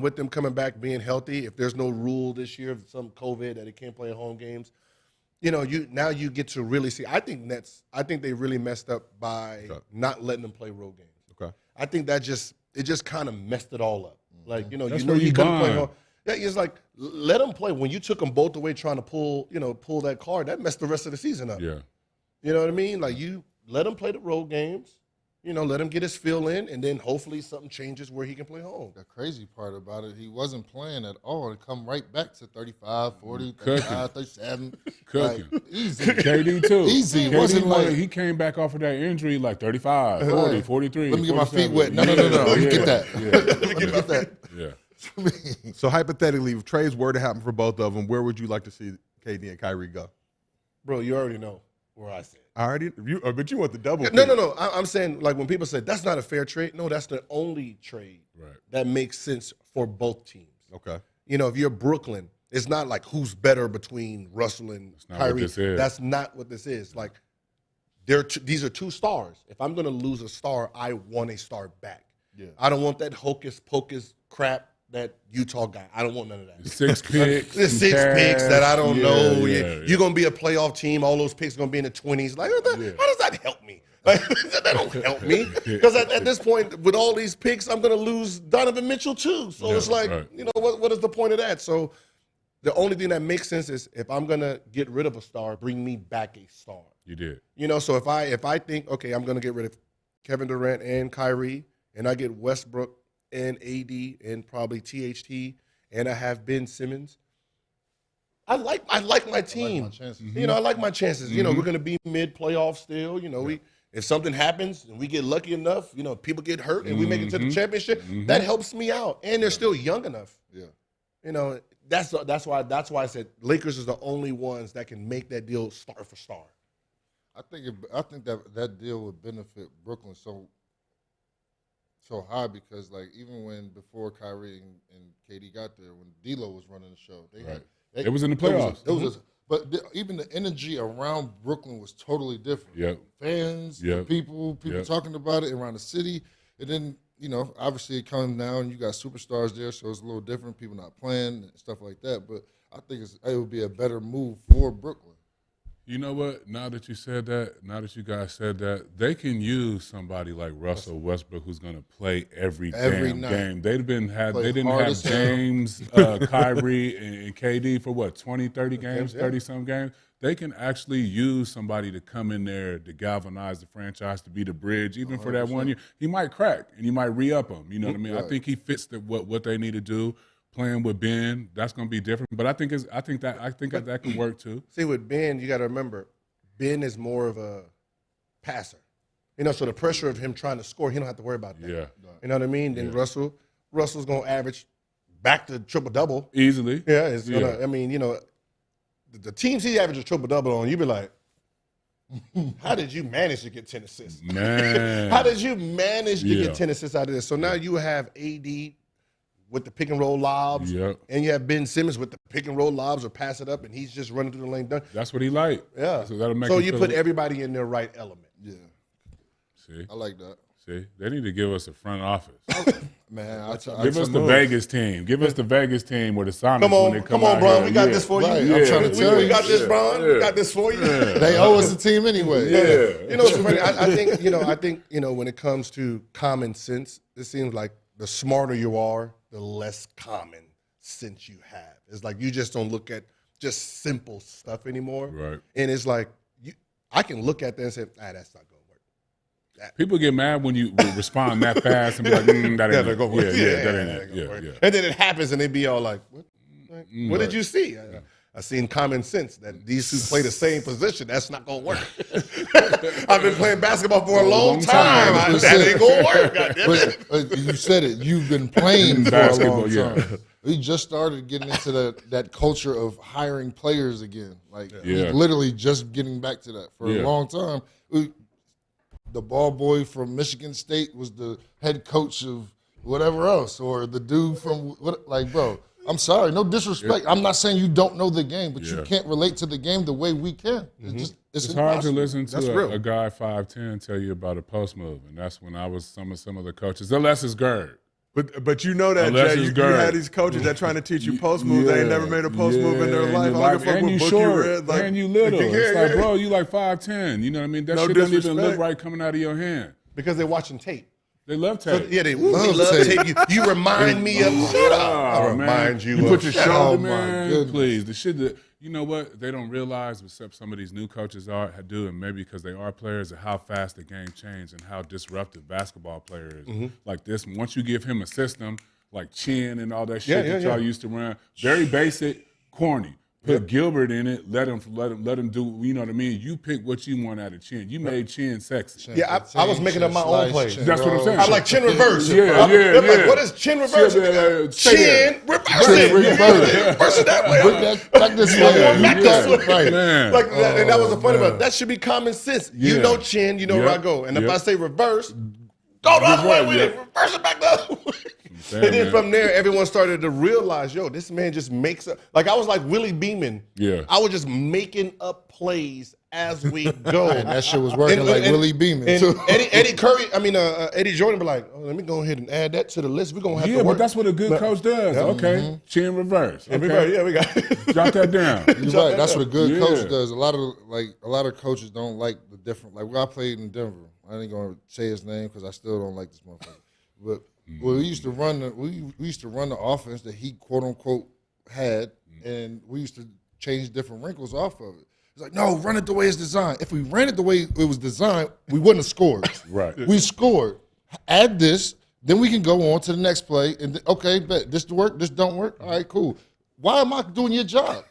with them coming back, being healthy. If there's no rule this year of some COVID that they can't play at home games, you know, now you get to really see. I think they really messed up by not letting them play road games. Okay. I think it just kind of messed it all up. Like, you know, That's you know where you you couldn't play bond. home. Yeah, it's like let them play. When you took them both away trying to pull that card, that messed the rest of the season up. Yeah. You know what I mean? Like you let him play the road games. You know, let him get his feel in, and then hopefully something changes where he can play home. The crazy part about it, he wasn't playing at all and come right back to 35, 40, 35, 37. Cooking. Like, easy. KD too. Easy. KD Wasn't like he came back off of that injury like 35, 40, 43. Let me get my feet 47. wet. No. Let me get that. Yeah. Let me get that. Yeah. So hypothetically, if trades were to happen for both of them, where would you like to see KD and Kyrie go? Bro, you already know where I stand. But you want the double. No. I'm saying, like, when people say that's not a fair trade, no, that's the only trade that makes sense for both teams. Okay. You know, if you're Brooklyn, it's not like who's better between Russell and Kyrie. That's not what this is. Like, these are two stars. If I'm going to lose a star, I want a star back. Yeah. I don't want that hocus pocus crap that Utah got. I don't want none of that. 6 picks. The 6 picks that I don't know. Yeah. You're going to be a playoff team. All those picks are going to be in the 20s. Like, how does that help me? Like, that don't help me. Because at this point, with all these picks, I'm going to lose Donovan Mitchell too. So it's like, you know, what is the point of that? So the only thing that makes sense is if I'm going to get rid of a star, bring me back a star. You did. You know, so if I think, okay, I'm going to get rid of Kevin Durant and Kyrie, and I get Westbrook and AD and probably THT, and I have Ben Simmons, I like my team. my chances. You know, I like my chances. You know, we're going to be mid-playoff still. You know, if something happens and we get lucky enough, you know, people get hurt and we make it to the championship, that helps me out. And they're still young enough. Yeah. You know, that's why I said Lakers is the only ones that can make that deal star for star. I think that deal would benefit Brooklyn so high because, like, even before Kyrie and KD got there, when D'Lo was running the show, It was in the playoffs. But even the energy around Brooklyn was totally different. Yep. Fans, people talking about it around the city. And then, you know, obviously it comes down and you got superstars there, so it's a little different. People not playing and stuff like that. But I think it would be a better move for Brooklyn. You know what? Now that you said that, now that you guys said that, they can use somebody like Russell Westbrook who's going to play every damn night. game. They didn't have hard as hell. James, Kyrie, and KD for what, 20, 30 games, 30-some games? They can actually use somebody to come in there to galvanize the franchise, to be the bridge, even for that 1 year. He might crack, and you might re-up him. You know what I mean? Right. I think he fits what they need to do. Playing with Ben, that's going to be different. But I think that can work too. See, with Ben, you got to remember, Ben is more of a passer. You know, so the pressure of him trying to score, he don't have to worry about that. Yeah. You know what I mean? Then Russell's going to average back to triple-double. Easily. Yeah, it's gonna. I mean, you know, the teams he averages triple-double on, you be like, how did you manage to get 10 assists? Man. How did you manage to get 10 assists out of this? So now you have AD with the pick and roll lobs, and you have Ben Simmons with the pick and roll lobs or pass it up, and he's just running through the lane. That's what he like. Yeah. So that'll make. So you put everybody in their right element. Yeah. See, I like that. See, they need to give us a front office. Man, give us the Vegas team. Give us the Vegas team with the Sonics when they come out Bron. here. We got this for you. Right. I'm trying to tell you. We got this, Bron. We got this for you. They owe us a team anyway. Yeah. You know what's funny? I think when it comes to common sense, it seems like the smarter you are, the less common sense you have. It's like you just don't look at just simple stuff anymore. Right. And it's like I can look at that and say, that's not going to work. People get mad when you respond that fast and be like, that ain't that it. ain't gonna work. That ain't it. Yeah. And then it happens and they be all like, what did you see? I seen common sense that these two play the same position. That's not gonna work. I've been playing basketball for a long time. That ain't gonna work. But you said it. You've been playing for a long time. We just started getting into that culture of hiring players again. Like we literally just getting back to that. For a long time, the ball boy from Michigan State was the head coach of whatever else, or the dude from bro. I'm sorry, no disrespect. I'm not saying you don't know the game, but you can't relate to the game the way we can. It's hard to listen to a guy 5'10" tell you about a post move, and that's when I was some of the coaches, unless it's Gerd. But you know that, Jay, you had these coaches that trying to teach you post moves. They ain't never made a post move in their life. I don't give a fuck what book you read. And you little. It's like, bro, you like 5'10". You know what I mean? That shit don't even look right coming out of your hand. Because they're watching tape. They love tape. So, they love tape. You remind me of shut up. I remind you. You put your shoulder, man. Please. The shit that you know what they don't realize, except some of these new coaches do, and maybe because they are players, of how fast the game changed and how disruptive basketball players like this. Once you give him a system like chin and all that shit that y'all used to run, very basic, corny. Put Gilbert in it. Let him do. You know what I mean. You pick what you want out of chin. You made chin sexy. Yeah, I was making up my own plays. That's what I'm saying. I like chin reverse. Yeah. Like, what is chin reverse? Chin reverse. Reverse it that way. Back this way. Right. Like that, and that was the funny part. That should be common sense. You know chin. You know where I go. And if I say reverse, go the other way with it. Reverse it back the other way. And then from there, everyone started to realize, this man just makes up. Like I was like Willie Beeman. Yeah. I was just making up plays as we go. And that shit was working Willie Beeman too. Eddie Jordan be like, let me go ahead and add that to the list. We're gonna have to work. But that's what a good coach does. Yeah. Okay. Chin reverse. Okay. Reverse. We got jot that down. You're right. That's what a good coach does. A lot of coaches don't like the different. Like when I played in Denver, I ain't gonna say his name because I still don't like this motherfucker. But we used to run the offense that he quote unquote had, and we used to change different wrinkles off of it. It's like, no, run it the way it's designed. If we ran it the way it was designed, we wouldn't have scored. Right. We scored. Add this, then we can go on to the next play. And okay, bet this work, this don't work. All right, cool. Why am I doing your job?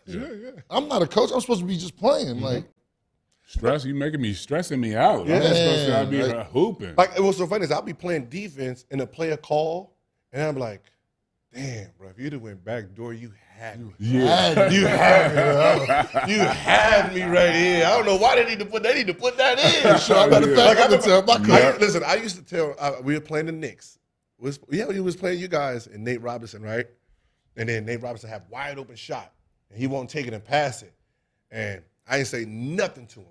I'm not a coach. I'm supposed to be just playing. Like. You stressing me out. I'm supposed to be hooping. Like, it was so funny is I'll be playing defense and a player call, and I'm like, damn, bro, if you'd have went back door, you had me. You had me, bro. You had me right here. I don't know why they need to put that in. Sure, matter of fact, I can tell my coach. Listen, I used to tell, we were playing the Knicks. He was playing you guys and Nate Robinson, right? And then Nate Robinson had wide open shot, and he won't take it and pass it. And I didn't say nothing to him.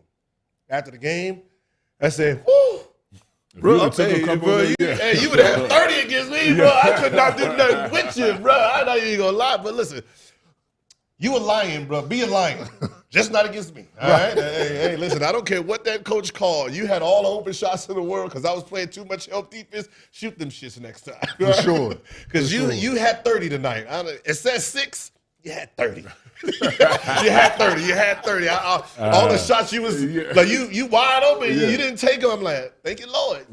After the game, I said, whoo, bro, I'm telling you, bro, you would have had 30 against me, bro. I could not do nothing with you, bro. I know you ain't gonna lie, but listen, you a lion, bro. Be a lion, just not against me, all right? Hey, listen, I don't care what that coach called. You had all the open shots in the world because I was playing too much help defense. Shoot them shits next time. For sure. Because you had 30 tonight. It says 6. You had 30. You had 30. All the shots you was like you wide open. You didn't take them. I'm like, thank you, Lord.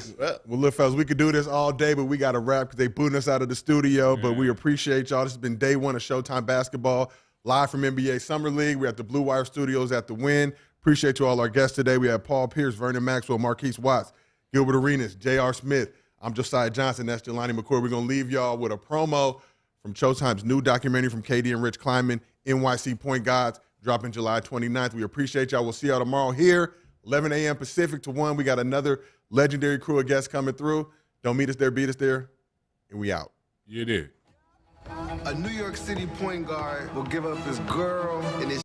Well, look, fellas, we could do this all day, but we got to wrap because they booting us out of the studio. But we appreciate y'all. This has been day one of Showtime Basketball, live from NBA Summer League. We're at the Blue Wire Studios at the Wynn. Appreciate you all our guests today. We have Paul Pierce, Vernon Maxwell, Marquise Watts, Gilbert Arenas, J.R. Smith. I'm Josiah Johnson. That's Jelani McCoy. We're going to leave y'all with a promo from Showtime's new documentary from KD and Rich Kleiman, NYC Point Guards, dropping July 29th. We appreciate y'all. We'll see y'all tomorrow here, 11 a.m. Pacific to 1. We got another legendary crew of guests coming through. Don't meet us there, beat us there, and we out. You did. A New York City point guard will give up his girl and his